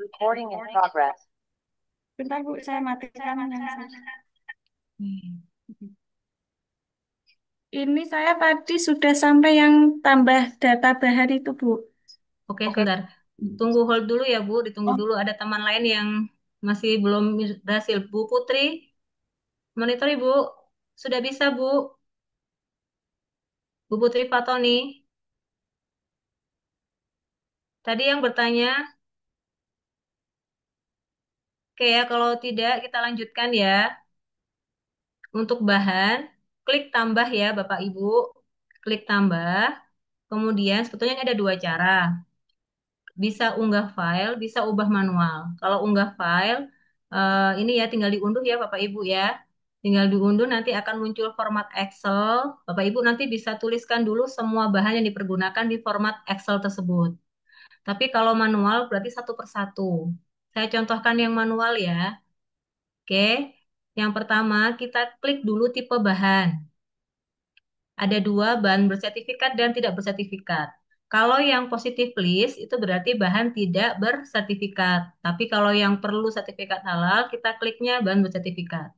Recording in progress. Bentar Bu, saya matikan yang ini saya tadi sudah sampai yang tambah data bahan itu Bu. Oke, sebentar. Tunggu hold dulu ya, Bu. Ditunggu Oh, dulu. Ada teman lain yang masih belum berhasil. Bu Putri, monitor Ibu. Sudah bisa, Bu. Bu Putri Fatoni. Tadi yang bertanya, oke ya, kalau tidak kita lanjutkan ya. Untuk bahan, klik tambah ya, Bapak Ibu. Klik tambah. Kemudian sebetulnya ada dua cara. Bisa unggah file, bisa ubah manual. Kalau unggah file, ini ya tinggal diunduh ya Bapak Ibu ya. Tinggal diunduh nanti akan muncul format Excel. Bapak Ibu nanti bisa tuliskan dulu semua bahan yang dipergunakan di format Excel tersebut. Tapi kalau manual berarti satu persatu. Saya contohkan yang manual ya. Oke. Yang pertama kita klik dulu tipe bahan. Ada dua, bahan bersertifikat dan tidak bersertifikat. Kalau yang positif list itu berarti bahan tidak bersertifikat. Tapi kalau yang perlu sertifikat halal, kita kliknya bahan bersertifikat.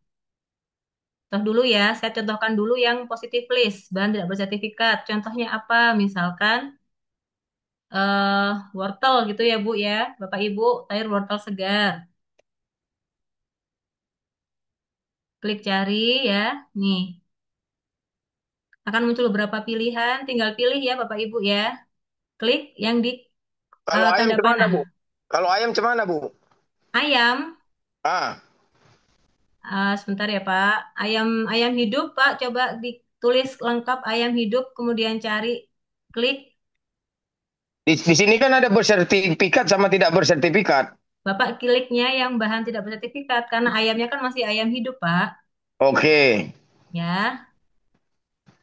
Contoh dulu ya, saya contohkan dulu yang positif list, bahan tidak bersertifikat. Contohnya apa? Misalkan wortel gitu ya Bu ya, Bapak Ibu, sayur wortel segar. Klik cari ya, nih akan muncul beberapa pilihan. Tinggal pilih ya Bapak Ibu ya. Klik yang di Kalau ayam tanda cemana, panah. Bu? Kalau ayam cemana, Bu? Ayam. Ah, Sebentar ya Pak. Ayam ayam hidup Pak, coba ditulis lengkap ayam hidup, kemudian cari, klik. di sini kan ada bersertifikat sama tidak bersertifikat. Bapak kliknya yang bahan tidak bersertifikat karena ayamnya kan masih ayam hidup Pak. Oke. Ya.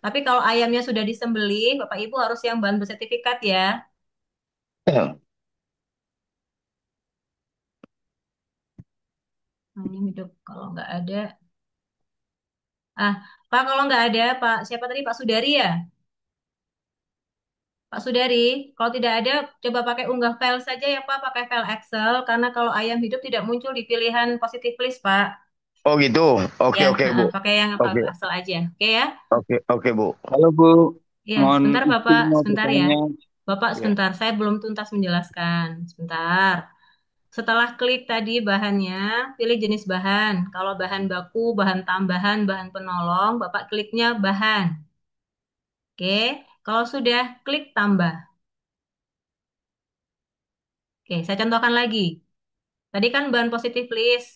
Tapi kalau ayamnya sudah disembelih, Bapak Ibu harus yang bahan bersertifikat ya. Ayam hidup kalau nggak ada. Ah, Pak kalau nggak ada Pak, siapa tadi Pak Sudari ya? Pak Sudari, kalau tidak ada, coba pakai unggah file saja ya Pak, pakai file Excel, karena kalau ayam hidup tidak muncul di pilihan positive list Pak. Oh gitu. Oke Ya, oke Bu. pakai yang Oke file Excel aja, oke ya? oke oke Bu. Halo Bu, Ya, mohon sebentar izin Bapak, mau sebentar ya. bertanya. Bapak Ya. sebentar, saya belum tuntas menjelaskan. Sebentar. Setelah klik tadi bahannya, pilih jenis bahan. Kalau bahan baku, bahan tambahan, bahan penolong, Bapak kliknya bahan. Oke, kalau sudah klik tambah. Oke, saya contohkan lagi. Tadi kan bahan positif list.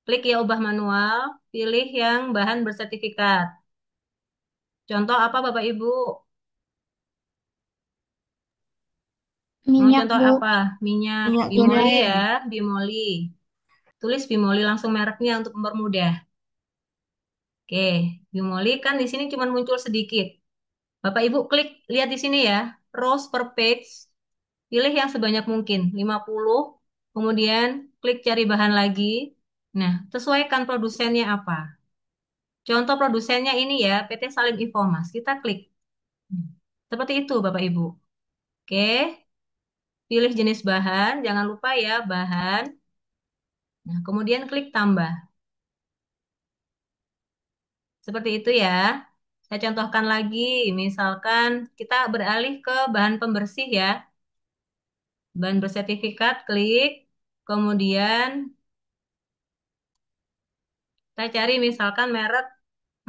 Klik ya ubah manual, pilih yang bahan bersertifikat. Contoh apa Bapak Ibu? Mau minyak contoh Bu, apa? Minyak minyak bimoli goreng. ya, bimoli. Tulis bimoli langsung mereknya untuk mempermudah. Oke, bimoli kan di sini cuma muncul sedikit. Bapak Ibu klik lihat di sini ya, rows per page. Pilih yang sebanyak mungkin, 50. Kemudian klik cari bahan lagi. Nah, sesuaikan produsennya apa. Contoh produsennya ini ya, PT Salim Infomas. Kita klik. Seperti itu Bapak Ibu. Oke, pilih jenis bahan, jangan lupa ya bahan. Nah, kemudian klik tambah. Seperti itu ya. Saya contohkan lagi, misalkan kita beralih ke bahan pembersih ya. Bahan bersertifikat, klik. Kemudian saya cari misalkan merek,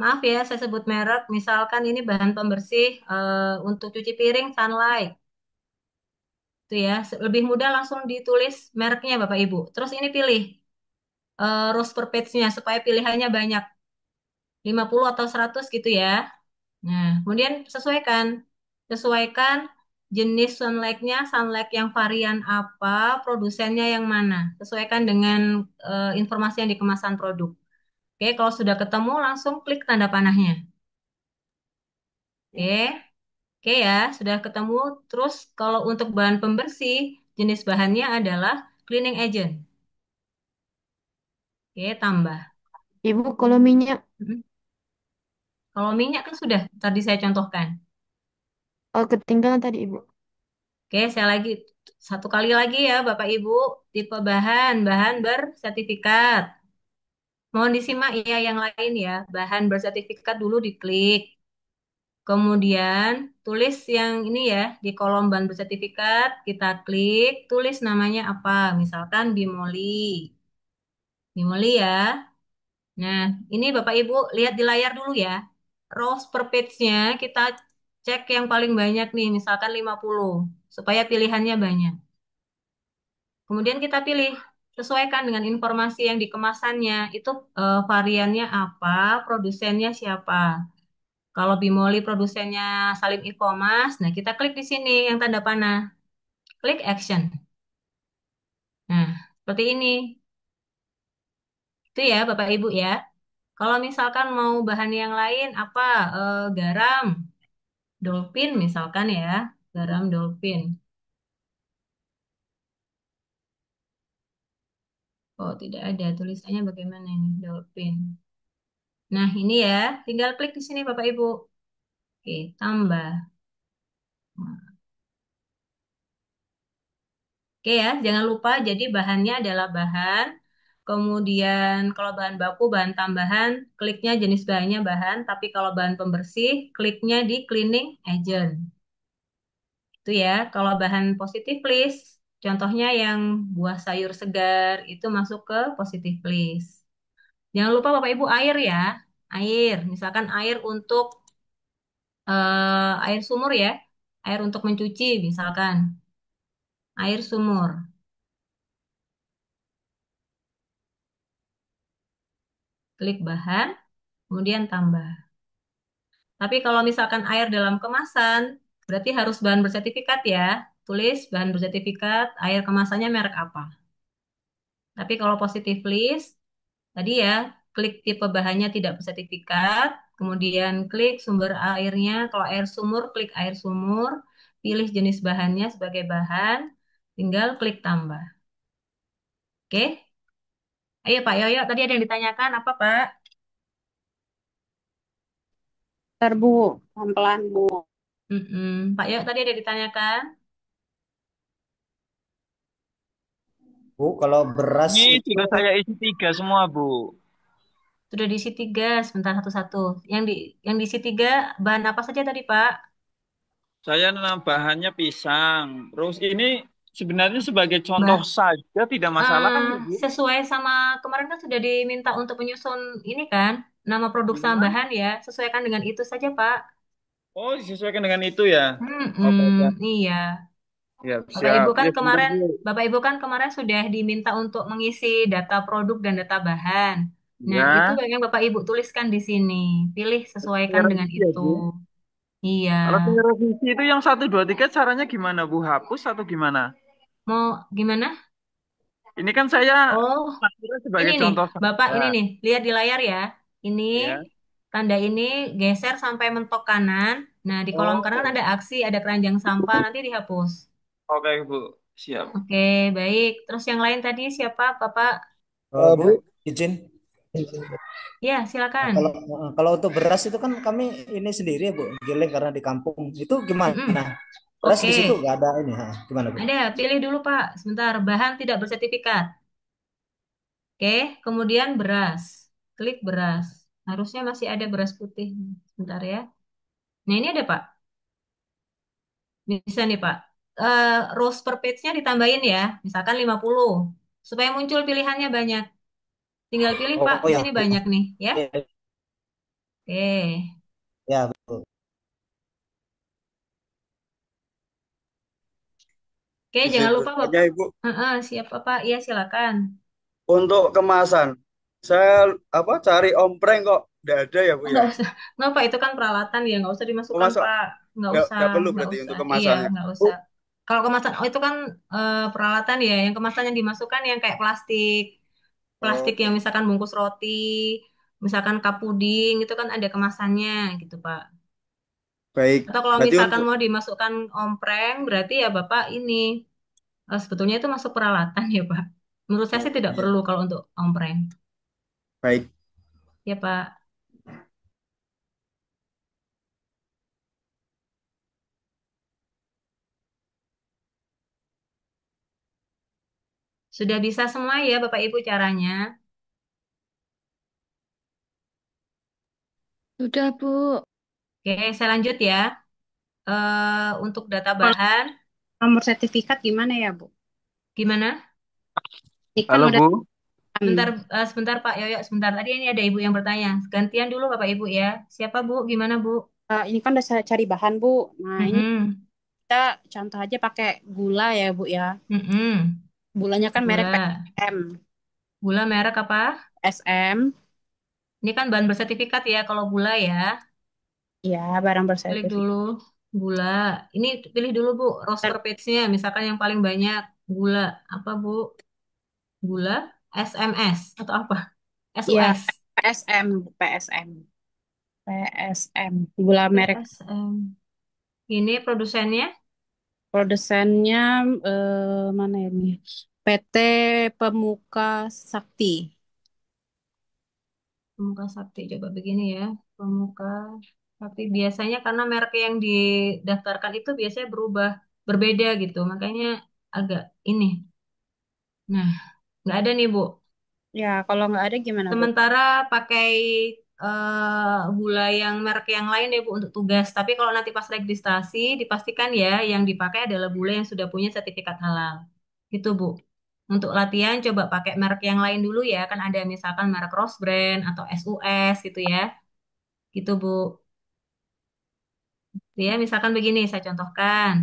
maaf ya saya sebut merek, misalkan ini bahan pembersih untuk cuci piring Sunlight. Itu ya, lebih mudah langsung ditulis mereknya Bapak Ibu. Terus ini pilih rows per page-nya supaya pilihannya banyak, 50 atau 100 gitu ya. Nah, kemudian sesuaikan. Sesuaikan jenis sunlight-nya, sunlight yang varian apa, produsennya yang mana. Sesuaikan dengan informasi yang di kemasan produk. Oke, kalau sudah ketemu langsung klik tanda panahnya. Oke, oke ya, sudah ketemu. Terus kalau untuk bahan pembersih, jenis bahannya adalah cleaning agent. Oke, tambah. Ibu kalau minyak, Mm. Kalau minyak kan sudah tadi saya contohkan. oh ketinggalan tadi Ibu. Oke, saya lagi satu kali lagi ya Bapak Ibu, tipe bahan, bahan bersertifikat. Mohon disimak ya yang lain ya. Bahan bersertifikat dulu diklik. Kemudian tulis yang ini ya di kolom bahan bersertifikat, kita klik, tulis namanya apa. Misalkan Bimoli. Bimoli ya. Nah, ini Bapak Ibu lihat di layar dulu ya. Rows per page-nya kita cek yang paling banyak nih, misalkan 50 supaya pilihannya banyak. Kemudian kita pilih, sesuaikan dengan informasi yang di kemasannya. Itu variannya apa, produsennya siapa. Kalau Bimoli produsennya Salim Infomas, nah kita klik di sini yang tanda panah. Klik action. Nah, seperti ini. Itu ya Bapak Ibu ya. Kalau misalkan mau bahan yang lain apa garam, dolphin misalkan ya, garam dolphin. Oh, tidak ada tulisannya bagaimana ini dolphin. Nah, ini ya, tinggal klik di sini Bapak Ibu. Oke, tambah. Oke ya, jangan lupa jadi bahannya adalah bahan. Kemudian kalau bahan baku, bahan tambahan, kliknya jenis bahannya bahan. Tapi kalau bahan pembersih, kliknya di cleaning agent. Itu ya, kalau bahan positif list, contohnya yang buah sayur segar, itu masuk ke positif list. Jangan lupa Bapak Ibu air ya, air. Misalkan air untuk air sumur ya, air untuk mencuci misalkan, air sumur. Klik bahan, kemudian tambah. Tapi kalau misalkan air dalam kemasan, berarti harus bahan bersertifikat ya. Tulis bahan bersertifikat, air kemasannya merek apa. Tapi kalau positif list, tadi ya, klik tipe bahannya tidak bersertifikat, kemudian klik sumber airnya. Kalau air sumur, klik air sumur, pilih jenis bahannya sebagai bahan, tinggal klik tambah. Oke? Ayo Pak Yoyo, tadi ada yang ditanyakan apa Pak? Ntar Bu, pelan-pelan Bu. Pak Yoyo tadi ada ditanyakan. Bu, kalau beras Ini itu sudah saya isi tiga semua, Bu. Sudah diisi tiga, sebentar satu-satu. Yang diisi tiga, bahan apa saja tadi Pak? Saya bahannya pisang. Terus ini sebenarnya sebagai contoh Bah, saja tidak masalah kan, Bu? sesuai sama kemarin kan sudah diminta untuk menyusun ini kan, nama produk sama Gimana? bahan ya, sesuaikan dengan itu saja Pak. Oh, disesuaikan dengan itu ya. Oke, oke. Iya. Siap, Bapak siap. Ibu kan Ya, bentar, kemarin, Bu. Bapak Ibu kan kemarin sudah diminta untuk mengisi data produk dan data bahan. Nah, itu Ya. yang Bapak Ibu tuliskan di sini. Pilih Saya sesuaikan dengan revisi ya, itu. Bu. Iya. Kalau saya revisi itu yang satu, dua, tiga caranya gimana, Bu? Hapus atau gimana? Mau gimana? Ini kan saya Oh, akhirnya ini sebagai nih, contoh Bapak saja. ini nih, lihat di layar ya. Ini Ya. tanda ini geser sampai mentok kanan. Nah, di kolom kanan kan Oh, ada aksi, ada keranjang sampah, nanti dihapus. oke, Bu. Siap. Oke, baik. Terus yang lain tadi siapa, Bapak? Bu, Bu, izin. Ya, Nah, silakan. kalau untuk beras itu kan kami ini sendiri ya Bu, giling karena di kampung. Itu gimana? Mm-mm. Beras Oke, di situ nggak ada ini, gimana Bu? ada. Pilih dulu, Pak. Sebentar, bahan tidak bersertifikat. Oke, kemudian beras. Klik beras. Harusnya masih ada beras putih. Sebentar ya. Nah, ini ada, Pak. Bisa nih, Pak. Rows per page-nya ditambahin ya. Misalkan 50. Supaya muncul pilihannya banyak. Tinggal pilih, Pak. Oh Di ya, sini banyak nih, ya. ya, Oke. ya betul. Oke, Izin jangan lupa, bertanya Bapak. Ibu, Siapa, Pak? Iya, silakan. untuk kemasan, saya cari ompreng kok nggak ada ya Bu ya? Nggak usah. Nggak, Pak. Itu kan peralatan ya. Nggak usah Oh dimasukkan, masa Pak. Nggak usah. nggak perlu Nggak berarti usah. untuk Iya, kemasannya? nggak Bu, usah. Kalau kemasan, oh itu kan peralatan ya. Yang kemasan yang dimasukkan yang kayak plastik. Plastik yang oke, misalkan bungkus roti, misalkan cup puding, itu kan ada kemasannya gitu, Pak. baik. Atau kalau Berarti misalkan untuk mau dimasukkan ompreng, berarti ya Bapak ini sebetulnya itu masuk peralatan ya, Pak. Menurut saya sih oh tidak iya, perlu kalau untuk ompreng. baik. Ya, Pak. Sudah bisa semua ya Bapak Ibu caranya? Sudah, Bu. Oke, saya lanjut ya. Untuk data Kalau bahan, nomor sertifikat gimana ya, Bu? gimana? Ini kan Halo udah Bu. Sebentar, sebentar Pak Yoyo, sebentar. Tadi ini ada Ibu yang bertanya. Gantian dulu Bapak Ibu ya. Siapa Bu? Gimana Bu? ini kan udah saya cari bahan, Bu. Nah, ini Mm-mm. kita contoh aja pakai gula ya, Bu ya. Mm-mm. Gulanya kan merek Gula. PSM. Gula merek apa? SM, Ini kan bahan bersertifikat ya kalau gula ya. ya barang Klik bersertifikat. dulu gula. Ini pilih dulu Bu, roster page-nya. Misalkan yang paling banyak gula apa Bu? Gula SMS atau apa? Ya, SUS. PSM, PSM, PSM. Gula merek PSM. Ini produsennya produsennya mana ini? PT Pemuka Sakti. Pemuka Sakti. Coba begini ya. Pemuka Sakti biasanya karena merek yang didaftarkan itu biasanya berubah, berbeda gitu. Makanya agak ini. Nah, nggak ada nih Bu. Ya, kalau nggak ada gimana, Bu? Sementara pakai gula yang merek yang lain ya Bu untuk tugas. Tapi kalau nanti pas registrasi dipastikan ya yang dipakai adalah gula yang sudah punya sertifikat halal. Gitu Bu. Untuk latihan coba pakai merek yang lain dulu ya. Kan ada misalkan merek Rose Brand atau SUS gitu ya. Gitu Bu. Ya, misalkan begini saya contohkan.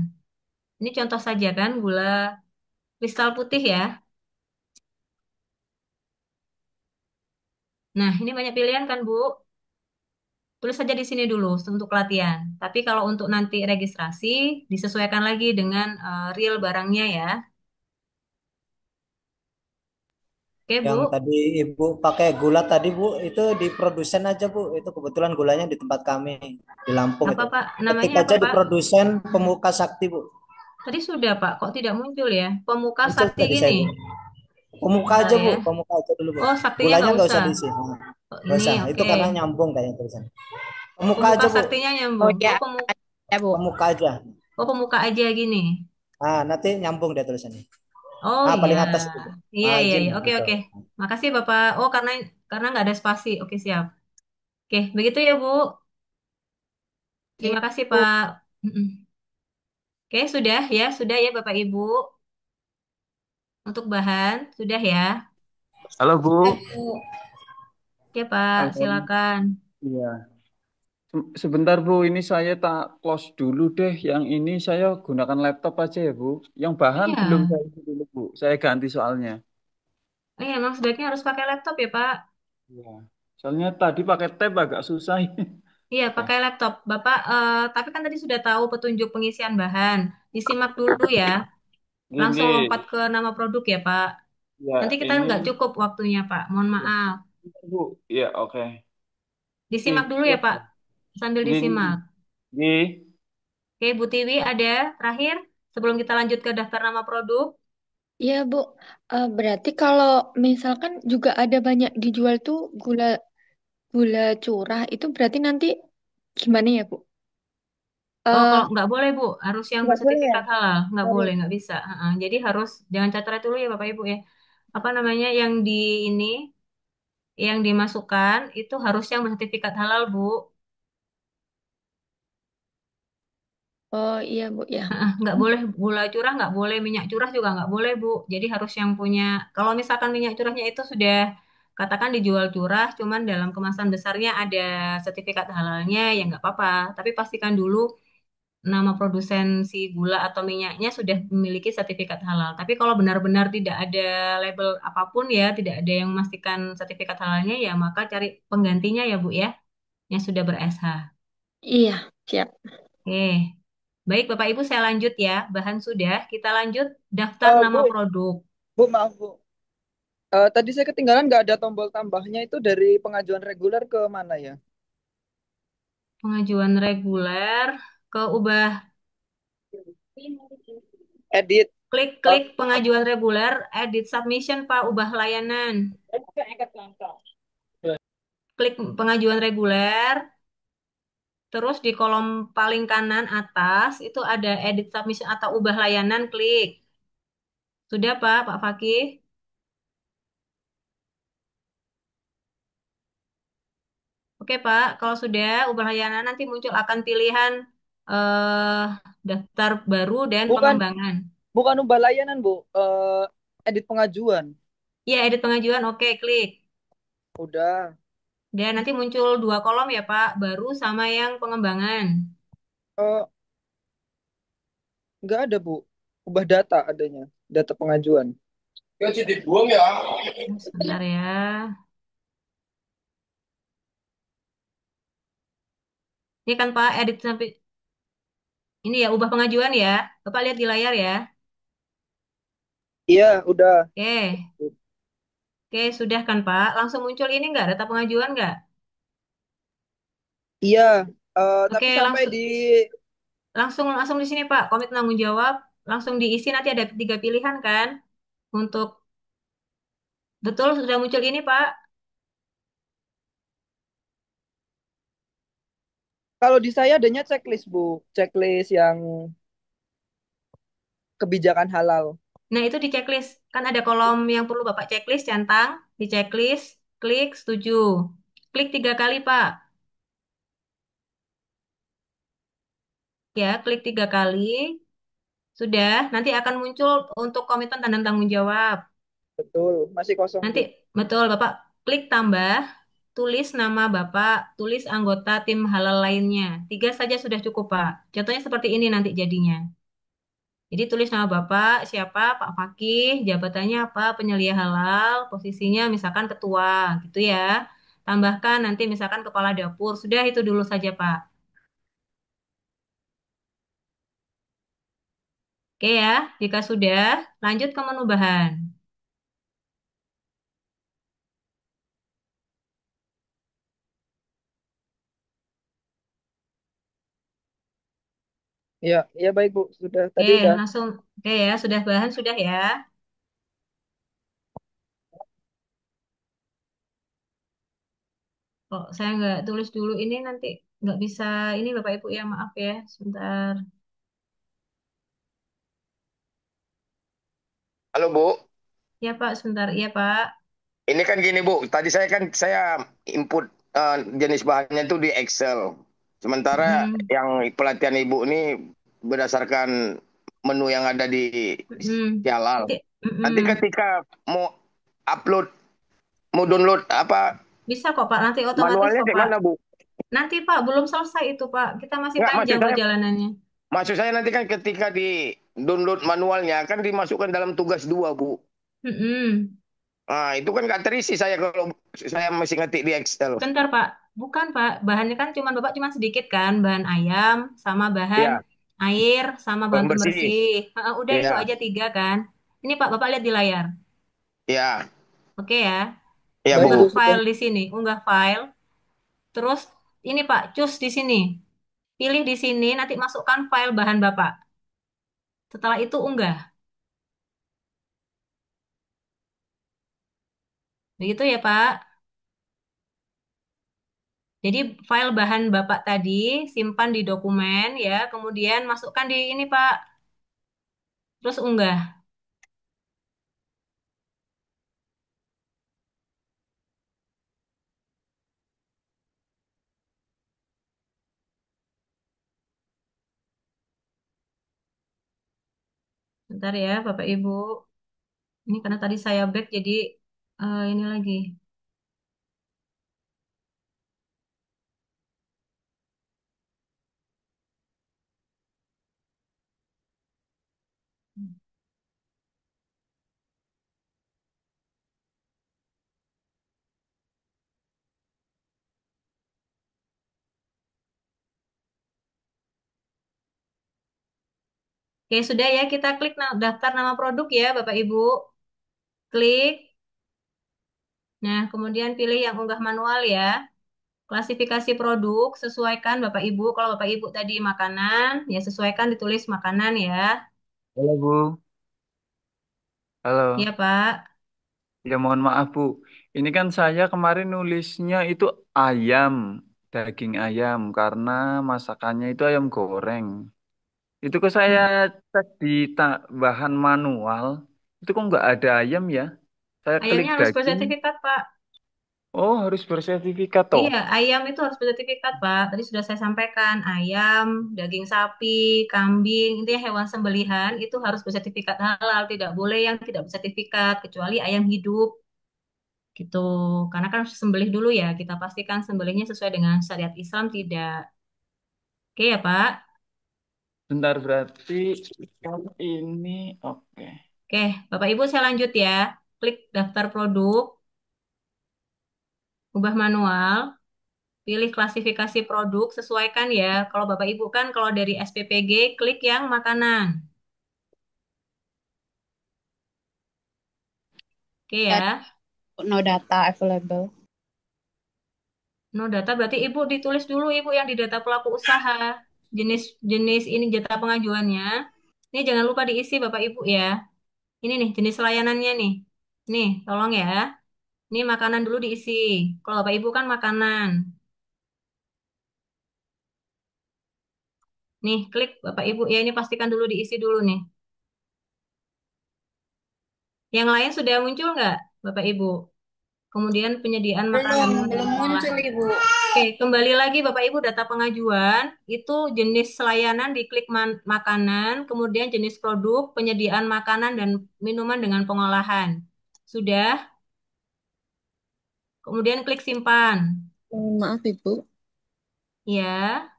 Ini contoh saja kan gula kristal putih ya. Nah, ini banyak pilihan kan Bu. Tulis saja di sini dulu untuk latihan. Tapi kalau untuk nanti registrasi, disesuaikan lagi dengan real barangnya ya. Oke, Yang Bu. tadi Ibu pakai gula tadi Bu, itu di produsen aja Bu. Itu kebetulan gulanya di tempat kami di Lampung Apa, itu. Pak? Ketik Namanya apa, aja di Pak? produsen Pemuka Sakti Bu. Tadi sudah, Pak. Kok tidak muncul ya? Pemuka Muncul Sakti tadi gini. saya Bu. Pemuka Bentar aja Bu, ya. pemuka aja dulu Bu. Oh, saktinya Gulanya nggak nggak usah. usah diisi. Oh, Nggak ini, usah. Itu oke. karena nyambung kayaknya tulisan. Pemuka Pemuka aja Bu. saktinya Oh nyambung. ya, Oh, pemuka. ya Bu. Pemuka aja. Oh, pemuka aja gini. Ah, nanti nyambung deh tulisannya. Oh, Ah, iya. paling atas itu Bu. Iya, iya, Margin iya. Oke, gitu. oke. Makasih, Bapak. Oh, karena nggak ada spasi. Oke, siap. Oke, begitu ya, Bu. Terima kasih, Bu. Pak. Mm-mm. Oke, sudah ya, sudah ya Bapak Ibu. Untuk bahan, sudah ya. Halo Bu. Oke, Pak, Halo. silakan. Iya. Sebentar Bu, ini saya tak close dulu deh. Yang ini saya gunakan laptop aja ya Bu. Yang bahan belum Iya. saya isi dulu Bu. Saya ganti soalnya. Emang sebaiknya harus pakai laptop ya, Pak. Iya. Soalnya tadi pakai tab agak susah. Iya, Ya. pakai laptop. Bapak, tapi kan tadi sudah tahu petunjuk pengisian bahan. Disimak dulu ya. Langsung Ini, lompat ke nama produk ya, Pak. ya Nanti kita ini nggak cukup waktunya, Pak. Mohon maaf. Bu. Ya oke. Disimak Nih, dulu ya, Pak. Sambil ini, disimak. ini. Oke, Bu Tiwi ada terakhir sebelum kita lanjut ke daftar nama produk. Iya, Bu. Berarti kalau misalkan juga ada banyak dijual tuh gula gula curah itu berarti nanti gimana ya, Bu? Oh, Eh, kalau nggak boleh Bu, harus yang nggak boleh ya? bersertifikat halal, nggak Sorry. boleh, nggak bisa. Jadi harus jangan catat dulu ya Bapak Ibu ya. Apa namanya yang di ini, yang dimasukkan itu harus yang bersertifikat halal Bu. Oh iya, Bu ya. Nggak boleh gula curah, nggak boleh minyak curah juga nggak boleh Bu. Jadi harus yang punya. Kalau misalkan minyak curahnya itu sudah katakan dijual curah, cuman dalam kemasan besarnya ada sertifikat halalnya, ya nggak apa-apa. Tapi pastikan dulu nama produsen si gula atau minyaknya sudah memiliki sertifikat halal. Tapi kalau benar-benar tidak ada label apapun ya, tidak ada yang memastikan sertifikat halalnya ya, maka cari penggantinya ya Bu ya, yang sudah ber-SH. Iya, siap. Oke. Baik Bapak Ibu saya lanjut ya. Bahan sudah, kita lanjut daftar nama Bu, produk. Bu maaf Bu. Tadi saya ketinggalan nggak ada tombol tambahnya itu dari pengajuan reguler ke mana ya? Pengajuan reguler ke ubah Edit. klik-klik pengajuan reguler, edit submission Pak, ubah layanan. Klik pengajuan reguler. Terus di kolom paling kanan atas itu ada edit submission atau ubah layanan, klik. Sudah Pak, Pak Fakih? Oke, Pak. Kalau sudah ubah layanan nanti muncul akan pilihan eh daftar baru dan Bukan pengembangan. bukan ubah layanan, Bu. Edit pengajuan. Ya, edit pengajuan. Oke, klik. Udah. Dan nanti muncul dua kolom ya, Pak. Baru sama yang pengembangan. Eh, nggak ada, Bu. Ubah data adanya. Data pengajuan. Ya, sih dibuang ya. Sebentar ya. Ini kan Pak, edit sampai ini ya, ubah pengajuan ya. Bapak lihat di layar ya. Iya, udah. Oke, oke, sudah kan Pak. Langsung muncul ini enggak, data pengajuan enggak? Iya. Oke, Tapi sampai langsung di langsung langsung di sini Pak, komit tanggung jawab. Langsung diisi nanti ada tiga pilihan kan. Untuk betul sudah muncul ini Pak. kalau di saya adanya checklist, Bu. Checklist yang kebijakan halal. Nah, itu di checklist. Kan ada kolom yang perlu Bapak checklist, centang. Di checklist, klik setuju. Klik tiga kali Pak. Ya, klik tiga kali. Sudah, nanti akan muncul untuk komitmen dan tanggung jawab. Betul. Masih kosong, Nanti, Bu. betul, Bapak klik tambah, tulis nama Bapak, tulis anggota tim halal lainnya. Tiga saja sudah cukup, Pak. Contohnya seperti ini nanti jadinya. Jadi tulis nama Bapak, siapa, Pak Fakih, jabatannya apa, penyelia halal, posisinya misalkan ketua, gitu ya. Tambahkan nanti misalkan kepala dapur. Sudah itu dulu saja, Pak. Oke ya, jika sudah, lanjut ke menu bahan. Iya, iya baik, Bu. Sudah. Oke, Tadi udah. langsung. Oke ya, sudah bahan, sudah ya. Kok saya nggak tulis dulu ini nanti nggak bisa ini Bapak Ibu ya maaf ya sebentar. Halo Bu, Ya Pak sebentar ya Pak. ini kan gini Bu, tadi saya input jenis bahannya itu di Excel. Sementara Mm-mm. yang pelatihan Ibu ini berdasarkan menu yang ada di Mm-mm. Halal. Nanti, Nanti mm-mm. ketika mau upload, mau download apa Bisa kok Pak nanti otomatis manualnya kok di Pak. mana Bu? Nanti Pak belum selesai itu Pak. Kita masih Nggak, panjang perjalanannya. maksud saya nanti kan ketika di download manualnya kan dimasukkan dalam tugas dua Bu. Mm-mm. Nah, itu kan nggak terisi saya kalau saya masih ngetik di Excel. Bentar Pak. Bukan Pak. Bahannya kan cuma Bapak cuma sedikit kan. Bahan ayam sama bahan Ya, air sama bahan bahan bersih. pembersih. Udah itu Ya, aja tiga kan. Ini Pak Bapak lihat di layar. ya, Oke ya. ya Baik, Unggah Bu. Bu. Sudah. file di sini. Unggah file. Terus ini Pak, cus di sini. Pilih di sini, nanti masukkan file bahan Bapak. Setelah itu unggah. Begitu ya Pak. Jadi file bahan Bapak tadi simpan di dokumen ya, kemudian masukkan di ini Pak. Terus unggah. Bentar ya Bapak Ibu. Ini karena tadi saya back jadi ini lagi. Oke, sudah ya kita klik daftar nama produk ya Bapak Ibu. Klik. Nah, kemudian pilih yang unggah manual ya. Klasifikasi produk, sesuaikan Bapak Ibu. Kalau Bapak Ibu tadi makanan, ya sesuaikan ditulis makanan ya. Halo Bu, Iya halo. Pak. Ya mohon maaf Bu, ini kan saya kemarin nulisnya itu ayam, daging ayam karena masakannya itu ayam goreng. Itu kok saya Hmm. cek di bahan manual, itu kok nggak ada ayam ya? Saya klik Ayamnya harus daging. bersertifikat Pak. Oh, harus bersertifikat toh. Iya, ayam itu harus bersertifikat, Pak. Tadi sudah saya sampaikan, ayam, daging sapi, kambing, intinya hewan sembelihan itu harus bersertifikat halal. Tidak boleh yang tidak bersertifikat, kecuali ayam hidup, gitu. Karena kan harus sembelih dulu ya, kita pastikan sembelihnya sesuai dengan syariat Islam tidak. Oke ya, Pak? Bentar berarti ini oke. Oke, Bapak Ibu saya lanjut ya. Klik daftar produk, ubah manual, pilih klasifikasi produk, sesuaikan ya. Kalau Bapak Ibu kan kalau dari SPPG, klik yang makanan. Oke ya. No data available. No data berarti Ibu ditulis dulu Ibu yang di data pelaku usaha. Jenis-jenis ini data pengajuannya. Ini jangan lupa diisi Bapak Ibu ya. Ini nih jenis layanannya nih. Nih, tolong ya. Ini makanan dulu diisi. Kalau Bapak Ibu kan makanan. Nih, klik Bapak Ibu ya ini pastikan dulu diisi dulu nih. Yang lain sudah muncul nggak Bapak Ibu? Kemudian penyediaan makanan Belum, minum dan belum muncul, pengolahan. Ibu. Oke, kembali lagi Bapak Ibu data pengajuan itu jenis layanan diklik makanan, kemudian jenis produk, penyediaan makanan dan minuman dengan pengolahan. Sudah, kemudian klik simpan. Maaf Ibu, Ya,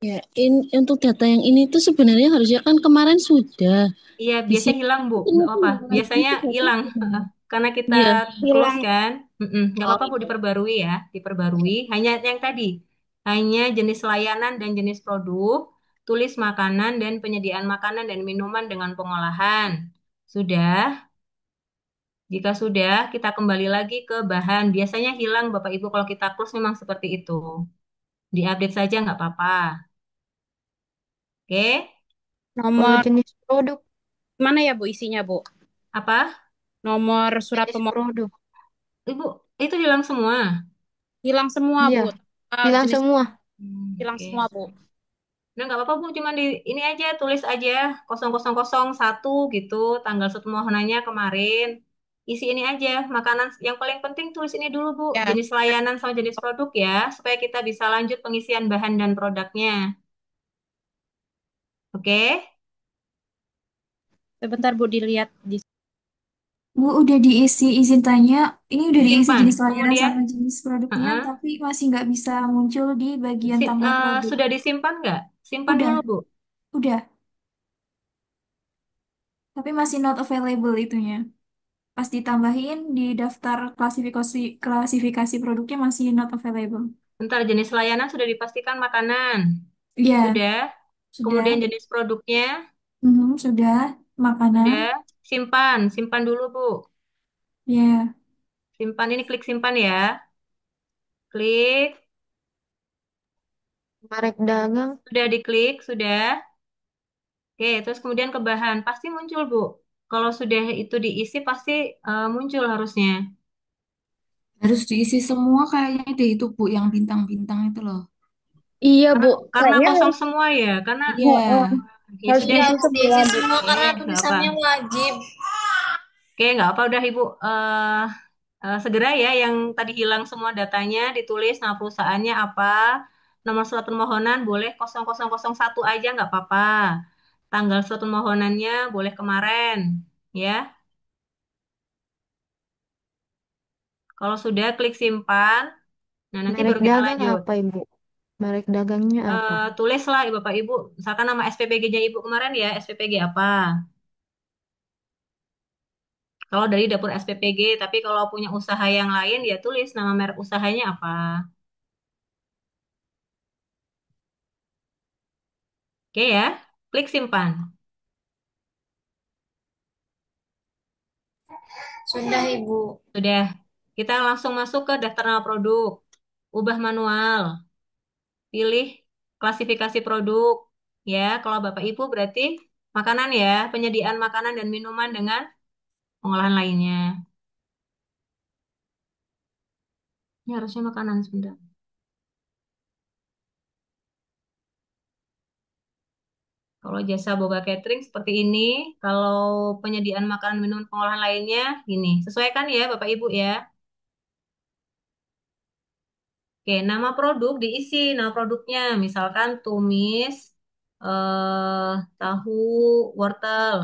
ya untuk data yang ini tuh sebenarnya harusnya kan kemarin sudah iya di biasa sini. hilang Bu, nggak Kenapa apa. yang lagi Biasanya itu data hilang gimana? karena kita Iya. close Hilang. kan. Nggak Oh apa-apa Bu iya. diperbarui ya, diperbarui. Hanya yang tadi, hanya jenis layanan dan jenis produk, tulis makanan dan penyediaan makanan dan minuman dengan pengolahan. Sudah, jika sudah kita kembali lagi ke bahan. Biasanya hilang Bapak Ibu kalau kita close memang seperti itu. Diupdate saja nggak apa-apa. Oke, Kalau Nomor jenis produk, mana ya Bu isinya Bu? apa? Nomor surat jenis pemohon produk. Ibu, itu hilang semua. hilang semua Iya, Bu. hilang Jenis semua. hilang Oke. semua Bu. Nah, nggak apa-apa Bu, cuman di ini aja tulis aja 0001 gitu, tanggal permohonannya kemarin. Isi ini aja, makanan yang paling penting tulis ini dulu Bu, Ya, jenis layanan sama jenis produk ya, supaya kita bisa lanjut pengisian bahan dan produknya. Oke? sebentar Bu dilihat di Bu, udah diisi izin tanya. Ini udah diisi Disimpan. jenis layanan Kemudian, sama jenis produknya, heeh, tapi masih nggak bisa muncul di bagian tambah produk. sudah disimpan nggak? Simpan dulu Udah, Bu. udah. Tapi masih not available itunya. Pas ditambahin di daftar klasifikasi produknya masih not available. Bentar, jenis layanan sudah dipastikan makanan. Iya, Sudah. sudah. Kemudian jenis produknya, Sudah. Makanan. sudah. Simpan, simpan dulu Bu. Ya, Simpan ini klik simpan ya. Klik, Merek dagang. sudah diklik, sudah. Oke, terus kemudian ke bahan, pasti muncul Bu. Kalau sudah itu diisi pasti muncul harusnya. Harus diisi semua kayaknya deh itu Bu yang bintang-bintang itu loh. Iya, Karena Bu. karena Kayaknya kosong harus, semua ya, karena heeh, Iya. ya harus sudah Iya diisi Ibu. harus semua, diisi Bu. semua Oke, karena nggak apa. tulisannya wajib. Oke, nggak apa udah Ibu. Segera ya yang tadi hilang semua datanya ditulis nama perusahaannya apa, nomor surat permohonan boleh 0001 aja nggak apa-apa. Tanggal surat permohonannya boleh kemarin, ya. Kalau sudah klik simpan, nah nanti Merek baru kita dagang lanjut. apa, Ibu? Merek dagangnya apa? Tulislah Bapak Ibu, misalkan nama SPPG-nya Ibu kemarin ya, SPPG apa? Kalau dari dapur SPPG, tapi kalau punya usaha yang lain ya tulis nama merek usahanya apa. Oke ya, klik simpan. Sudah Ibu. Sudah, kita langsung masuk ke daftar nama produk. Ubah manual, pilih klasifikasi produk. Ya, kalau Bapak Ibu berarti makanan ya, penyediaan makanan dan minuman dengan pengolahan lainnya. Ini harusnya makanan sebentar. Kalau jasa boga catering seperti ini, kalau penyediaan makanan, minuman, pengolahan lainnya, gini. Sesuaikan ya Bapak Ibu ya. Oke, nama produk diisi, nama produknya, misalkan tumis, tahu, wortel.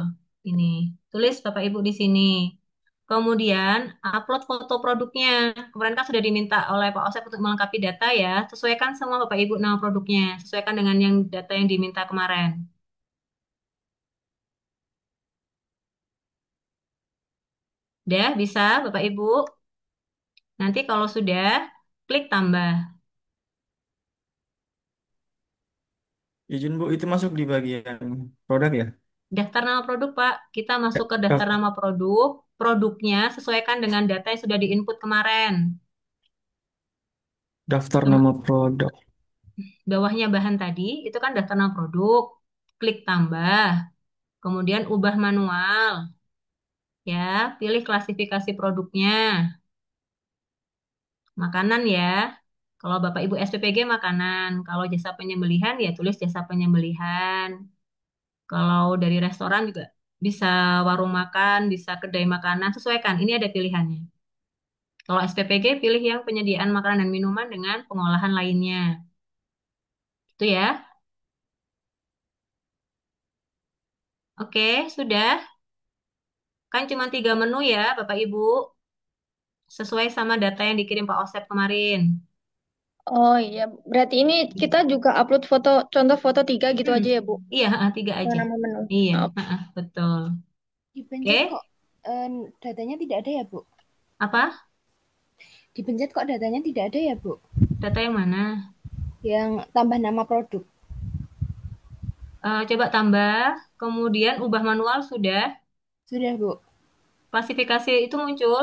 Ini, tulis Bapak Ibu di sini. Kemudian upload foto produknya. Kemarin kan sudah diminta oleh Pak Osep untuk melengkapi data ya. Sesuaikan semua Bapak Ibu nama produknya, sesuaikan dengan yang data yang diminta kemarin. Udah bisa Bapak Ibu? Nanti kalau sudah, klik tambah. Izin Bu, itu masuk di bagian produk ya? Daftar nama produk, Pak. Kita masuk ke daftar Daf- nama produk. Produknya sesuaikan dengan data yang sudah diinput kemarin. Daftar Kem- nama produk. Bawahnya bahan tadi, itu kan daftar nama produk. Klik tambah. Kemudian ubah manual. Ya, pilih klasifikasi produknya. Makanan ya. Kalau Bapak Ibu SPPG makanan. Kalau jasa penyembelihan ya tulis jasa penyembelihan. Kalau dari restoran juga bisa warung makan, bisa kedai makanan, sesuaikan. Ini ada pilihannya. Kalau SPPG pilih yang penyediaan makanan dan minuman dengan pengolahan lainnya. Itu ya. Oke, sudah. Kan cuma 3 menu ya, Bapak Ibu. Sesuai sama data yang dikirim Pak Osep kemarin. Oh iya, berarti ini kita juga upload foto, contoh foto 3 gitu Hmm. aja ya, Bu? Iya, tiga aja. Nama menu. Iya, Oh, betul. Dipencet Oke, kok datanya tidak ada ya, Bu? apa? Dipencet kok datanya tidak ada ya, Bu? Data yang mana? Yang tambah nama produk. Coba tambah, kemudian ubah manual sudah. Sudah, Bu. Klasifikasi itu muncul.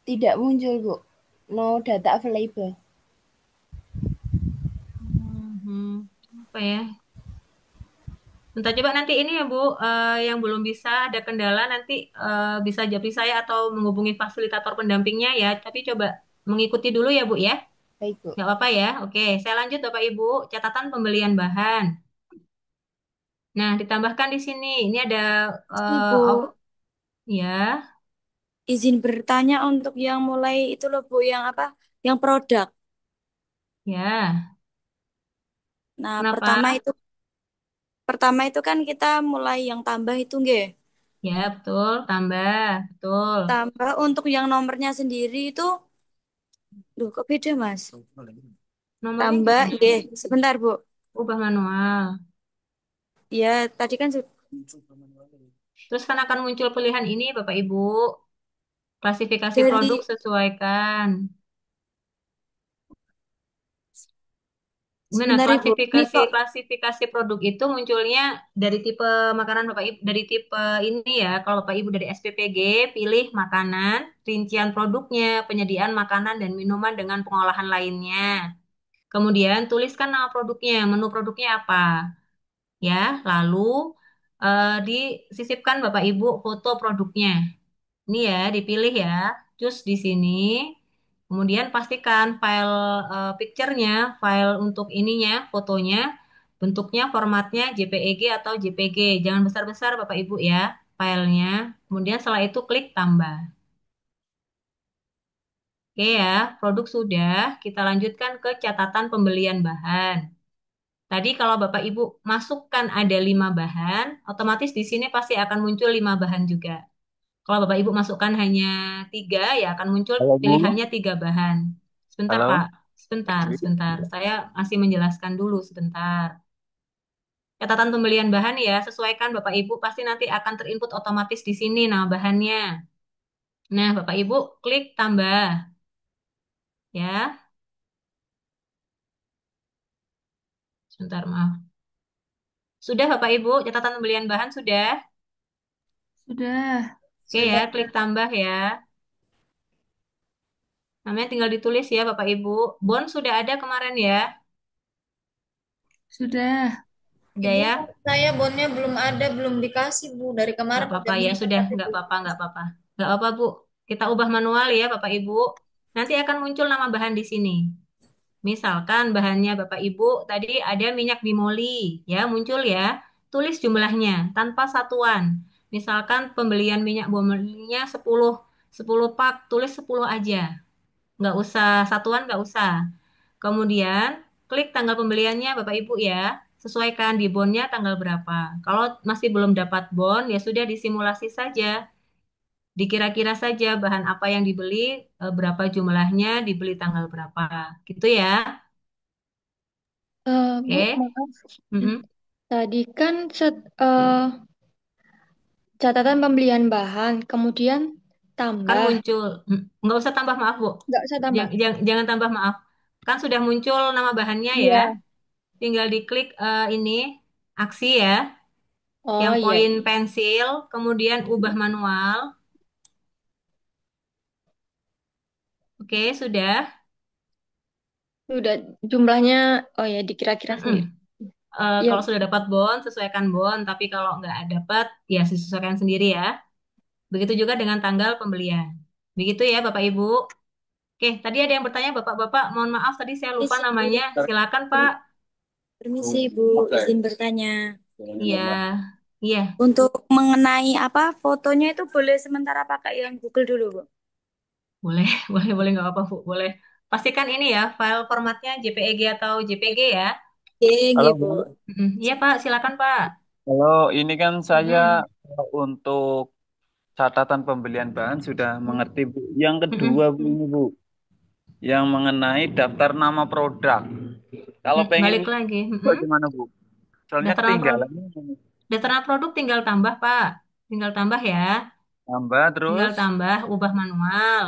Tidak muncul, Bu. No data available. Apa ya? Bentar coba nanti ini ya Bu, yang belum bisa ada kendala nanti bisa japri saya atau menghubungi fasilitator pendampingnya ya. Tapi coba mengikuti dulu ya Bu ya. Baik, Bu. Nggak apa-apa ya. Oke, saya lanjut Bapak Ibu. Catatan pembelian bahan. Nah, ditambahkan di sini. Ini ada Ibu, ya, izin bertanya untuk yang mulai itu loh Bu, yang apa? Yang produk. ya. Nah, Kenapa? pertama itu kan kita mulai yang tambah itu nggih. Ya, betul. Tambah, betul. Tambah untuk yang nomornya sendiri itu, duh kok beda Mas? Nomornya Tambah, gimana? nggih, sebentar Bu. Ubah manual. Ya, tadi kan Terus kan akan muncul pilihan ini Bapak Ibu. Klasifikasi produk dari sesuaikan. Gimana sebentar Ibu. Ini klasifikasi kok klasifikasi produk itu munculnya dari tipe makanan Bapak Ibu dari tipe ini ya. Kalau Bapak Ibu dari SPPG pilih makanan, rincian produknya, penyediaan makanan dan minuman dengan pengolahan lainnya. Kemudian tuliskan nama produknya, menu produknya apa ya. Lalu disisipkan Bapak Ibu foto produknya. Ini ya dipilih ya. Cus di sini. Kemudian pastikan file picture-nya, file untuk ininya, fotonya, bentuknya, formatnya JPEG atau JPG. Jangan besar-besar Bapak Ibu ya, filenya. Kemudian setelah itu klik tambah. Oke ya, produk sudah. Kita lanjutkan ke catatan pembelian bahan. Tadi kalau Bapak Ibu masukkan ada 5 bahan, otomatis di sini pasti akan muncul 5 bahan juga. Kalau Bapak Ibu masukkan hanya 3, ya akan muncul Halo Bu, pilihannya 3 bahan. Sebentar, Pak. halo. Sebentar. Saya masih menjelaskan dulu sebentar. Catatan pembelian bahan ya, sesuaikan Bapak Ibu pasti nanti akan terinput otomatis di sini nama bahannya. Nah, Bapak Ibu klik tambah ya. Sebentar, maaf. Sudah Bapak Ibu, catatan pembelian bahan sudah? Sudah, Oke ya, klik tambah ya. Namanya tinggal ditulis ya Bapak Ibu. Bon sudah ada kemarin ya. sudah. Udah Ibu, ya? saya bonnya belum ada, belum dikasih, Bu. Dari Nggak kemarin apa-apa udah ya minta sudah, tapi nggak belum apa-apa, nggak dikasih. apa-apa. Nggak apa Bu. Kita ubah manual ya Bapak Ibu. Nanti akan muncul nama bahan di sini. Misalkan bahannya Bapak Ibu tadi ada minyak bimoli, ya muncul ya. Tulis jumlahnya tanpa satuan. Misalkan pembelian minyak bimolinya 10 10 pak, tulis 10 aja. Nggak usah satuan, nggak usah. Kemudian klik tanggal pembeliannya Bapak Ibu ya. Sesuaikan di bonnya tanggal berapa. Kalau masih belum dapat bon, ya sudah disimulasi saja. Dikira-kira saja bahan apa yang dibeli, berapa jumlahnya, dibeli tanggal berapa. Gitu ya. Bu, Oke. maaf. Mm-mm. Tadi kan catatan pembelian bahan, kemudian Kan tambah. muncul. Nggak usah tambah, maaf Bu. Nggak usah tambah. Jangan tambah, maaf. Kan sudah muncul nama bahannya ya. Iya. Tinggal diklik ini aksi ya, Oh yang iya, poin iya. pensil, kemudian ubah manual. Oke, sudah. Udah jumlahnya, oh ya dikira-kira Mm-mm. sendiri. Iya, Kalau sudah dapat bon, sesuaikan bon. Tapi kalau nggak dapat, ya disesuaikan sendiri ya. Begitu juga dengan tanggal pembelian. Begitu ya, Bapak Ibu. Oke, tadi ada yang bertanya, Bapak-Bapak. Mohon maaf, tadi saya lupa Permisi, Bu. namanya. Silakan, Pak. Permisi, Bu. Izin bertanya. Iya, iya, Untuk mengenai apa fotonya itu boleh sementara pakai yang Google dulu, Bu. boleh, boleh, nggak apa-apa, Bu. Boleh. Pastikan ini ya, file formatnya JPEG atau JPG ya. Oke, Halo nggih, Bu. Bu. Iya, Pak. Silakan, Pak. Kalau ini kan saya Mm-mm. untuk catatan pembelian bahan sudah mengerti Bu. Yang kedua Mm-mm. Bu ini Bu, yang mengenai daftar nama produk. Kalau pengen Balik lagi. bagaimana Bu? Soalnya Daftar nama produk, ketinggalan. daftar nama produk tinggal tambah, Pak. Tinggal tambah ya. Tambah Tinggal terus tambah, ubah manual.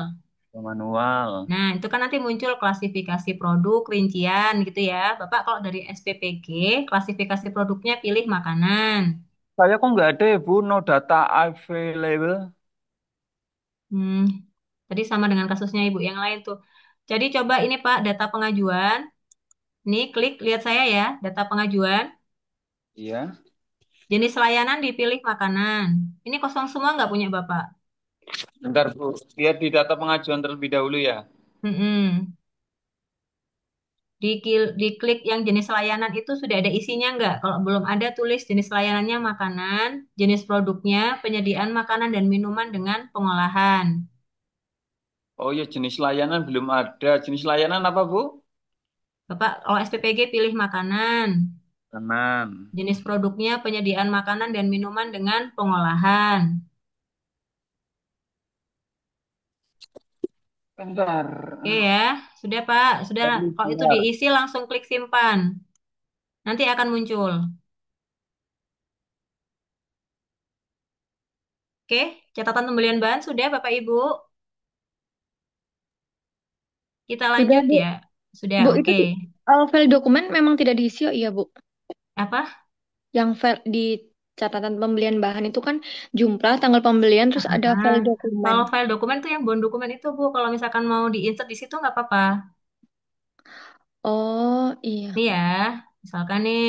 manual. Nah, itu kan nanti muncul klasifikasi produk, rincian gitu ya. Bapak kalau dari SPPG, klasifikasi produknya pilih makanan. Saya kok nggak ada ya Bu, no data available. Hmm, tadi sama dengan kasusnya Ibu yang lain tuh. Jadi coba ini Pak, data pengajuan. Nih, klik, lihat saya ya, data pengajuan. Iya. Jenis layanan dipilih makanan. Ini kosong semua nggak punya Bapak? Bentar Bu, lihat di data pengajuan terlebih dahulu ya. Mm-mm. Diklik yang jenis layanan itu sudah ada isinya nggak? Kalau belum ada, tulis jenis layanannya makanan, jenis produknya, penyediaan makanan dan minuman dengan pengolahan. Oh ya, jenis layanan belum ada. Jenis layanan apa Bu? Bapak, kalau SPPG pilih makanan. Kanan. Jenis produknya penyediaan makanan dan minuman dengan pengolahan. Bentar. Oke ya, sudah Pak, sudah. Kalau itu Bentar. diisi langsung klik simpan. Nanti akan muncul. Oke, catatan pembelian bahan sudah Bapak Ibu. Kita sudah lanjut Bu. ya. Sudah, Bu itu oke. file dokumen memang tidak diisi, oh iya Bu. Apa? Yang file di catatan pembelian bahan itu kan jumlah, tanggal pembelian, terus ada Ah, file dokumen. kalau file dokumen tuh yang bon dokumen itu Bu, kalau misalkan mau diinsert di situ nggak apa-apa. Oh iya. Nih ya, misalkan nih,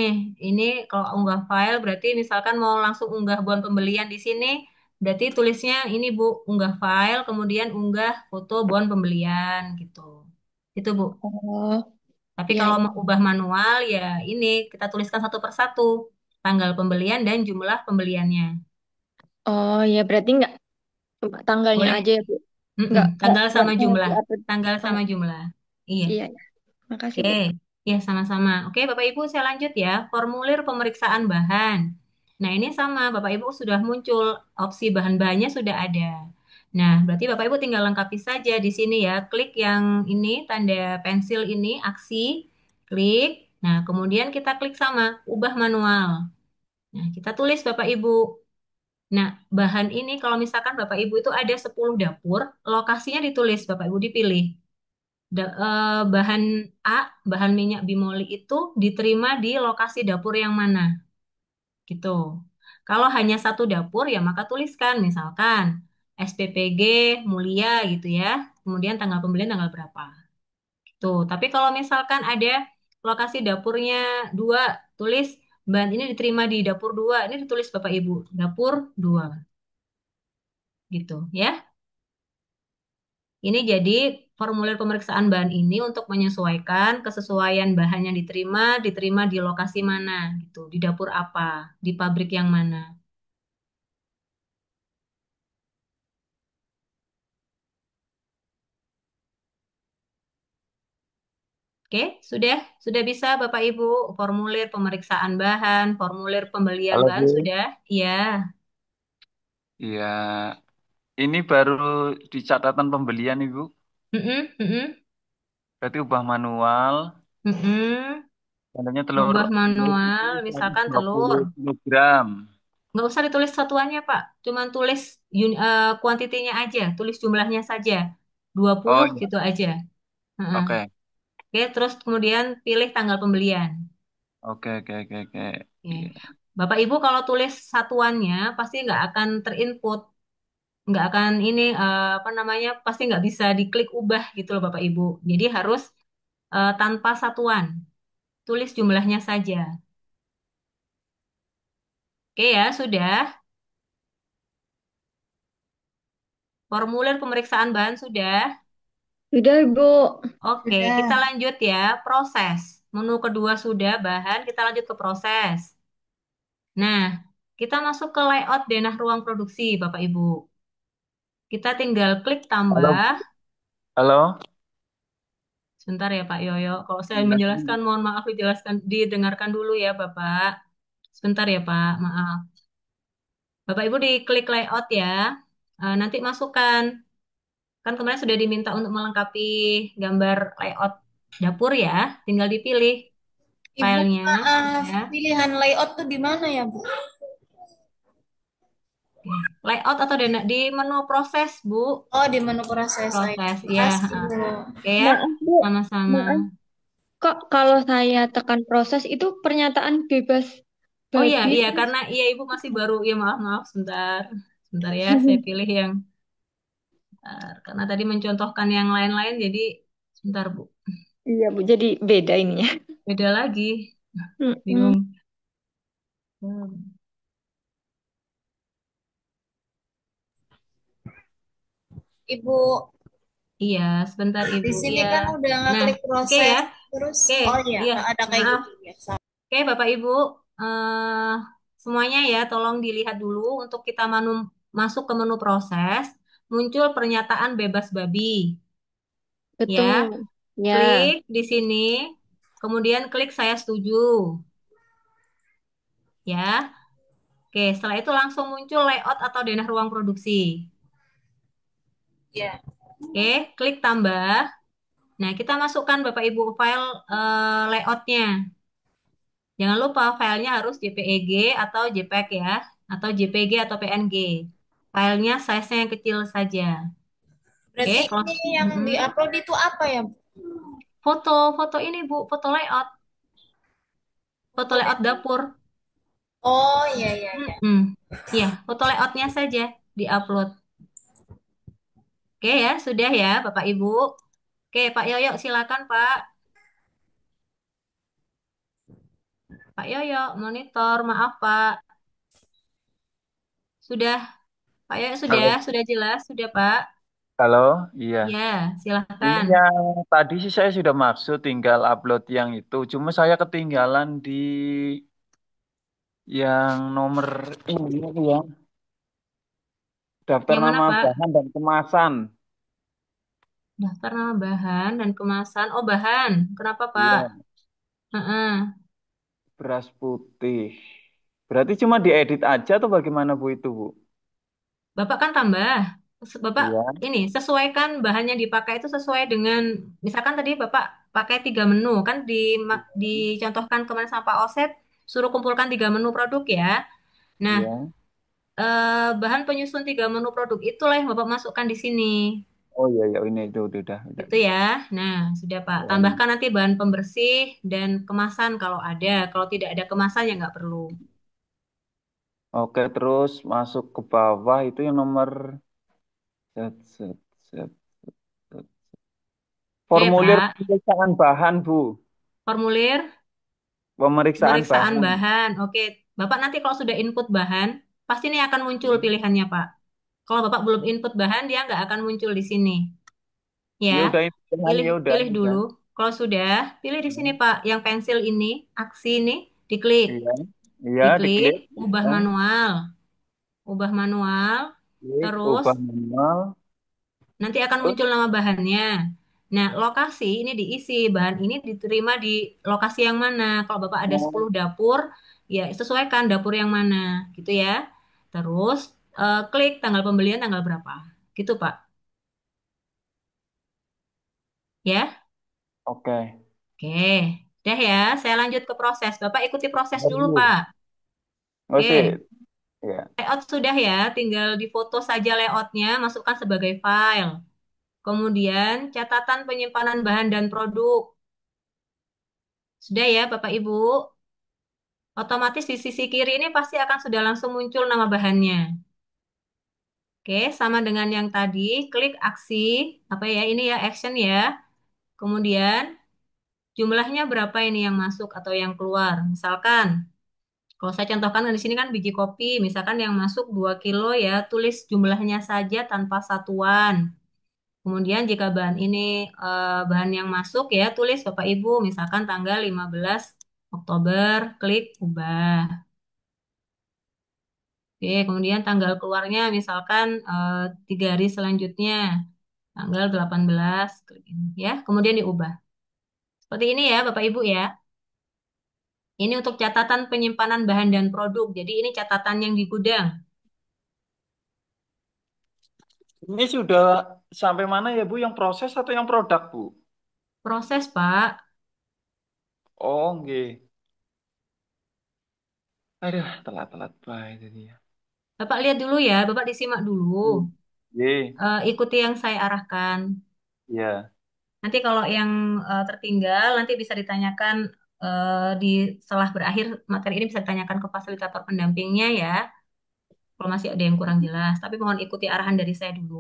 ini kalau unggah file berarti misalkan mau langsung unggah bon pembelian di sini, berarti tulisnya ini Bu, unggah file, kemudian unggah foto bon pembelian gitu. Itu Bu. Oh Tapi iya, kalau iya. mau ubah manual ya ini kita tuliskan satu persatu, tanggal pembelian dan jumlah pembeliannya. Oh iya, berarti nggak cuma tanggalnya Boleh? aja ya Bu. Mm-mm, Nggak tanggal nggak sama mau jumlah. diupload. Tanggal Oh sama jumlah. Iya. iya, iya. Makasih Oke, Bu. ya sama-sama. Oke, Bapak Ibu, saya lanjut ya. Formulir pemeriksaan bahan. Nah, ini sama, Bapak Ibu sudah muncul opsi bahan-bahannya sudah ada. Nah, berarti Bapak Ibu tinggal lengkapi saja di sini ya. Klik yang ini, tanda pensil ini, aksi, klik. Nah, kemudian kita klik sama, ubah manual. Nah, kita tulis Bapak Ibu. Nah, bahan ini kalau misalkan Bapak Ibu itu ada 10 dapur, lokasinya ditulis, Bapak Ibu dipilih. Bahan A, bahan minyak bimoli itu diterima di lokasi dapur yang mana, gitu. Kalau hanya satu dapur ya maka tuliskan misalkan SPPG Mulia gitu ya. Kemudian tanggal pembelian tanggal berapa. Gitu. Tapi kalau misalkan ada lokasi dapurnya dua, tulis bahan ini diterima di dapur dua. Ini ditulis Bapak Ibu, dapur dua, gitu ya. Ini jadi formulir pemeriksaan bahan ini untuk menyesuaikan kesesuaian bahan yang diterima di lokasi mana gitu, di dapur apa, di pabrik yang mana. Oke, sudah bisa Bapak Ibu, formulir pemeriksaan bahan, formulir pembelian Halo bahan Bu. sudah? Iya. Iya, ini baru di catatan pembelian Ibu. Mm-mm, mm-mm, Berarti ubah manual. mm-mm. Contohnya telur Ubah telur manual, itu misalkan 120 telur. kilogram. Nggak usah ditulis satuannya, Pak. Cuman tulis kuantitinya aja, tulis jumlahnya saja. Oh 20 iya, gitu aja. Heeh. oke. Oke, terus kemudian pilih tanggal pembelian. Oke, oke, oke, oke. Oke. Iya. Bapak Ibu kalau tulis satuannya pasti nggak akan terinput, nggak akan ini apa namanya, pasti nggak bisa diklik ubah gitu loh Bapak Ibu. Jadi harus tanpa satuan, tulis jumlahnya saja. Oke ya, sudah. Formulir pemeriksaan bahan sudah. Sudah, Ibu. Oke, kita Sudah. lanjut ya, proses. Menu kedua sudah, bahan, kita lanjut ke proses. Nah, kita masuk ke layout denah ruang produksi, Bapak Ibu. Kita tinggal klik Halo, tambah. halo. Sebentar ya Pak Yoyo. Kalau saya Iya. menjelaskan, mohon maaf dijelaskan, didengarkan dulu ya Bapak. Sebentar ya Pak, maaf. Bapak Ibu diklik layout ya. Nanti masukkan. Kan kemarin sudah diminta untuk melengkapi gambar layout dapur ya. Tinggal dipilih Ibu, filenya. maaf, Ya. pilihan layout tuh di mana ya, Bu? Oke. Layout atau di menu proses, Bu. Oh, di menu proses. Ayo, Proses, ya. makasih, Bu. Oke ya. Maaf, Bu. Sama-sama. Maaf. Kok kalau saya tekan proses itu pernyataan bebas Oh iya, bagi iya. terus. Karena iya Ibu masih baru. Ya maaf, maaf. Sebentar. Sebentar ya, saya pilih yang karena tadi mencontohkan yang lain-lain, jadi sebentar Bu. Iya, Bu. Jadi beda ininya. Beda lagi. Mm-mm. Bingung. Hmm. Ibu, Iya, sebentar di Ibu. sini Iya. kan udah Nah, ngeklik oke ya. proses. Terus, Oke, oh iya, iya. ada kayak Maaf. gitu ya. Oke, Bapak Ibu. eh Semuanya ya, tolong dilihat dulu untuk kita masuk ke menu proses. Muncul pernyataan bebas babi. Ya, Betul. Ya. klik di sini. Kemudian klik saya setuju. Ya. Oke, setelah itu langsung muncul layout atau denah ruang produksi. Ya. Oke, klik tambah. Nah, kita masukkan Bapak Ibu file layoutnya. Jangan lupa filenya harus JPEG atau JPEG ya, atau JPG atau PNG. Filenya size-nya yang kecil saja. Oke, Berarti ini close. yang Mm-mm. diupload itu apa ya, Bu? Foto ini Bu, foto Foto layout dapur. Oh, iya, iya, iya. Mm-mm. Ya, foto layoutnya saja diupload. Oke ya, sudah ya Bapak Ibu. Oke, Pak Yoyo silakan Pak. Pak Yoyo, monitor, maaf Pak. Sudah, Pak Yoyo Halo. sudah jelas, sudah Pak. Halo, iya. Ya, Ini silakan. yang tadi sih saya sudah maksud tinggal upload yang itu. Cuma saya ketinggalan di yang nomor ini ya, daftar Yang mana nama Pak? bahan dan kemasan. Daftar nama bahan dan kemasan. Oh, bahan. Kenapa Pak? Iya, Heeh. beras putih. Berarti cuma diedit aja atau bagaimana Bu itu, Bu? Bapak kan tambah. Bapak Iya, ini sesuaikan bahan yang dipakai itu sesuai dengan, misalkan tadi Bapak pakai 3 menu kan dicontohkan kemarin sama Pak Osep, suruh kumpulkan 3 menu produk ya. Nah, iya. bahan penyusun 3 menu produk itulah yang Bapak masukkan di sini. Oh iya, iya. Ini itu udah. Itu ya. Nah, sudah Pak. Ya. Tambahkan nanti bahan pembersih dan kemasan kalau ada. Kalau tidak ada kemasan ya nggak perlu. Oke, terus masuk ke bawah itu yang nomor set, set, set, set. Oke, Formulir Pak. pemeriksaan bahan, Bu. Formulir Pemeriksaan pemeriksaan bahan. bahan. Oke, Bapak nanti kalau sudah input bahan, pasti ini akan muncul pilihannya, Pak. Kalau Bapak belum input bahan, dia nggak akan muncul di sini. Ya, Ya udah ini bahan pilih ya udah. pilih dulu. Kalau sudah, pilih di sini, Pak. Yang pensil ini, aksi ini, diklik. Iya, iya Diklik, diklik. ubah Ya. manual. Ubah manual, Klik, terus ubah manual. nanti akan Terus, muncul nama bahannya. Nah, lokasi ini diisi, bahan ini diterima di lokasi yang mana. Kalau Bapak ada 10 Oh, dapur, ya sesuaikan dapur yang mana, gitu ya. Terus klik tanggal pembelian tanggal berapa. Gitu, Pak. Ya. Oke. Oke. Dah ya, saya lanjut ke proses. Bapak ikuti proses Benar, dulu, Bu. Pak. Oh sih, Oke. ya. Layout sudah ya, tinggal difoto saja layoutnya, masukkan sebagai file. Kemudian catatan penyimpanan bahan dan produk. Sudah ya, Bapak Ibu. Otomatis di sisi kiri ini pasti akan sudah langsung muncul nama bahannya. Oke, sama dengan yang tadi, klik aksi, apa ya, ini ya, action ya. Kemudian jumlahnya berapa ini yang masuk atau yang keluar. Misalkan, kalau saya contohkan di sini kan biji kopi, misalkan yang masuk 2 kilo ya, tulis jumlahnya saja tanpa satuan. Kemudian jika bahan ini bahan yang masuk ya, tulis Bapak Ibu, misalkan tanggal 15 Oktober, klik ubah. Oke, kemudian tanggal keluarnya misalkan 3 hari selanjutnya, tanggal 18, klik ini, ya. Kemudian diubah. Seperti ini ya Bapak Ibu ya. Ini untuk catatan penyimpanan bahan dan produk. Jadi ini catatan yang di gudang. Ini sudah sampai mana ya, Bu? Yang proses atau yang produk, Bu? Proses, Pak. Oh, nggih. Aduh, telat-telat baik tadi ya. Bapak lihat dulu ya, Bapak disimak dulu. Nggih, Ikuti yang saya arahkan. iya. Nanti kalau yang tertinggal, nanti bisa ditanyakan di setelah berakhir materi ini bisa ditanyakan ke fasilitator pendampingnya ya. Kalau masih ada yang kurang jelas. Tapi mohon ikuti arahan dari saya dulu.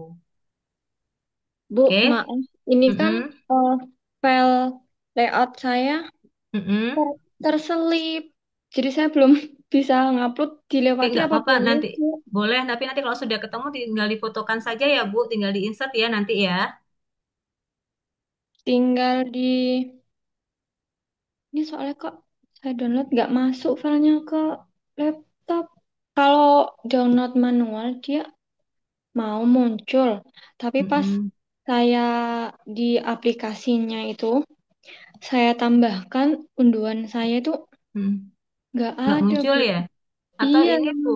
Bu, Oke? maaf, ini kan Mm-mm. eh, file layout saya Mm-mm. terselip. Jadi saya belum bisa ngupload, Oke, dilewati nggak apa apa-apa boleh, nanti. Bu? Boleh, tapi nanti kalau sudah ketemu tinggal difotokan saja ya Bu. Tinggal di-insert ya nanti ya. Tinggal di... Ini soalnya kok saya download nggak masuk filenya ke laptop. Kalau download manual dia mau muncul. Tapi pas Mm-mm. saya di aplikasinya itu, saya tambahkan unduhan saya itu Mm. nggak Nggak ada, muncul Bu. ya? Atau Iya, ini Bu,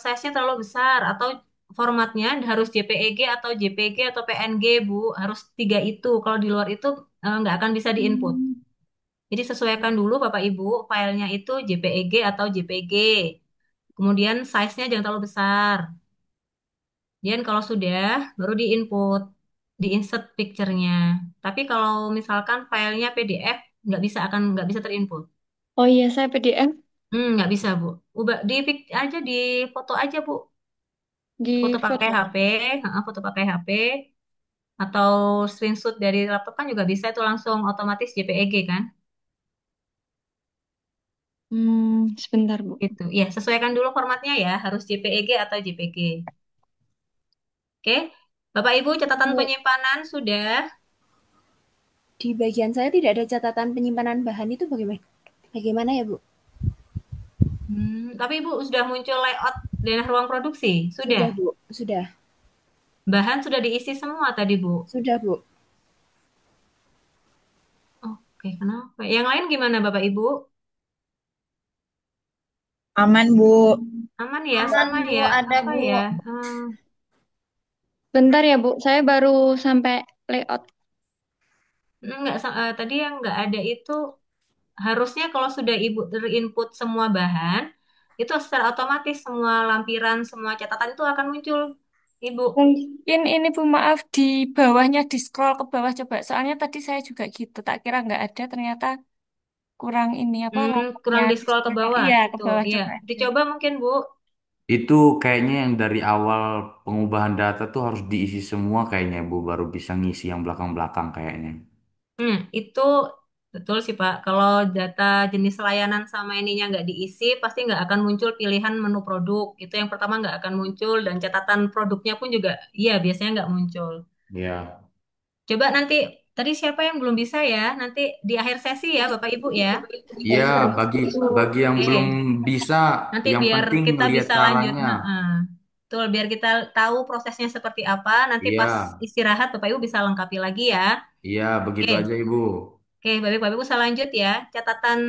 size-nya terlalu besar atau formatnya harus JPEG atau JPG atau PNG Bu, harus 3 itu. Kalau di luar itu nggak akan bisa diinput. hmm. Jadi sesuaikan dulu Bapak Ibu, filenya itu JPEG atau JPG. Kemudian size-nya jangan terlalu besar. Kemudian kalau sudah, baru diinput, diinsert picture-nya. Tapi kalau misalkan filenya PDF, nggak bisa terinput. Oh iya, saya PDF Nggak bisa Bu. Ubah di aja di foto aja Bu. Foto di pakai foto. HP, foto pakai HP atau screenshot dari laptop kan juga bisa itu langsung otomatis JPEG kan? Sebentar, Bu. Gitu. Ya, sesuaikan dulu formatnya ya, harus JPEG atau JPG. Oke. Bapak Ibu, catatan Bu, penyimpanan sudah. di bagian saya tidak ada catatan penyimpanan bahan itu bagaimana? Bagaimana ya, Bu? Tapi Ibu sudah muncul layout dan ruang produksi? Sudah. Sudah, Bu. Sudah. Bahan sudah diisi semua tadi, Bu. Sudah, Bu. Oke, kenapa? Yang lain gimana, Bapak Ibu? Aman, Bu. Aman ya, Aman, sama Bu. ya. Ada, Apa Bu. ya? Hmm, Bentar ya, Bu. Saya baru sampai layout. tadi yang nggak ada itu harusnya kalau sudah Ibu terinput semua bahan, itu secara otomatis semua lampiran, semua catatan itu akan muncul, Ibu. Mungkin ini Bu, maaf di bawahnya di scroll ke bawah coba. Soalnya tadi saya juga gitu, tak kira nggak ada, ternyata kurang ini apa nomornya Kurang di di scroll ke scroll. bawah Iya, ke gitu. bawah Iya, coba aja. dicoba mungkin, Bu. Itu kayaknya yang dari awal pengubahan data tuh harus diisi semua kayaknya Bu, baru bisa ngisi yang belakang-belakang kayaknya. Itu betul sih Pak. Kalau data jenis layanan sama ininya nggak diisi, pasti nggak akan muncul pilihan menu produk. Itu yang pertama nggak akan muncul dan catatan produknya pun juga, iya biasanya nggak muncul. Ya. Coba nanti, tadi siapa yang belum bisa ya? Nanti di akhir sesi ya Bapak Ibu ya. Iya, bagi bagi yang belum Oke. bisa, Nanti yang biar penting kita lihat bisa lanjut. caranya. Heeh. Itu betul biar kita tahu prosesnya seperti apa. Nanti Iya, pas istirahat Bapak Ibu bisa lengkapi lagi ya. iya begitu Oke, aja Ibu. oke Bapak Ibu saya lanjut ya. Catatan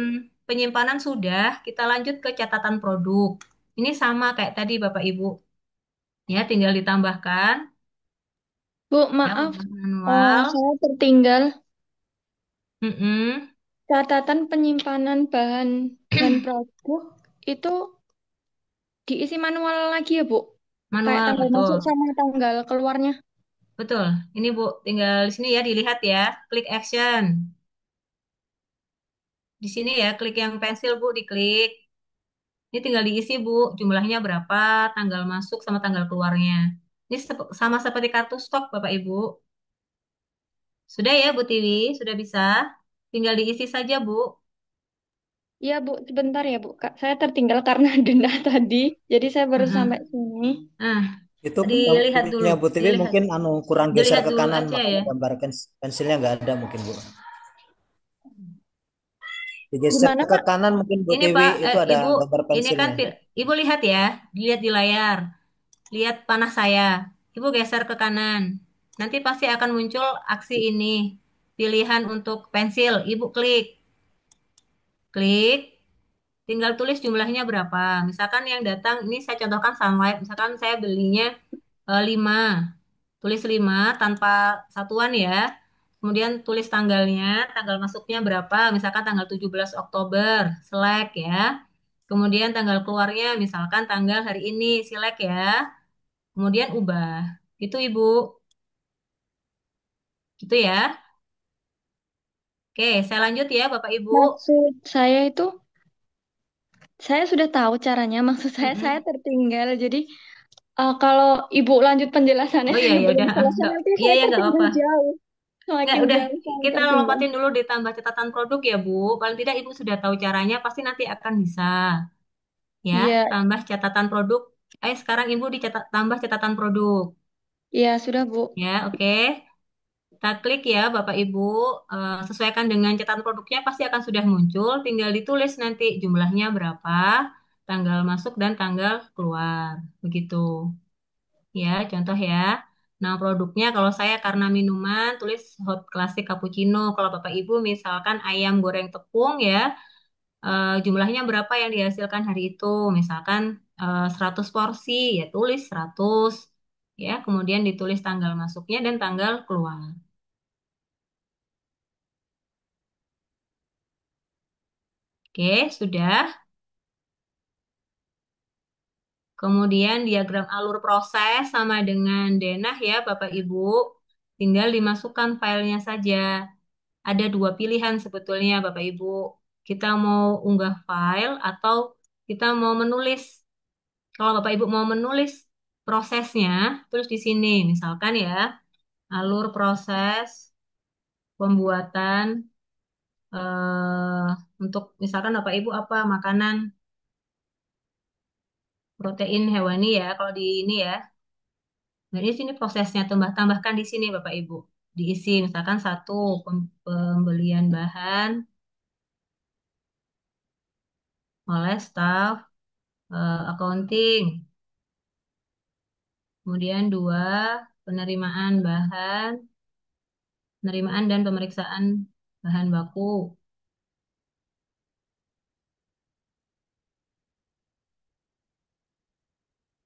penyimpanan sudah, kita lanjut ke catatan produk. Ini sama kayak tadi Bapak Ibu. Ya, tinggal ditambahkan Bu, ya maaf, manual. saya tertinggal Mm-mm. catatan penyimpanan bahan dan produk itu diisi manual lagi ya, Bu? Kayak Manual tanggal masuk betul. sama tanggal keluarnya. Betul. Ini Bu, tinggal di sini ya dilihat ya. Klik action. Di sini ya, klik yang pensil Bu, diklik. Ini tinggal diisi Bu, jumlahnya berapa, tanggal masuk sama tanggal keluarnya. Ini sama seperti kartu stok Bapak Ibu. Sudah ya Bu Tiwi, sudah bisa. Tinggal diisi saja Bu. Iya, Bu, sebentar ya, Bu. Kak, saya tertinggal karena denda tadi. Jadi saya baru sampai Heeh. sini. Nah, Itu dilihat dulu, punya Bu Tiwi dilihat, mungkin kurang geser dilihat ke dulu kanan, aja ya. makanya gambar pensilnya nggak ada mungkin Bu. Digeser Gimana, ke Kak? kanan mungkin Bu Ini Tiwi Pak, itu ada Ibu, gambar ini kan pensilnya. Ibu lihat ya, dilihat di layar, lihat panah saya. Ibu geser ke kanan. Nanti pasti akan muncul aksi ini. Pilihan untuk pensil, Ibu klik, klik, tinggal tulis jumlahnya berapa. Misalkan yang datang, ini saya contohkan sunlight, misalkan saya belinya 5, tulis 5 tanpa satuan ya. Kemudian tulis tanggalnya, tanggal masuknya berapa, misalkan tanggal 17 Oktober, select ya. Kemudian tanggal keluarnya misalkan tanggal hari ini, select ya. Kemudian ubah. Gitu Ibu. Gitu ya. Oke, saya lanjut ya Bapak Ibu. Maksud saya itu, saya sudah tahu caranya. Maksud saya Mm-mm. tertinggal. Jadi, kalau Ibu lanjut penjelasannya, Oh iya saya ya belum udah. selesai, Nggak, nanti iya saya ya nggak tertinggal apa. jauh. Nggak, Semakin udah jauh saya kita tertinggal. lompatin dulu ditambah catatan produk ya Bu. Paling tidak Ibu sudah tahu caranya, pasti nanti akan bisa. Ya, Iya, tambah catatan produk. Ayo sekarang Ibu tambah catatan produk. iya sudah, Bu. Ya, oke. Kita klik ya Bapak Ibu. Sesuaikan dengan catatan produknya pasti akan sudah muncul. Tinggal ditulis nanti jumlahnya berapa, tanggal masuk dan tanggal keluar. Begitu. Ya, contoh ya. Nah, produknya kalau saya karena minuman tulis hot classic cappuccino. Kalau Bapak Ibu misalkan ayam goreng tepung ya, jumlahnya berapa yang dihasilkan hari itu. Misalkan 100 porsi, ya tulis 100. Ya, kemudian ditulis tanggal masuknya dan tanggal keluar. Oke, sudah. Kemudian diagram alur proses sama dengan denah ya Bapak Ibu. Tinggal dimasukkan filenya saja. Ada dua pilihan sebetulnya Bapak Ibu. Kita mau unggah file atau kita mau menulis. Kalau Bapak Ibu mau menulis prosesnya, terus di sini misalkan ya, alur proses pembuatan untuk misalkan Bapak Ibu apa makanan protein hewani ya, kalau di ini ya. Nah, di sini prosesnya tambahkan di sini Bapak Ibu. Diisi misalkan satu pembelian bahan oleh staf accounting. Kemudian dua, penerimaan bahan, penerimaan dan pemeriksaan bahan baku.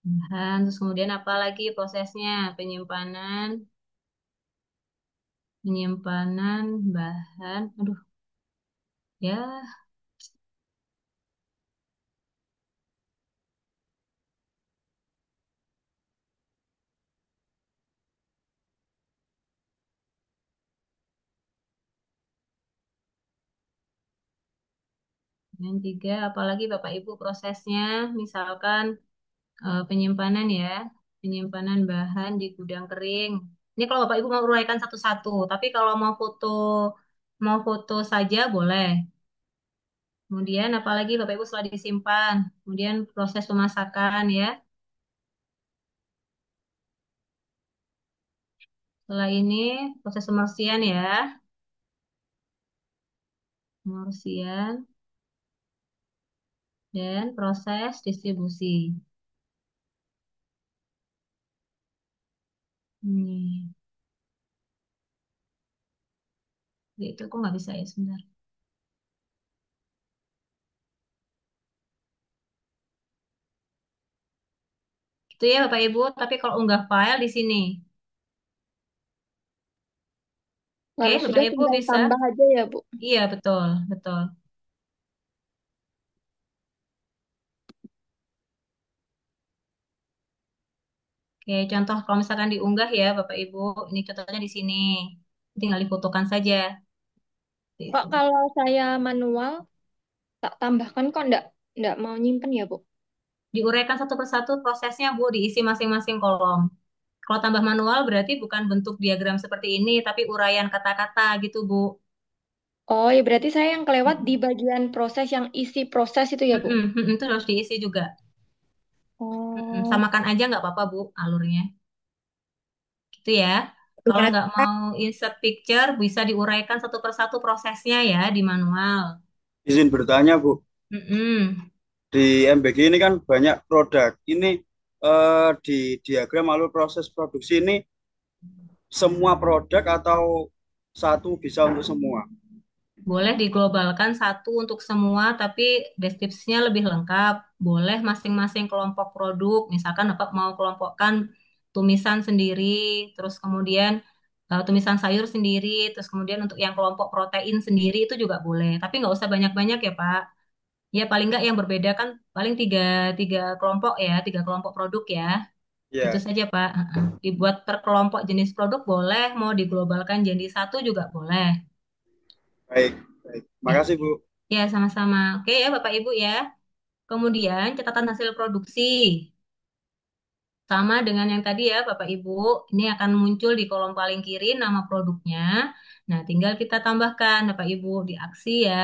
Bahan, terus kemudian apa lagi prosesnya? Penyimpanan bahan. Aduh, ya, yang tiga, apalagi Bapak Ibu prosesnya, misalkan penyimpanan ya, penyimpanan bahan di gudang kering. Ini kalau Bapak Ibu mau uraikan satu-satu, tapi kalau mau foto saja boleh. Kemudian apalagi Bapak Ibu setelah disimpan, kemudian proses pemasakan ya. Setelah ini proses pembersihan ya, pembersihan dan proses distribusi. Nih, itu aku nggak bisa ya sebentar. Itu ya Bapak Ibu, tapi kalau unggah file di sini. Oke, Kalau Bapak sudah Ibu tinggal bisa? tambah aja ya, Bu. Iya, betul, betul. Oke, contoh kalau misalkan diunggah ya Bapak Ibu, ini contohnya di sini. Tinggal difotokan saja. Kok Itu. kalau saya manual tak tambahkan kok enggak mau nyimpen ya, Bu? Diuraikan satu persatu prosesnya Bu, diisi masing-masing kolom. Kalau tambah manual berarti bukan bentuk diagram seperti ini, tapi uraian kata-kata gitu Bu. Oh, ya berarti saya yang kelewat di bagian proses yang isi proses itu ya, Bu? Itu harus diisi juga. Oh, Samakan aja nggak apa-apa Bu alurnya. Gitu ya. Kalau Ya, nggak mau insert picture, bisa diuraikan satu persatu prosesnya ya di manual. Izin bertanya, Bu. Mm-mm. Di MBG ini kan banyak produk. Ini di diagram alur proses produksi ini semua produk atau satu bisa untuk semua? Boleh diglobalkan satu untuk semua, tapi deskripsinya lebih lengkap. Boleh masing-masing kelompok produk, misalkan Bapak mau kelompokkan tumisan sendiri, terus kemudian tumisan sayur sendiri, terus kemudian untuk yang kelompok protein sendiri itu juga boleh. Tapi nggak usah banyak-banyak ya Pak. Ya paling nggak yang berbeda kan paling tiga, tiga kelompok ya, tiga kelompok produk ya. Gitu Ya, saja Pak. Dibuat per kelompok jenis produk boleh, mau diglobalkan jadi satu juga boleh. baik, baik. Ya, Makasih, Bu. ya sama-sama. Oke ya Bapak Ibu ya. Kemudian catatan hasil produksi. Sama dengan yang tadi ya Bapak Ibu. Ini akan muncul di kolom paling kiri nama produknya. Nah, tinggal kita tambahkan Bapak Ibu di aksi ya.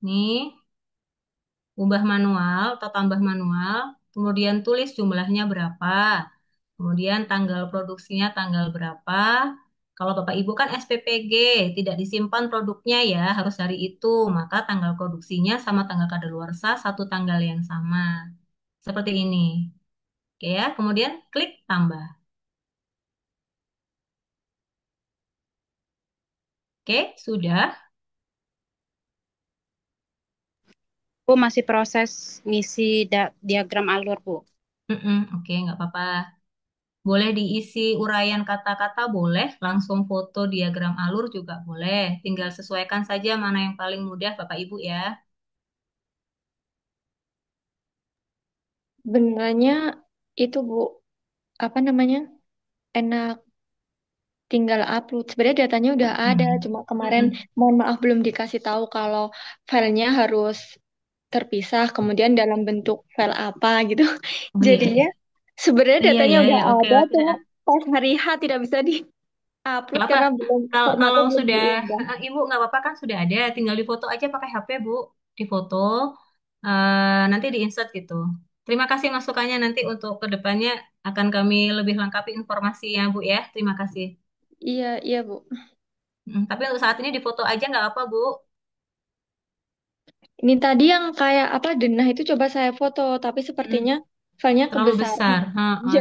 Nih, ubah manual atau tambah manual. Kemudian tulis jumlahnya berapa. Kemudian tanggal produksinya tanggal berapa. Kalau Bapak Ibu kan SPPG, tidak disimpan produknya ya, harus hari itu. Maka tanggal produksinya sama tanggal kadaluarsa satu tanggal yang sama. Seperti ini. Oke ya, kemudian klik tambah. Oke, sudah. Bu masih proses ngisi diagram alur, Bu. Oke, nggak apa-apa. Boleh diisi uraian kata-kata, boleh. Langsung foto diagram alur juga boleh. Tinggal sesuaikan saja mana yang paling mudah, Bapak Ibu ya. sebenarnya itu, Bu, apa namanya? Enak tinggal upload. Sebenarnya datanya udah ada, Mm-mm. cuma kemarin Mm-mm. mohon maaf belum dikasih tahu kalau filenya harus terpisah, kemudian dalam bentuk file apa gitu. Oh iya, Jadinya sebenarnya iya, datanya iya, udah iya. Oke, ada, oke. cuma pas hari H tidak bisa Nggak di-upload apa. karena belum Kalau formatnya kalau belum sudah diunggah. Ibu nggak apa-apa kan sudah ada, tinggal difoto aja pakai HP Bu, difoto, nanti diinsert gitu. Terima kasih masukannya nanti untuk kedepannya akan kami lebih lengkapi informasinya Bu ya. Terima kasih. Iya, iya, Bu. Tapi untuk saat ini difoto aja nggak apa Bu. Ini tadi yang kayak apa denah itu coba saya foto, tapi Mm, sepertinya filenya Terlalu kebesaran. besar.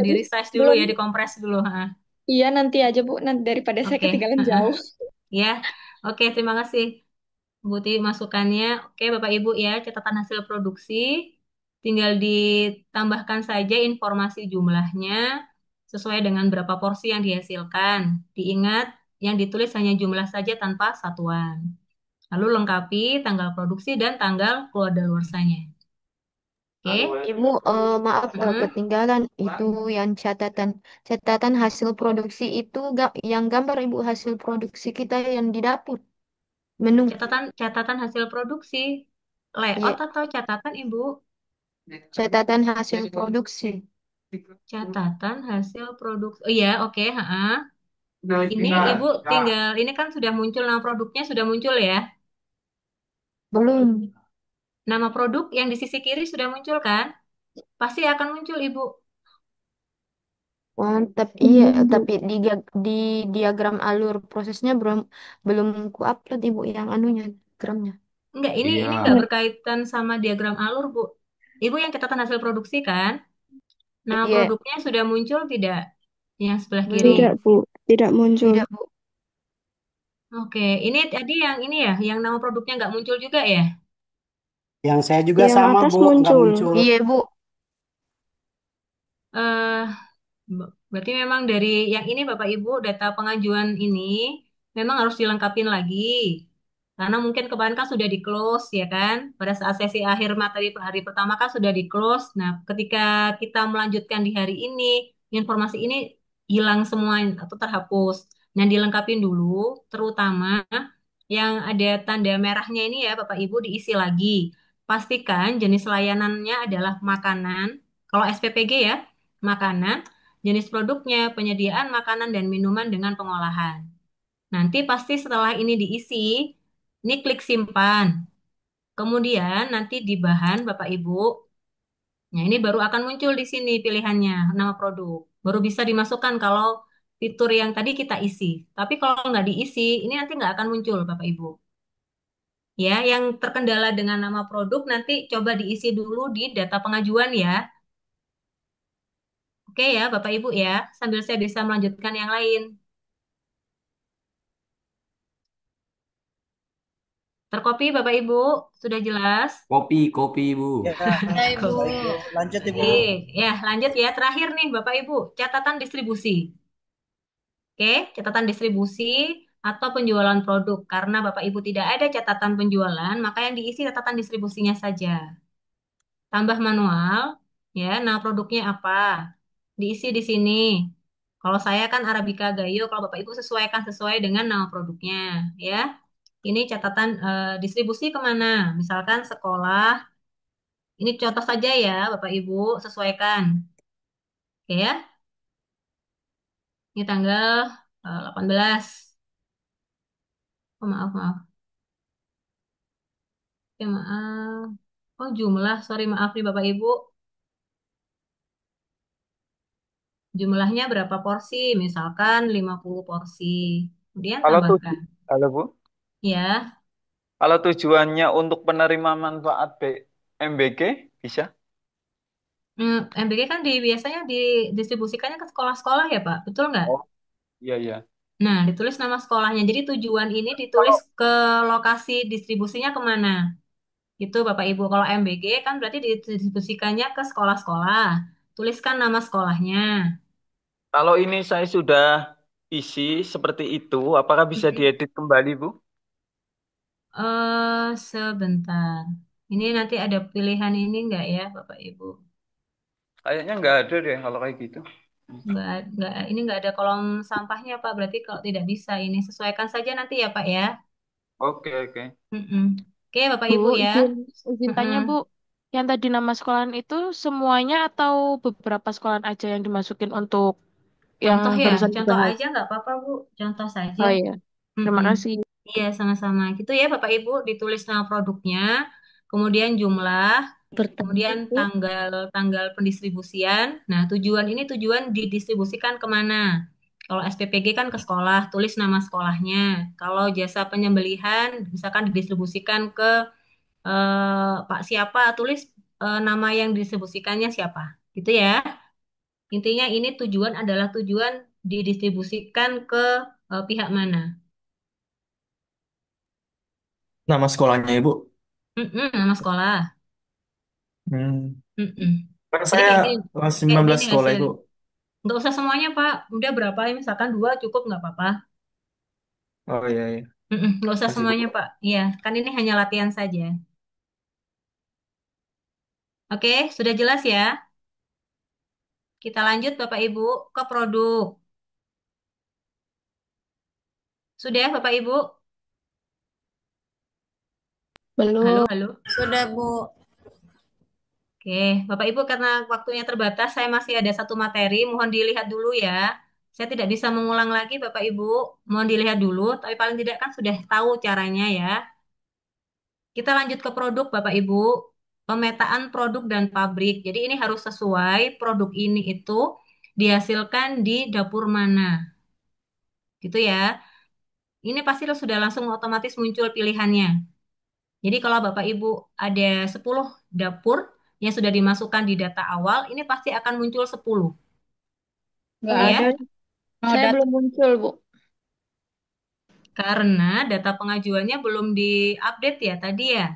Di Jadi resize dulu belum. ya, dikompres dulu. Iya nanti aja Bu, nanti daripada saya Oke. ketinggalan jauh. Ya, oke. Terima kasih. Bukti masukannya. Oke, Bapak Ibu ya, catatan hasil produksi. Tinggal ditambahkan saja informasi jumlahnya sesuai dengan berapa porsi yang dihasilkan. Diingat, yang ditulis hanya jumlah saja tanpa satuan. Lalu lengkapi tanggal produksi dan tanggal keluardaluarsanya. Oke? Ibu, maaf Mm-mm. ketinggalan itu yang catatan catatan hasil produksi itu yang gambar Ibu hasil produksi kita yang di dapur menu. Catatan catatan hasil produksi, layout Iya, atau catatan Ibu? catatan hasil produksi. Catatan hasil produksi. Oh iya, oke. Ini Ibu tinggal, ini kan sudah muncul nama produknya sudah muncul ya. Belum. Nama produk yang di sisi kiri sudah muncul kan? Pasti akan muncul Ibu. Mantap, iya, Belum, Bu. tapi di diagram alur prosesnya belum belum ku upload Ibu yang anunya, diagramnya. Enggak, ini Iya, enggak berkaitan sama diagram alur, Bu. Ibu yang catatan hasil produksi kan? Nama Iya, produknya sudah muncul tidak? Yang sebelah kiri. Belum. Tidak, Bu. Tidak muncul. Tidak, Bu. Oke, ini tadi yang ini ya, yang nama produknya nggak muncul juga ya? Yang saya juga Yang sama, atas Bu, nggak muncul. muncul. Iya, Bu. eh Berarti memang dari yang ini Bapak Ibu data pengajuan ini memang harus dilengkapin lagi. Karena mungkin kemarin kan sudah di close ya kan. Pada saat sesi akhir materi hari pertama kan sudah di close. Nah, ketika kita melanjutkan di hari ini, informasi ini hilang semua atau terhapus. Nah, dilengkapin dulu, terutama yang ada tanda merahnya ini ya Bapak Ibu diisi lagi. Pastikan jenis layanannya adalah makanan. Kalau SPPG ya, makanan, jenis produknya, penyediaan makanan dan minuman dengan pengolahan. Nanti pasti setelah ini diisi, ini klik simpan. Kemudian nanti di bahan Bapak Ibu, nah ini baru akan muncul di sini pilihannya, nama produk. Baru bisa dimasukkan kalau fitur yang tadi kita isi. Tapi kalau nggak diisi, ini nanti nggak akan muncul Bapak Ibu. Ya, yang terkendala dengan nama produk nanti coba diisi dulu di data pengajuan ya. Oke ya, Bapak Ibu ya, sambil saya bisa melanjutkan yang lain. Terkopi Bapak Ibu, sudah jelas? Kopi, kopi, Bu. Ya, Ya, Ibu. baik Bu. Lanjut Ibu. Oke, ya lanjut ya. Terakhir nih Bapak Ibu, catatan distribusi. Oke, catatan distribusi atau penjualan produk. Karena Bapak Ibu tidak ada catatan penjualan, maka yang diisi catatan distribusinya saja. Tambah manual, ya, nah produknya apa? Diisi di sini. Kalau saya kan Arabica Gayo, kalau Bapak Ibu sesuaikan sesuai dengan nama produknya, ya. Ini catatan distribusi kemana? Misalkan sekolah. Ini contoh saja ya, Bapak Ibu, sesuaikan. Oke ya, ini tanggal 18. Oh, maaf, maaf. Oke, maaf. Oh, jumlah. Sorry, maaf nih Bapak Ibu. Jumlahnya berapa porsi? Misalkan 50 porsi. Kemudian Kalau tambahkan. halo Bu, Ya, kalau tujuannya untuk penerima manfaat MBG bisa? MBG kan biasanya didistribusikannya ke sekolah-sekolah ya Pak, betul nggak? Oh, iya iya. Nah, ditulis nama sekolahnya. Jadi tujuan ini ditulis Kalau ke lokasi distribusinya kemana? Itu Bapak Ibu. Kalau MBG kan berarti didistribusikannya ke sekolah-sekolah. Tuliskan nama sekolahnya. kalau ini saya sudah isi seperti itu, apakah bisa Mm-mm. diedit kembali, Bu? Sebentar. Ini nanti ada pilihan ini enggak ya, Bapak Ibu? Kayaknya nggak ada deh kalau kayak gitu. Ini enggak ada kolom sampahnya, Pak. Berarti kalau tidak bisa ini sesuaikan saja nanti ya, Pak ya. Oke oke. Mm-mm. Oke, Bapak Bu, Ibu ya. izin Mm-mm. tanya Bu, yang tadi nama sekolahan itu semuanya atau beberapa sekolahan aja yang dimasukin untuk yang Contoh ya, barusan contoh dibahas? aja nggak apa-apa, Bu. Contoh saja. Oh iya, terima Mm-mm. kasih. Iya, sama-sama. Gitu ya, Bapak Ibu. Ditulis nama produknya, kemudian jumlah, kemudian Bertanya, Bu. tanggal tanggal pendistribusian. Nah, tujuan didistribusikan kemana? Kalau SPPG kan ke sekolah, tulis nama sekolahnya. Kalau jasa penyembelihan, misalkan didistribusikan ke Pak siapa, tulis nama yang didistribusikannya siapa. Gitu ya. Intinya ini tujuan adalah tujuan didistribusikan ke pihak mana. Nama sekolahnya Ibu. Nama sekolah. Hmm. Mm-mm. Kan Jadi saya kayak kelas 19 gini sekolah Ibu. hasilnya. Nggak usah semuanya, Pak. Udah berapa? Misalkan dua cukup nggak apa-apa. Oh iya iya. Nggak usah Kasih Bu. semuanya, Pak. Iya, kan ini hanya latihan saja. Oke, sudah jelas ya? Kita lanjut, Bapak Ibu, ke produk. Sudah, Bapak Ibu? Halo, Belum. halo. Sudah, Bu. Oke, Bapak Ibu, karena waktunya terbatas, saya masih ada satu materi. Mohon dilihat dulu ya. Saya tidak bisa mengulang lagi, Bapak Ibu. Mohon dilihat dulu, tapi paling tidak kan sudah tahu caranya ya. Kita lanjut ke produk, Bapak Ibu. Pemetaan produk dan pabrik. Jadi ini harus sesuai produk ini itu dihasilkan di dapur mana. Gitu ya. Ini pasti sudah langsung otomatis muncul pilihannya. Jadi kalau Bapak Ibu ada 10 dapur yang sudah dimasukkan di data awal, ini pasti akan muncul 10. Nggak Oh ada. ya, No Saya data. belum muncul, Bu. karena data pengajuannya belum diupdate ya tadi ya.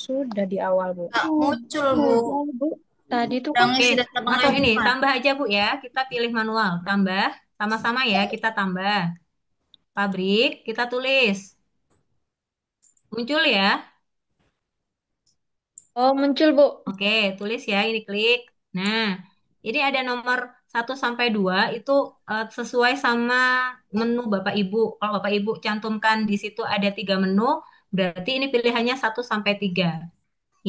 Sudah di awal, Bu. Nggak muncul, Bu. Manual, Bu. Tadi tuh Udah kan Oke, ngisi data atau ini pengajuan. tambah aja Bu ya. Kita pilih manual, tambah sama-sama ya kita tambah. Pabrik kita tulis. Muncul ya. oh muncul, Bu. Oke, tulis ya, ini klik. Nah, ini ada nomor 1 sampai 2 itu sesuai sama menu Bapak Ibu. Kalau Bapak Ibu cantumkan di situ ada 3 menu, berarti ini pilihannya 1 sampai 3.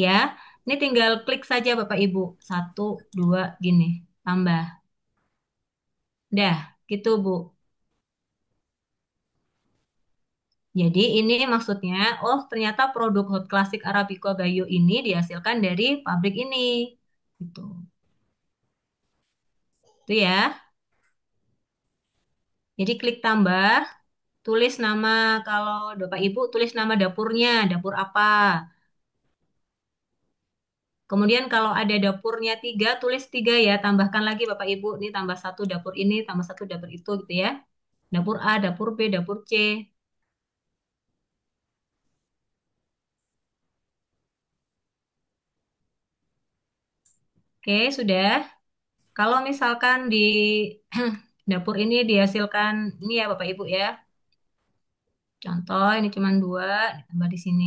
Ya, ini tinggal klik saja Bapak Ibu. 1, 2, gini, tambah. Dah, gitu Bu. Jadi ini maksudnya, oh ternyata produk Hot Classic Arabica Gayo ini dihasilkan dari pabrik ini. Gitu. Itu ya. Jadi klik tambah, tulis nama, kalau Bapak Ibu tulis nama dapurnya, dapur apa. Kemudian kalau ada dapurnya 3, tulis 3 ya, tambahkan lagi Bapak Ibu, ini tambah 1 dapur ini, tambah 1 dapur itu gitu ya. Dapur A, dapur B, dapur C. Oke, sudah. Kalau misalkan di dapur ini dihasilkan, ini ya Bapak Ibu ya. Contoh ini cuma 2, tambah di sini.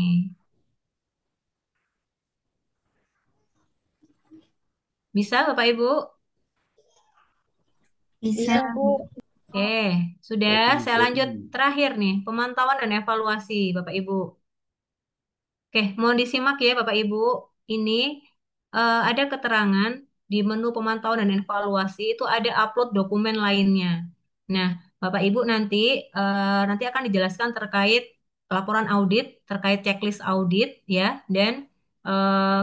Bisa Bapak Ibu? Bisa. Bisa, Bu. Oke, sudah. Saya lanjut terakhir nih, pemantauan dan evaluasi Bapak Ibu. Oke, mohon disimak ya Bapak Ibu. Ini ada keterangan di menu pemantauan dan evaluasi itu ada upload dokumen lainnya. Nah, Bapak Ibu nanti akan dijelaskan terkait laporan audit, terkait checklist audit ya, dan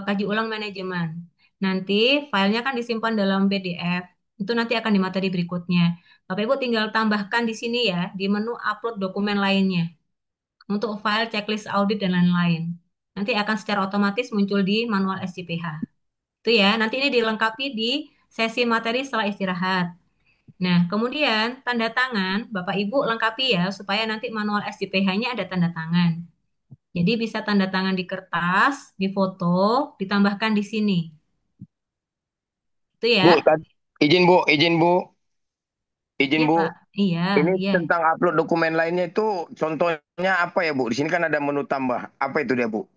kaji ulang manajemen. Nanti filenya kan disimpan dalam PDF. Itu nanti akan di materi berikutnya. Bapak Ibu tinggal tambahkan di sini ya, di menu upload dokumen lainnya untuk file checklist audit dan lain-lain. Nanti akan secara otomatis muncul di manual SCPH. Itu ya, nanti ini dilengkapi di sesi materi setelah istirahat. Nah, kemudian tanda tangan, Bapak Ibu lengkapi ya, supaya nanti manual SCPH-nya ada tanda tangan. Jadi bisa tanda tangan di kertas, di foto, ditambahkan di sini. Itu Bu, ya. izin Bu, izin Bu, izin Iya, Bu. Pak. Iya, Ini iya. tentang upload dokumen lainnya itu contohnya apa ya Bu? Di sini kan ada menu tambah. Apa itu dia Bu?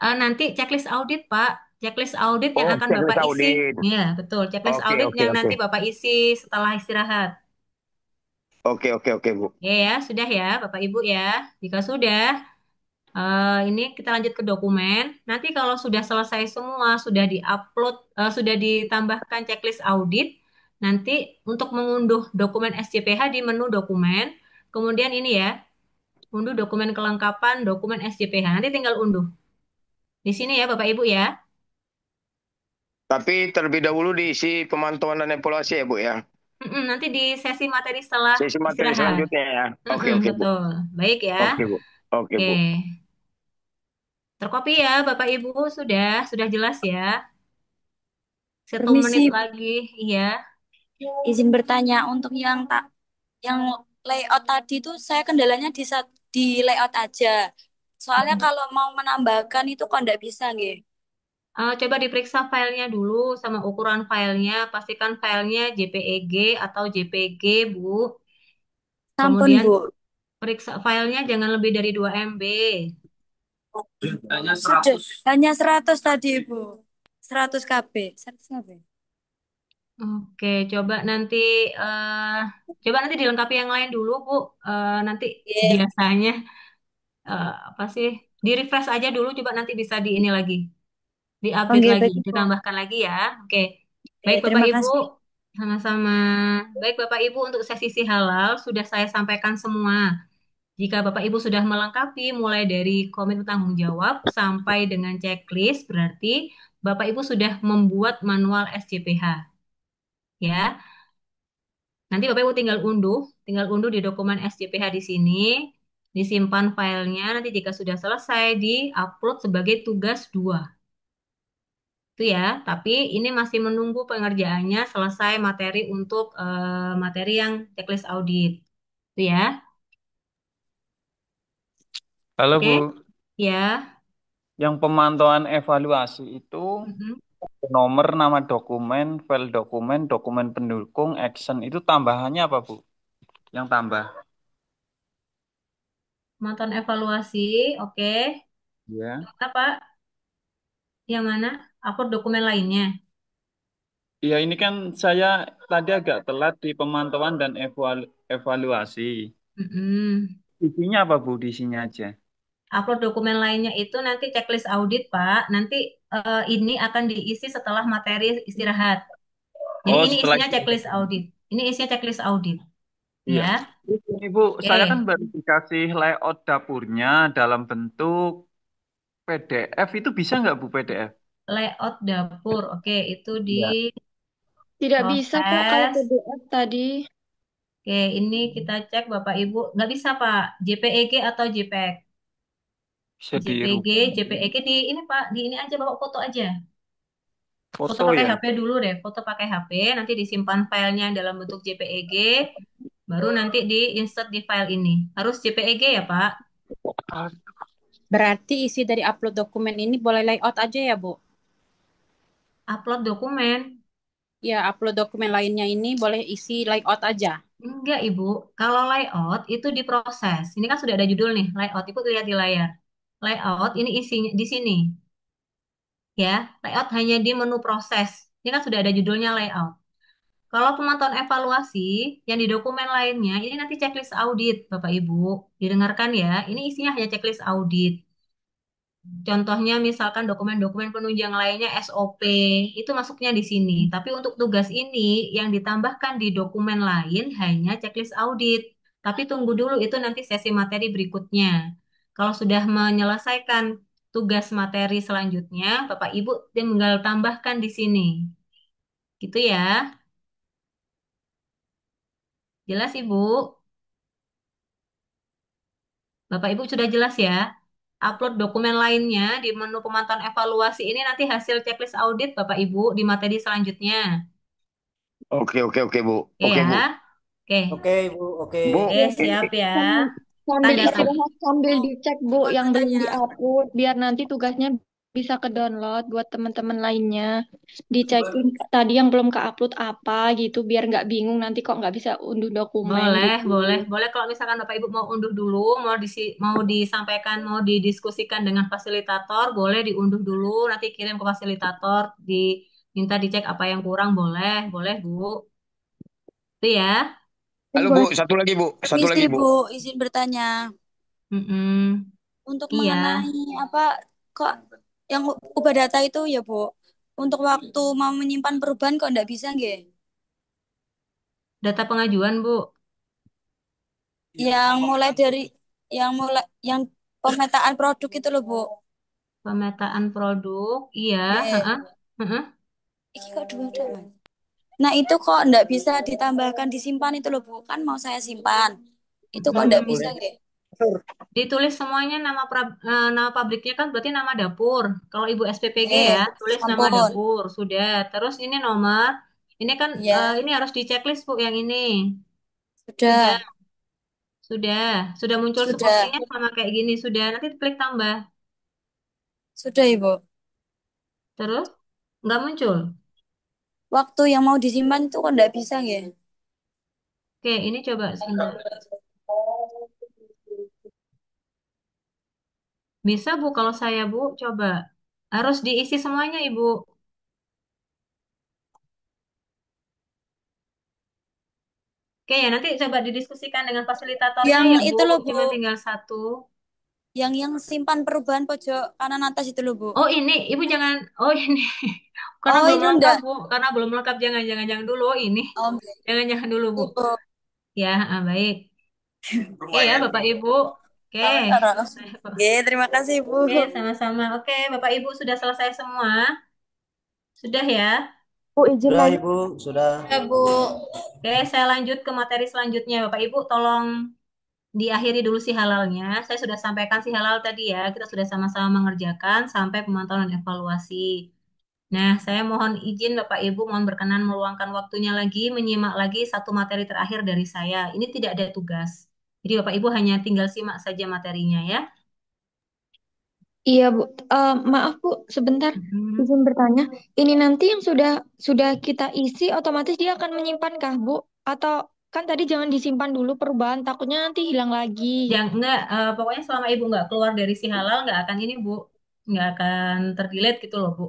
Nanti checklist audit, Pak. Checklist audit yang Oh, akan Bapak checklist isi. audit. Iya, betul. Checklist Oke, audit oke, yang oke. nanti Bapak isi setelah istirahat. Oke, oke, oke Bu. Ya, sudah ya, Bapak Ibu ya. Jika sudah, ini kita lanjut ke dokumen. Nanti kalau sudah selesai semua, sudah diupload, sudah ditambahkan checklist audit, nanti untuk mengunduh dokumen SCPH di menu dokumen, kemudian ini ya, unduh dokumen kelengkapan dokumen SCPH. Nanti tinggal unduh. Di sini ya, Bapak Ibu ya. Tapi terlebih dahulu diisi pemantauan dan evaluasi ya Bu ya. Nanti di sesi materi setelah Sesi materi istirahat. selanjutnya ya. Oke, oke Bu. Betul. Baik ya. Oke Bu. Oke Oke. Bu. Terkopi ya, Bapak Ibu. Sudah jelas ya. 1 menit Permisi, lagi. Iya. izin bertanya untuk yang layout tadi tuh saya kendalanya di layout aja. Soalnya kalau mau menambahkan itu kok nggak bisa nggih. Coba diperiksa filenya dulu sama ukuran filenya. Pastikan filenya JPEG atau JPG, Bu. Sampun, Kemudian Bu. periksa filenya jangan lebih dari 2 MB. Sudah, hanya 100 tadi, Bu. 100 KB. 100 KB. Oke, eh, coba nanti dilengkapi yang lain dulu, Bu. Nanti Iya. biasanya apa sih? Di refresh aja dulu. Coba nanti bisa di ini lagi, diupdate Oke, lagi, baik, Bu. ditambahkan lagi ya. Oke, Oke, baik Bapak terima Ibu, kasih. sama-sama. Baik Bapak Ibu, untuk sesi si halal sudah saya sampaikan semua. Jika Bapak Ibu sudah melengkapi mulai dari komitmen tanggung jawab sampai dengan checklist, berarti Bapak Ibu sudah membuat manual SCPH. Ya, nanti Bapak Ibu tinggal unduh di dokumen SCPH di sini, disimpan filenya. Nanti jika sudah selesai, di-upload sebagai tugas 2. Itu ya, tapi ini masih menunggu pengerjaannya selesai materi untuk materi yang checklist audit. Itu ya. Halo Oke, Bu, ya. yang pemantauan evaluasi itu Mm-mm. nomor, nama dokumen, file dokumen, dokumen pendukung, action itu tambahannya apa Bu? Yang tambah? Mantan evaluasi, oke. Ya. Mana, Pak? Yang mana? Upload dokumen lainnya. Iya ini kan saya tadi agak telat di pemantauan dan evaluasi. Mm-mm. Isinya apa Bu? Di sini aja. Upload dokumen lainnya itu nanti checklist audit, Pak. Nanti ini akan diisi setelah materi istirahat. Jadi Oh ini setelah isinya itu. checklist audit. Ini isinya checklist audit, Iya. ya. Terus ini Bu, saya kan Oke. baru dikasih layout dapurnya dalam bentuk PDF itu bisa nggak Bu PDF? Layout dapur. Oke, itu di Iya. Tidak bisa Kak kalau proses. PDF tadi. Oke, ini kita cek Bapak Ibu. Nggak bisa Pak, JPEG atau JPEG. Bisa JPG, dirubah. JPEG di ini Pak, di ini aja Bapak foto aja. Foto Foto pakai ya. HP dulu deh, foto pakai HP, nanti disimpan filenya dalam bentuk JPEG, baru nanti di-insert di file ini. Harus JPEG ya Pak? Berarti isi dari upload dokumen ini boleh layout aja ya, Bu? Upload dokumen. Ya, upload dokumen lainnya ini boleh isi layout aja. Enggak Ibu, kalau layout itu diproses. Ini kan sudah ada judul nih, layout. Ibu lihat di layar. Layout ini isinya di sini. Ya, layout hanya di menu proses. Ini kan sudah ada judulnya layout. Kalau pemantauan evaluasi yang di dokumen lainnya, ini nanti checklist audit, Bapak Ibu. Didengarkan ya, ini isinya hanya checklist audit. Contohnya misalkan dokumen-dokumen penunjang lainnya SOP, itu masuknya di sini. Tapi untuk tugas ini yang ditambahkan di dokumen lain hanya checklist audit. Tapi tunggu dulu itu nanti sesi materi berikutnya. Kalau sudah menyelesaikan tugas materi selanjutnya, Bapak Ibu tinggal tambahkan di sini. Gitu ya. Jelas Ibu? Bapak Ibu sudah jelas ya? Upload dokumen lainnya di menu pemantauan evaluasi ini nanti hasil checklist audit Bapak Ibu di materi selanjutnya. Oke, oke, oke, Bu. Oke Oke, ya. Bu. Oke. Oke, Ibu. Oke. Bu, Oke, siap ya. Sambil Tanda tangan. istirahat, sambil dicek Bu yang belum diupload, biar nanti tugasnya bisa ke-download buat teman-teman lainnya. Dicekin tadi yang belum ke-upload apa gitu, biar nggak bingung nanti kok nggak bisa unduh dokumen Boleh, gitu. boleh, boleh. Kalau misalkan Bapak Ibu mau unduh dulu, mau disampaikan, mau didiskusikan dengan fasilitator, boleh diunduh dulu, nanti kirim ke fasilitator, diminta dicek apa yang kurang, boleh, boleh Bu. Itu ya. halo Bu, satu lagi Bu, satu Permisi, lagi Bu. Bu, izin bertanya. Mm-mm. Untuk Iya. mengenai apa kok yang ubah data itu ya, Bu. Untuk waktu mau menyimpan perubahan kok nggak bisa nggih? Data pengajuan Bu. Yang mulai dari yang pemetaan produk itu loh, Bu. Pemetaan produk, iya. Nggih. Heeh, heeh. Iki kok dua ada, Mas? Nah, itu kok nggak bisa ditambahkan disimpan itu loh, Bu. Kan mau saya simpan. Itu kok nggak bisa Mm-mm. nggih? Ditulis semuanya nama pabriknya kan berarti nama dapur. Kalau Ibu SPPG ya, Nggih, tulis nama sampun. dapur. Sudah. Terus ini nomor. Ini kan Iya, ini harus di checklist Bu yang ini. Sudah, sudah. sudah. Sudah muncul Sudah. sepertinya sama kayak gini. Sudah. Nanti klik tambah. Sudah, Ibu. Terus nggak muncul. Waktu yang mau disimpan itu kok nggak bisa nggih? Oke, ini coba sebentar. Bisa Bu kalau saya Bu, coba. Harus diisi semuanya Ibu. Oke ya, nanti coba didiskusikan dengan fasilitatornya Yang ya Bu. itu loh, Bu. Cuma tinggal satu. Yang simpan perubahan pojok kanan atas itu loh, Bu. Oh ini, Ibu jangan. Oh ini, karena Oh, belum itu lengkap enggak. Bu. Karena belum lengkap, jangan dulu. Oh ini, Oh, enggak. jangan dulu Bu. Ibu. Ya, baik. Oke ya Bapak Ibu. Oke. Oke, terima kasih, Bu. Oke, sama-sama. Oke, Bapak Ibu sudah selesai semua. Sudah ya. Bu, izin Sudah, lanjut. Ibu. Sudah. Ya, Bu. Oke, saya lanjut ke materi selanjutnya. Bapak Ibu tolong diakhiri dulu si halalnya. Saya sudah sampaikan si halal tadi ya. Kita sudah sama-sama mengerjakan sampai pemantauan dan evaluasi. Nah, saya mohon izin Bapak Ibu, mohon berkenan meluangkan waktunya lagi, menyimak lagi satu materi terakhir dari saya. Ini tidak ada tugas. Jadi Bapak Ibu hanya tinggal simak saja materinya ya. Iya, Bu. Maaf, Bu, sebentar. Mhm. Izin bertanya. Ini nanti yang sudah kita isi, otomatis dia akan menyimpankah, Bu? Atau kan tadi jangan disimpan dulu perubahan, takutnya nanti hilang lagi. Yang enggak, pokoknya selama Ibu enggak keluar dari si halal, enggak akan ini Bu, enggak akan terdelete gitu loh Bu.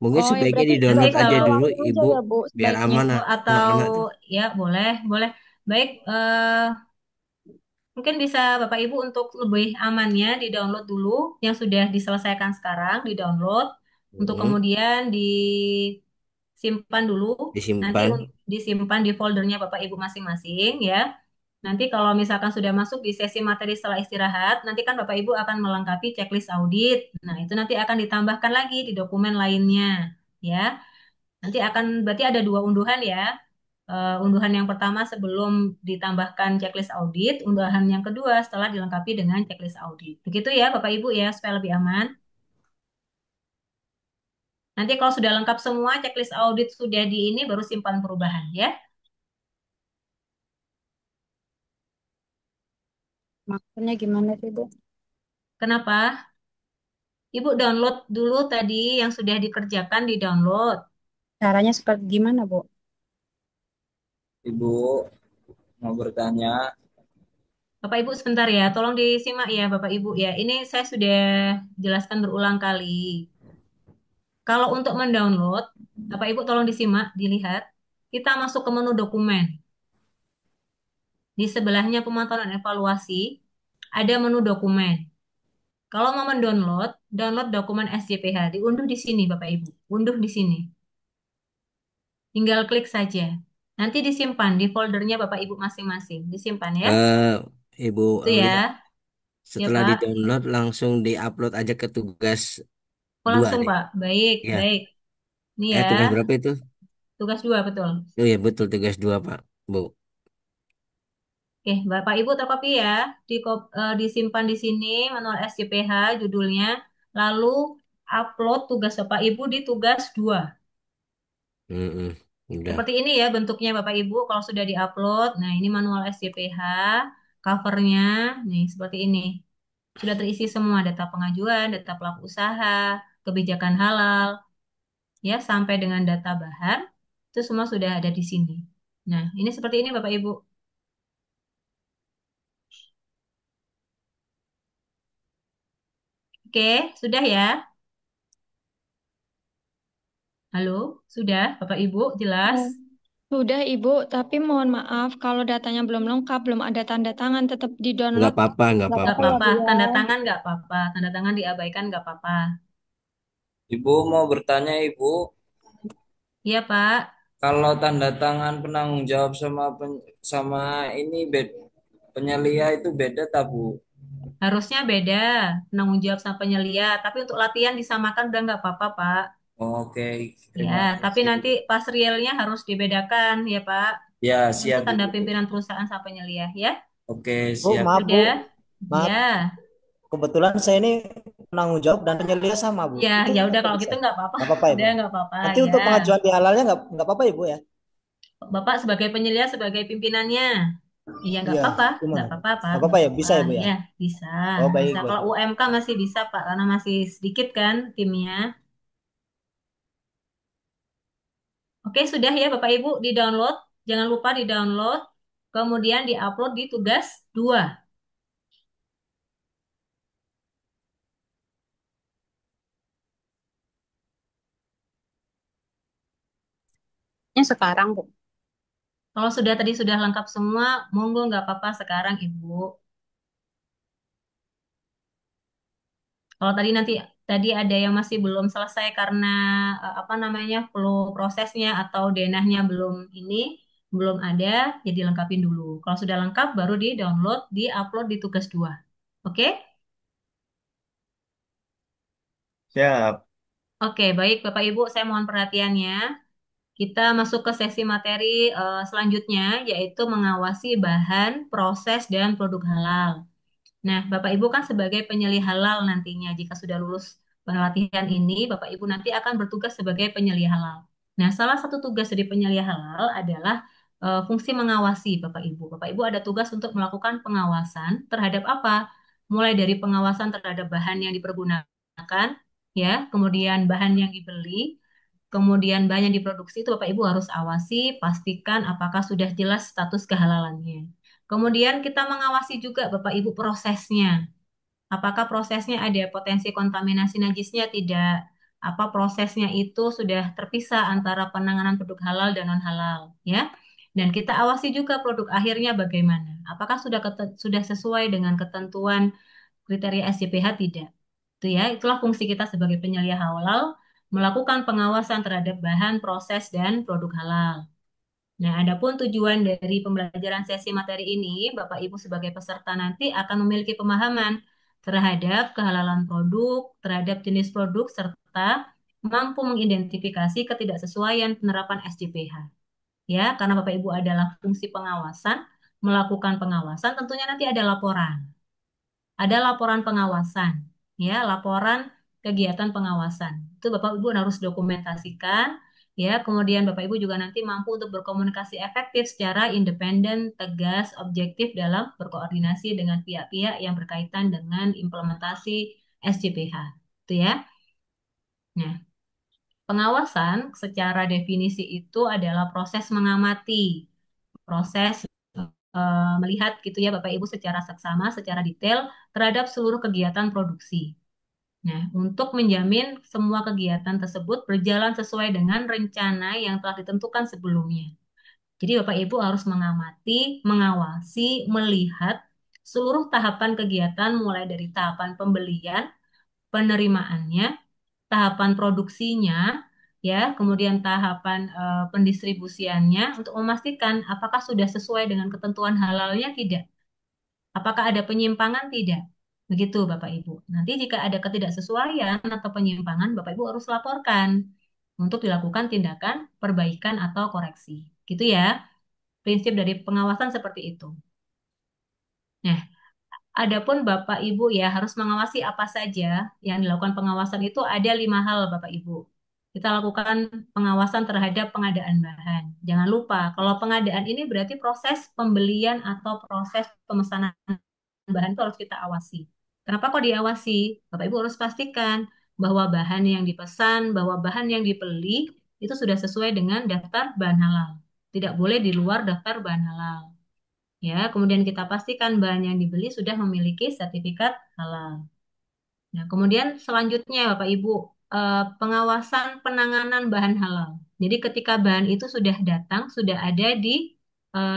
Mungkin Oh ya sebaiknya berarti Nanti di-download aja kalau dulu langsung aja Ibu ya, Bu, biar sebaiknya. aman atau anak-anak tuh. ya boleh, boleh. Baik, mungkin bisa Bapak Ibu untuk lebih amannya di-download dulu yang sudah diselesaikan sekarang, di-download untuk Hmm, kemudian disimpan dulu, nanti disimpan. disimpan di foldernya Bapak Ibu masing-masing ya. Nanti kalau misalkan sudah masuk di sesi materi setelah istirahat, nanti kan Bapak Ibu akan melengkapi checklist audit. Nah, itu nanti akan ditambahkan lagi di dokumen lainnya ya. Nanti akan berarti ada dua unduhan ya. Unduhan yang pertama sebelum ditambahkan checklist audit, unduhan yang kedua setelah dilengkapi dengan checklist audit. Begitu ya Bapak Ibu ya, supaya lebih aman. Nanti kalau sudah lengkap semua checklist audit sudah di ini baru simpan perubahan ya. Maksudnya gimana sih, Bu? Kenapa? Ibu download dulu tadi yang sudah dikerjakan di download. Caranya seperti gimana, Bu? Ibu mau bertanya. Bapak Ibu sebentar ya, tolong disimak ya Bapak Ibu ya. Ini saya sudah jelaskan berulang kali. Kalau untuk mendownload, Bapak Ibu tolong disimak, dilihat. Kita masuk ke menu dokumen. Di sebelahnya pemantauan dan evaluasi, ada menu dokumen. Kalau mau mendownload, download dokumen SJPH, diunduh di sini Bapak Ibu. Unduh di sini. Tinggal klik saja. Nanti disimpan di foldernya Bapak Ibu masing-masing. Disimpan ya. Eh, Ibu Itu ya. Aulia, Ya setelah Pak. di-download langsung di-upload aja ke tugas Oh, 2 langsung nih. Pak. Baik, Ya, baik. Ini ya. tugas berapa itu? Tugas 2 betul. Oh ya betul tugas 2 Pak, Bu. Oke, Bapak Ibu tercopy ya. Disimpan di sini manual SJPH judulnya. Lalu upload tugas Bapak Ibu di tugas 2. Mm-mm, udah. Seperti ini ya bentuknya Bapak Ibu kalau sudah diupload. Nah, ini manual SJPH, covernya. Nih, seperti ini. Sudah terisi semua data pengajuan, data pelaku usaha, kebijakan halal, ya sampai dengan data bahan. Itu semua sudah ada di sini. Nah, ini seperti ini Bapak Ibu. Oke, sudah ya? Halo, sudah Bapak Ibu, jelas? Oh, sudah, Ibu, tapi mohon maaf kalau datanya belum lengkap, belum ada tanda tangan, tetap Nggak di-download. apa-apa, nggak Nggak Nggak apa-apa apa-apa. ya, apa-apa, Bu ya. tanda tangan nggak apa-apa, tanda tangan diabaikan nggak apa-apa. Ibu mau bertanya Ibu, Iya Pak, kalau tanda tangan penanggung jawab sama ini penyelia itu beda tak Bu? harusnya beda penanggung jawab sama penyelia, tapi untuk latihan disamakan udah nggak apa-apa Pak. Oke, Ya, terima tapi kasih. nanti pas realnya harus dibedakan ya Pak. Ya, Itu siap tanda Ibu. pimpinan perusahaan sama penyelia ya. Oke, Bu, siap. maaf Bu, Sudah? maaf. Ya, Kebetulan saya ini penanggung jawab dan penyelia sama Bu. ya, Itu ya udah apa kalau bisa? gitu nggak apa-apa. Nggak apa-apa ya Udah Bu. nggak apa-apa Nanti ya. untuk pengajuan di halalnya nggak apa-apa ya Bu ya. Bapak sebagai penyelia sebagai pimpinannya. Iya nggak Iya, apa-apa, nggak gimana Bu? apa-apa Pak, Nggak nggak apa-apa ya, apa-apa. bisa ya Bu ya. Ya bisa, Oh baik bisa. baik Kalau Bu. UMK masih bisa Pak, karena masih sedikit kan timnya. Oke sudah ya Bapak Ibu di-download, jangan lupa di-download, kemudian di-upload di tugas 2. Ini sekarang, Bu. Kalau sudah tadi sudah lengkap semua, monggo nggak apa-apa sekarang Ibu. Kalau tadi ada yang masih belum selesai karena apa namanya flow prosesnya atau denahnya belum ada, jadi lengkapin dulu. Kalau sudah lengkap baru di-download, di-upload di tugas 2. Oke? Siap. Oke, baik Bapak Ibu, saya mohon perhatiannya. Kita masuk ke sesi materi selanjutnya, yaitu mengawasi bahan, proses, dan produk halal. Nah, Bapak Ibu kan sebagai penyelia halal nantinya jika sudah lulus pelatihan ini Bapak Ibu nanti akan bertugas sebagai penyelia halal. Nah, salah satu tugas dari penyelia halal adalah fungsi mengawasi Bapak Ibu. Bapak Ibu ada tugas untuk melakukan pengawasan terhadap apa? Mulai dari pengawasan terhadap bahan yang dipergunakan, ya, kemudian bahan yang dibeli, kemudian bahan yang diproduksi itu Bapak Ibu harus awasi, pastikan apakah sudah jelas status kehalalannya. Kemudian kita mengawasi juga Bapak Ibu prosesnya. Apakah prosesnya ada potensi kontaminasi najisnya tidak? Apa prosesnya itu sudah terpisah antara penanganan produk halal dan non halal, ya? Dan kita awasi juga produk akhirnya bagaimana. Apakah sudah sesuai dengan ketentuan kriteria SJPH tidak? Itu ya, itulah fungsi kita sebagai penyelia halal melakukan pengawasan terhadap bahan, proses, dan produk halal. Nah, adapun tujuan dari pembelajaran sesi materi ini, Bapak Ibu sebagai peserta nanti akan memiliki pemahaman terhadap kehalalan produk, terhadap jenis produk, serta mampu mengidentifikasi ketidaksesuaian penerapan SJPH. Ya, karena Bapak Ibu adalah fungsi pengawasan, melakukan pengawasan, tentunya nanti ada laporan. Ada laporan pengawasan, ya, laporan kegiatan pengawasan. Itu Bapak Ibu harus dokumentasikan, ya. Kemudian Bapak Ibu juga nanti mampu untuk berkomunikasi efektif secara independen, tegas, objektif dalam berkoordinasi dengan pihak-pihak yang berkaitan dengan implementasi SJPH. Itu ya. Nah, pengawasan secara definisi itu adalah proses mengamati, proses melihat gitu ya Bapak Ibu secara seksama, secara detail terhadap seluruh kegiatan produksi. Nah, untuk menjamin semua kegiatan tersebut berjalan sesuai dengan rencana yang telah ditentukan sebelumnya. Jadi Bapak Ibu harus mengamati, mengawasi, melihat seluruh tahapan kegiatan mulai dari tahapan pembelian, penerimaannya, tahapan produksinya, ya, kemudian tahapan pendistribusiannya untuk memastikan apakah sudah sesuai dengan ketentuan halalnya tidak. Apakah ada penyimpangan? Tidak. Begitu, Bapak Ibu. Nanti jika ada ketidaksesuaian atau penyimpangan, Bapak Ibu harus laporkan untuk dilakukan tindakan perbaikan atau koreksi. Gitu ya. Prinsip dari pengawasan seperti itu. Nah, adapun Bapak Ibu ya harus mengawasi apa saja yang dilakukan pengawasan itu ada 5 hal Bapak Ibu. Kita lakukan pengawasan terhadap pengadaan bahan. Jangan lupa, kalau pengadaan ini berarti proses pembelian atau proses pemesanan bahan itu harus kita awasi. Kenapa kok diawasi? Bapak Ibu harus pastikan bahwa bahan yang dipesan, bahwa bahan yang dibeli itu sudah sesuai dengan daftar bahan halal. Tidak boleh di luar daftar bahan halal. Ya, kemudian kita pastikan bahan yang dibeli sudah memiliki sertifikat halal. Nah, kemudian selanjutnya Bapak Ibu, pengawasan penanganan bahan halal. Jadi ketika bahan itu sudah datang, sudah ada di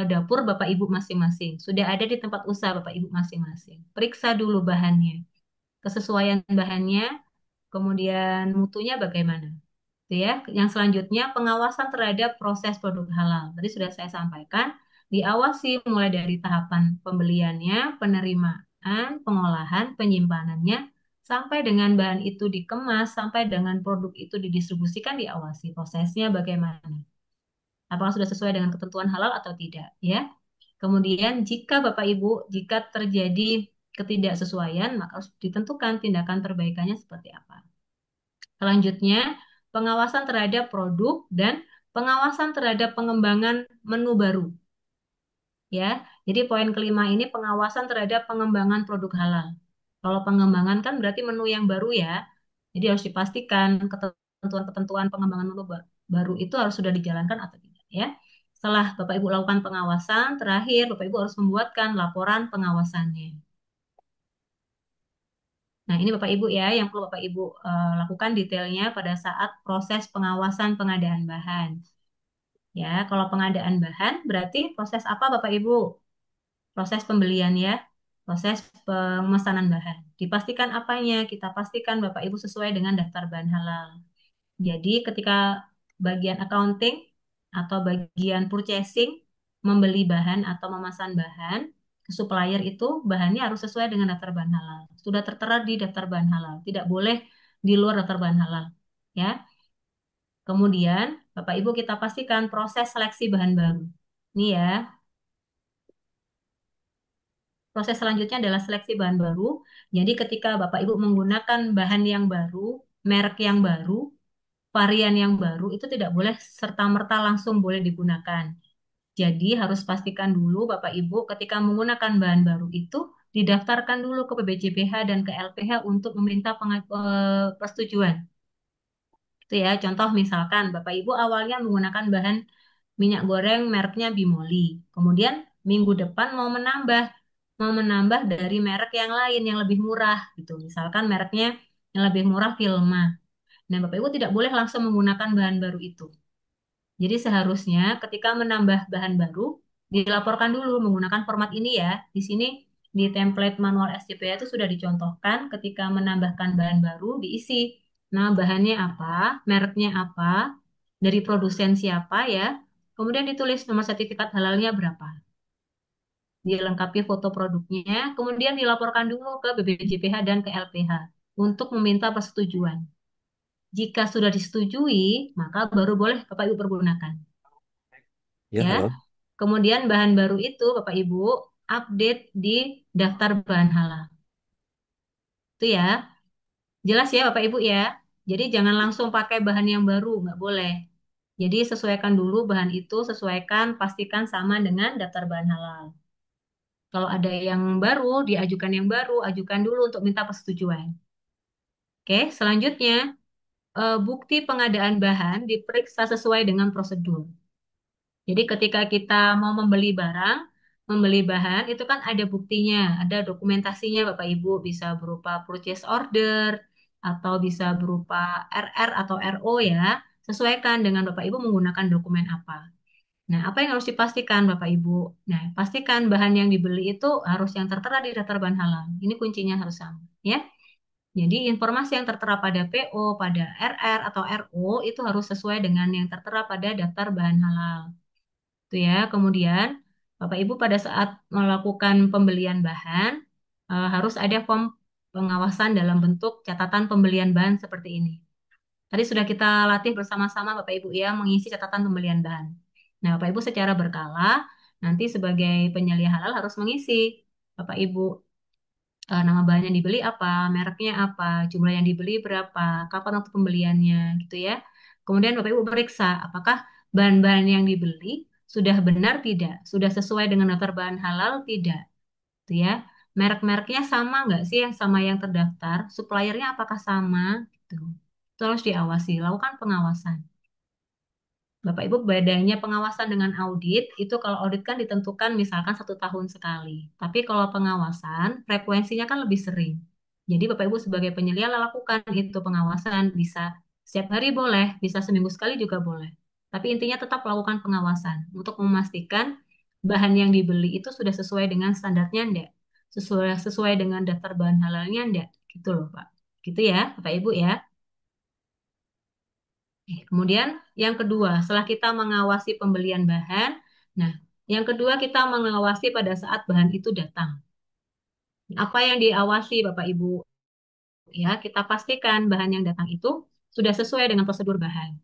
dapur Bapak Ibu masing-masing, sudah ada di tempat usaha Bapak Ibu masing-masing. Periksa dulu bahannya, kesesuaian bahannya, kemudian mutunya bagaimana. Itu ya. Yang selanjutnya pengawasan terhadap proses produk halal. Tadi sudah saya sampaikan, diawasi mulai dari tahapan pembeliannya, penerimaan, pengolahan, penyimpanannya, sampai dengan bahan itu dikemas, sampai dengan produk itu didistribusikan, diawasi prosesnya bagaimana. Apakah sudah sesuai dengan ketentuan halal atau tidak, ya. Kemudian jika Bapak Ibu, jika terjadi ketidaksesuaian, maka harus ditentukan tindakan perbaikannya seperti apa. Selanjutnya, pengawasan terhadap produk dan pengawasan terhadap pengembangan menu baru. Ya, jadi poin kelima ini pengawasan terhadap pengembangan produk halal. Kalau pengembangan kan berarti menu yang baru ya. Jadi harus dipastikan ketentuan-ketentuan pengembangan menu baru itu harus sudah dijalankan atau tidak ya. Setelah Bapak Ibu lakukan pengawasan, terakhir Bapak Ibu harus membuatkan laporan pengawasannya. Nah, ini Bapak Ibu ya yang perlu Bapak Ibu lakukan detailnya pada saat proses pengawasan pengadaan bahan. Ya, kalau pengadaan bahan berarti proses apa Bapak Ibu? Proses pembelian ya, proses pemesanan bahan. Dipastikan apanya? Kita pastikan Bapak Ibu sesuai dengan daftar bahan halal. Jadi ketika bagian accounting atau bagian purchasing membeli bahan atau memesan bahan ke supplier itu bahannya harus sesuai dengan daftar bahan halal. Sudah tertera di daftar bahan halal, tidak boleh di luar daftar bahan halal. Ya. Kemudian Bapak Ibu kita pastikan proses seleksi bahan baru. Ini ya. proses selanjutnya adalah seleksi bahan baru. Jadi ketika Bapak Ibu menggunakan bahan yang baru, merek yang baru, varian yang baru, itu tidak boleh serta-merta langsung boleh digunakan. Jadi harus pastikan dulu Bapak Ibu ketika menggunakan bahan baru itu didaftarkan dulu ke PBJPH dan ke LPH untuk meminta persetujuan. Itu ya, contoh misalkan Bapak Ibu awalnya menggunakan bahan minyak goreng mereknya Bimoli. Kemudian minggu depan mau menambah dari merek yang lain yang lebih murah gitu. Misalkan mereknya yang lebih murah Vilma. Nah, Bapak Ibu tidak boleh langsung menggunakan bahan baru itu. Jadi seharusnya ketika menambah bahan baru dilaporkan dulu menggunakan format ini ya. Di sini di template manual SCPA itu sudah dicontohkan ketika menambahkan bahan baru diisi. Nah, bahannya apa, mereknya apa, dari produsen siapa ya. Kemudian ditulis nomor sertifikat halalnya berapa. Dilengkapi foto produknya, kemudian dilaporkan dulu ke BPJPH dan ke LPH untuk meminta persetujuan. Jika sudah disetujui, maka baru boleh Bapak Ibu pergunakan. Ya, Ya. halo. Kemudian bahan baru itu Bapak Ibu update di daftar bahan halal. Itu ya. Jelas ya Bapak Ibu ya. Jadi jangan langsung pakai bahan yang baru, nggak boleh. Jadi sesuaikan dulu bahan itu, sesuaikan, pastikan sama dengan daftar bahan halal. Kalau ada yang baru, diajukan yang baru, ajukan dulu untuk minta persetujuan. Oke, selanjutnya bukti pengadaan bahan diperiksa sesuai dengan prosedur. Jadi ketika kita mau membeli barang, membeli bahan, itu kan ada buktinya, ada dokumentasinya Bapak Ibu, bisa berupa purchase order, atau bisa berupa RR atau RO ya, sesuaikan dengan Bapak Ibu menggunakan dokumen apa. Nah, apa yang harus dipastikan Bapak Ibu? Nah, pastikan bahan yang dibeli itu harus yang tertera di daftar bahan halal. Ini kuncinya harus sama, ya. Jadi informasi yang tertera pada PO, pada RR atau RO itu harus sesuai dengan yang tertera pada daftar bahan halal. Itu ya. Kemudian Bapak Ibu pada saat melakukan pembelian bahan harus ada form pengawasan dalam bentuk catatan pembelian bahan seperti ini. Tadi sudah kita latih bersama-sama Bapak Ibu ya mengisi catatan pembelian bahan. Nah, Bapak Ibu secara berkala nanti sebagai penyelia halal harus mengisi Bapak Ibu nama bahan yang dibeli apa, mereknya apa, jumlah yang dibeli berapa, kapan waktu pembeliannya gitu ya. Kemudian Bapak Ibu periksa apakah bahan-bahan yang dibeli sudah benar tidak, sudah sesuai dengan daftar bahan halal tidak, gitu ya. Merek-mereknya sama nggak sih yang sama yang terdaftar, suppliernya apakah sama, gitu. Terus diawasi, lakukan pengawasan. Bapak Ibu, bedanya pengawasan dengan audit, itu kalau audit kan ditentukan misalkan 1 tahun sekali. Tapi kalau pengawasan, frekuensinya kan lebih sering. Jadi Bapak Ibu sebagai penyelia lakukan itu pengawasan, bisa setiap hari boleh, bisa seminggu sekali juga boleh. Tapi intinya tetap lakukan pengawasan untuk memastikan bahan yang dibeli itu sudah sesuai dengan standarnya enggak? Sesuai dengan daftar bahan halalnya enggak? Gitu loh Pak. Gitu ya Bapak Ibu ya. Kemudian yang kedua, setelah kita mengawasi pembelian bahan, nah yang kedua kita mengawasi pada saat bahan itu datang. Apa yang diawasi Bapak Ibu? Ya, kita pastikan bahan yang datang itu sudah sesuai dengan prosedur bahan.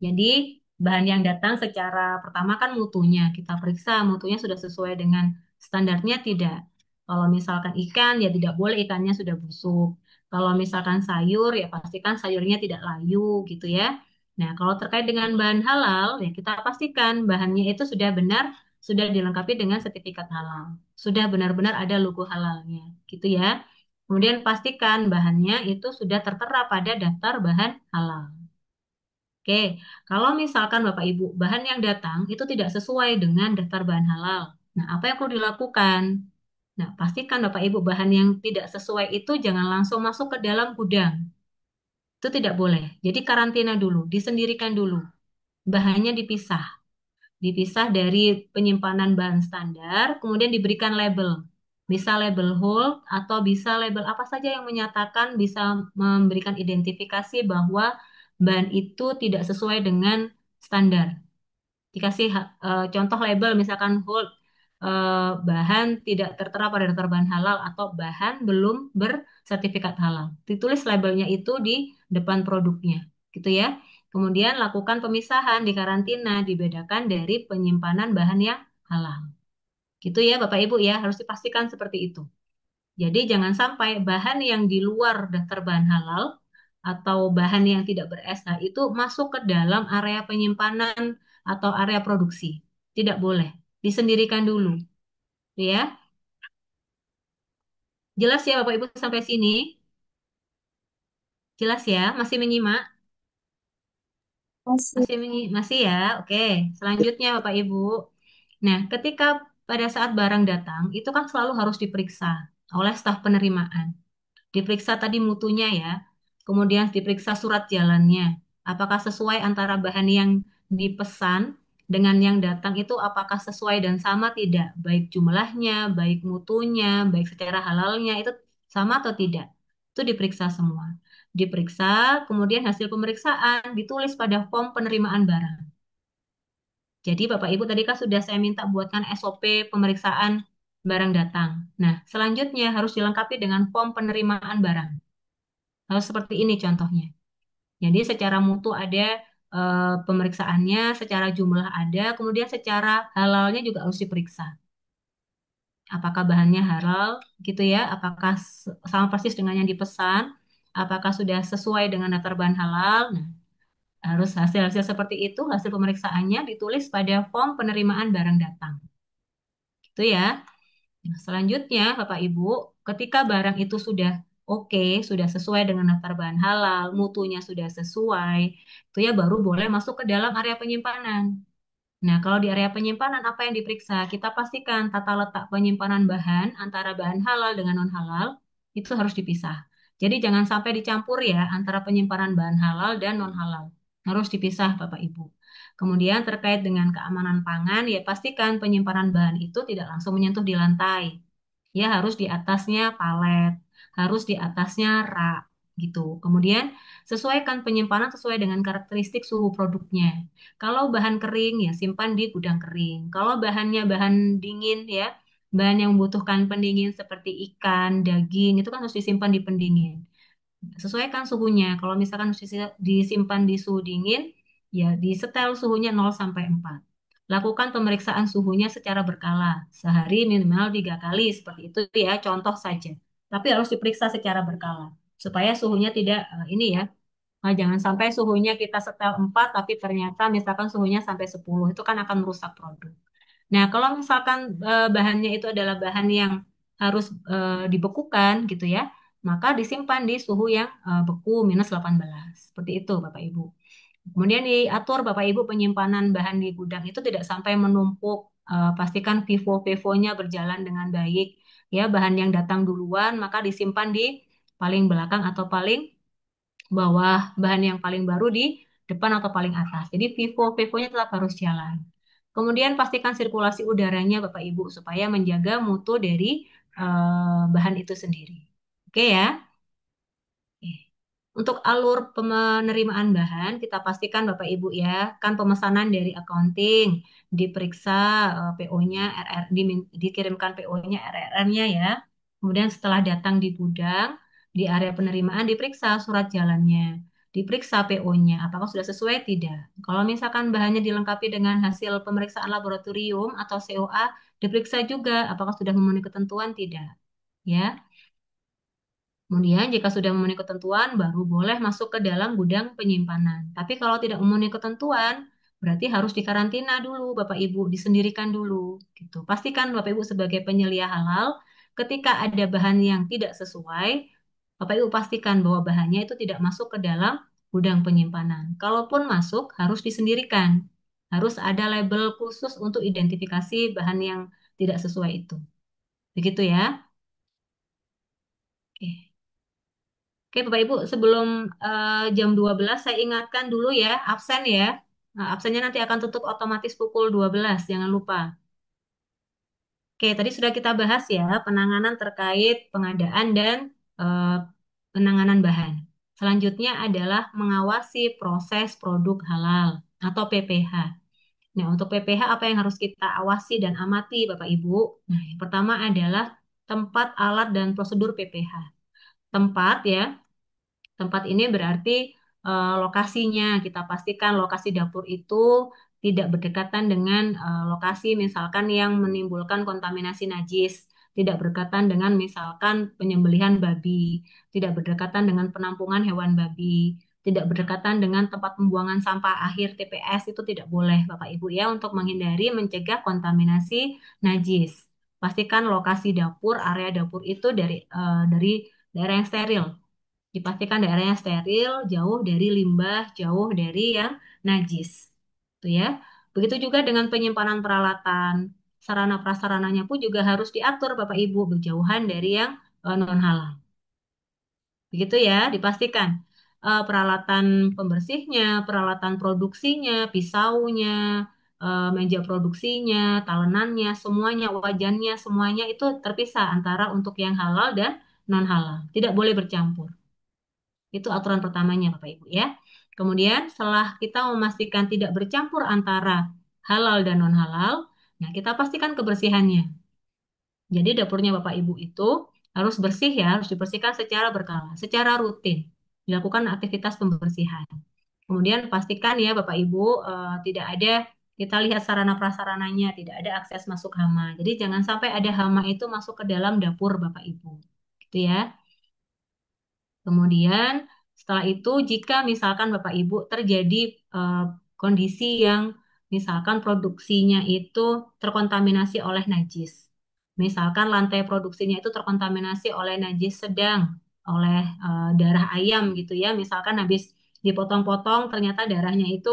Jadi bahan yang datang secara pertama kan mutunya, kita periksa mutunya sudah sesuai dengan standarnya tidak. Kalau misalkan ikan ya tidak boleh ikannya sudah busuk. Kalau misalkan sayur ya pastikan sayurnya tidak layu gitu ya. Nah, kalau terkait dengan bahan halal ya kita pastikan bahannya itu sudah benar, sudah dilengkapi dengan sertifikat halal. Sudah benar-benar ada logo halalnya gitu ya. Kemudian pastikan bahannya itu sudah tertera pada daftar bahan halal. Oke, kalau misalkan Bapak Ibu bahan yang datang itu tidak sesuai dengan daftar bahan halal. Nah, apa yang perlu dilakukan? Nah, pastikan Bapak Ibu bahan yang tidak sesuai itu jangan langsung masuk ke dalam gudang. Itu tidak boleh. Jadi karantina dulu, disendirikan dulu. Bahannya dipisah. Dipisah dari penyimpanan bahan standar, kemudian diberikan label. Bisa label hold atau bisa label apa saja yang menyatakan bisa memberikan identifikasi bahwa bahan itu tidak sesuai dengan standar. Dikasih contoh label misalkan hold bahan tidak tertera pada daftar bahan halal atau bahan belum bersertifikat halal. Ditulis labelnya itu di depan produknya, gitu ya. Kemudian lakukan pemisahan di karantina, dibedakan dari penyimpanan bahan yang halal. Gitu ya Bapak Ibu ya, harus dipastikan seperti itu. Jadi jangan sampai bahan yang di luar daftar bahan halal atau bahan yang tidak ber-SH itu masuk ke dalam area penyimpanan atau area produksi. Tidak boleh, disendirikan dulu, ya. Jelas ya Bapak Ibu sampai sini? Jelas ya? Masih menyimak? Masih. Masih ya? Oke. Selanjutnya Bapak Ibu. Nah, ketika pada saat barang datang, itu kan selalu harus diperiksa oleh staf penerimaan. Diperiksa tadi mutunya ya, kemudian diperiksa surat jalannya. Apakah sesuai antara bahan yang dipesan dengan yang datang itu apakah sesuai dan sama tidak? Baik jumlahnya, baik mutunya, baik secara halalnya itu sama atau tidak? Itu diperiksa semua. Diperiksa, kemudian hasil pemeriksaan ditulis pada form penerimaan barang. Jadi Bapak Ibu tadi kan sudah saya minta buatkan SOP pemeriksaan barang datang. Nah, selanjutnya harus dilengkapi dengan form penerimaan barang. Harus seperti ini contohnya. Jadi secara mutu ada pemeriksaannya, secara jumlah ada, kemudian secara halalnya juga harus diperiksa. Apakah bahannya halal gitu ya? Apakah sama persis dengan yang dipesan? Apakah sudah sesuai dengan daftar bahan halal? Nah, harus hasil-hasil seperti itu, hasil pemeriksaannya ditulis pada form penerimaan barang datang. Gitu ya. Nah, selanjutnya, Bapak Ibu, ketika barang itu sudah oke, sudah sesuai dengan daftar bahan halal, mutunya sudah sesuai, itu ya baru boleh masuk ke dalam area penyimpanan. Nah, kalau di area penyimpanan apa yang diperiksa? Kita pastikan tata letak penyimpanan bahan antara bahan halal dengan non halal itu harus dipisah. Jadi jangan sampai dicampur ya antara penyimpanan bahan halal dan non halal. Harus dipisah Bapak Ibu. Kemudian terkait dengan keamanan pangan, ya pastikan penyimpanan bahan itu tidak langsung menyentuh di lantai. Ya harus di atasnya palet, harus di atasnya rak gitu. Kemudian sesuaikan penyimpanan sesuai dengan karakteristik suhu produknya. Kalau bahan kering ya simpan di gudang kering. Kalau bahannya bahan dingin ya, bahan yang membutuhkan pendingin seperti ikan, daging itu kan harus disimpan di pendingin. Sesuaikan suhunya. Kalau misalkan disimpan di suhu dingin, ya disetel suhunya 0 sampai 4. Lakukan pemeriksaan suhunya secara berkala, sehari minimal 3 kali, seperti itu ya, contoh saja. Tapi harus diperiksa secara berkala, supaya suhunya tidak ini ya, jangan sampai suhunya kita setel 4, tapi ternyata misalkan suhunya sampai 10, itu kan akan merusak produk. Nah, kalau misalkan bahannya itu adalah bahan yang harus dibekukan gitu ya, maka disimpan di suhu yang beku -18. Seperti itu Bapak Ibu. Kemudian diatur Bapak Ibu penyimpanan bahan di gudang itu tidak sampai menumpuk. Pastikan FIFO-FIFO-nya berjalan dengan baik. Ya, bahan yang datang duluan maka disimpan di paling belakang atau paling bawah, bahan yang paling baru di depan atau paling atas. Jadi FIFO-FIFO-nya tetap harus jalan. Kemudian pastikan sirkulasi udaranya Bapak Ibu supaya menjaga mutu dari bahan itu sendiri. Oke ya. Untuk alur penerimaan bahan, kita pastikan Bapak Ibu ya, kan pemesanan dari accounting, diperiksa PO-nya, dikirimkan PO-nya, RRN-nya ya. Kemudian setelah datang di gudang, di area penerimaan diperiksa surat jalannya, diperiksa PO-nya, apakah sudah sesuai tidak. Kalau misalkan bahannya dilengkapi dengan hasil pemeriksaan laboratorium atau COA, diperiksa juga apakah sudah memenuhi ketentuan tidak. Ya, kemudian jika sudah memenuhi ketentuan, baru boleh masuk ke dalam gudang penyimpanan. Tapi kalau tidak memenuhi ketentuan, berarti harus dikarantina dulu, Bapak Ibu, disendirikan dulu. Gitu. Pastikan Bapak Ibu sebagai penyelia halal, ketika ada bahan yang tidak sesuai, Bapak Ibu pastikan bahwa bahannya itu tidak masuk ke dalam gudang penyimpanan. Kalaupun masuk, harus disendirikan. Harus ada label khusus untuk identifikasi bahan yang tidak sesuai itu. Begitu ya. Oke. Oke, Bapak Ibu, sebelum jam 12 saya ingatkan dulu ya, absen ya. Nah, absennya nanti akan tutup otomatis pukul 12, jangan lupa. Oke, tadi sudah kita bahas ya, penanganan terkait pengadaan dan eh, penanganan bahan. Selanjutnya adalah mengawasi proses produk halal atau PPH. Nah, untuk PPH apa yang harus kita awasi dan amati, Bapak Ibu? Nah, yang pertama adalah tempat, alat, dan prosedur PPH. Tempat ya, tempat ini berarti lokasinya. Kita pastikan lokasi dapur itu tidak berdekatan dengan lokasi misalkan yang menimbulkan kontaminasi najis, tidak berdekatan dengan misalkan penyembelihan babi, tidak berdekatan dengan penampungan hewan babi, tidak berdekatan dengan tempat pembuangan sampah akhir TPS itu tidak boleh Bapak Ibu ya untuk menghindari mencegah kontaminasi najis. Pastikan lokasi dapur, area dapur itu dari daerah yang steril. Dipastikan daerahnya steril, jauh dari limbah, jauh dari yang najis. Tuh ya. Begitu juga dengan penyimpanan peralatan. Sarana prasarananya pun juga harus diatur Bapak Ibu berjauhan dari yang non halal. Begitu ya, dipastikan peralatan pembersihnya, peralatan produksinya, pisaunya, meja produksinya, talenannya, semuanya, wajannya, semuanya itu terpisah antara untuk yang halal dan non halal. Tidak boleh bercampur. Itu aturan pertamanya Bapak Ibu ya. Kemudian setelah kita memastikan tidak bercampur antara halal dan non halal, nah kita pastikan kebersihannya. Jadi dapurnya Bapak Ibu itu harus bersih ya, harus dibersihkan secara berkala, secara rutin. Dilakukan aktivitas pembersihan. Kemudian pastikan ya Bapak Ibu tidak ada kita lihat sarana prasarananya, tidak ada akses masuk hama. Jadi jangan sampai ada hama itu masuk ke dalam dapur Bapak Ibu. Gitu ya. Kemudian setelah itu jika misalkan Bapak Ibu terjadi eh, kondisi yang misalkan produksinya itu terkontaminasi oleh najis. Misalkan lantai produksinya itu terkontaminasi oleh najis sedang, oleh darah ayam gitu ya. Misalkan habis dipotong-potong ternyata darahnya itu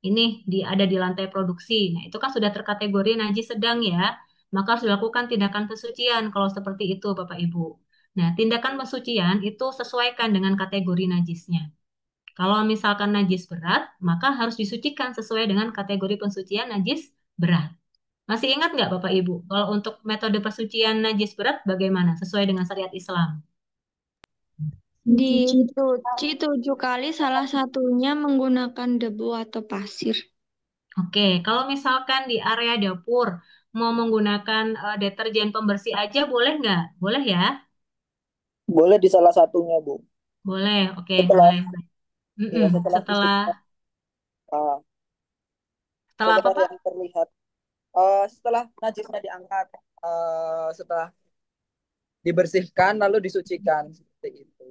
ini ada di lantai produksi. Nah, itu kan sudah terkategori najis sedang ya. Maka harus dilakukan tindakan pensucian kalau seperti itu Bapak Ibu. Nah, tindakan pensucian itu sesuaikan dengan kategori najisnya. Kalau misalkan najis berat, maka harus disucikan sesuai dengan kategori pensucian najis berat. Masih ingat nggak Bapak Ibu? Kalau untuk metode pensucian najis berat bagaimana? Sesuai dengan syariat Islam. Dicuci 7 kali, salah satunya menggunakan debu atau pasir. Oke, kalau misalkan di area dapur mau menggunakan deterjen pembersih aja boleh nggak? Boleh ya? Boleh di salah satunya, Bu. Boleh, oke, Setelah boleh. ya Mm-mm. setelah Setelah disucikan, ah, setelah apa sekedar Pak? yang terlihat. Setelah najisnya diangkat, setelah dibersihkan lalu disucikan seperti itu.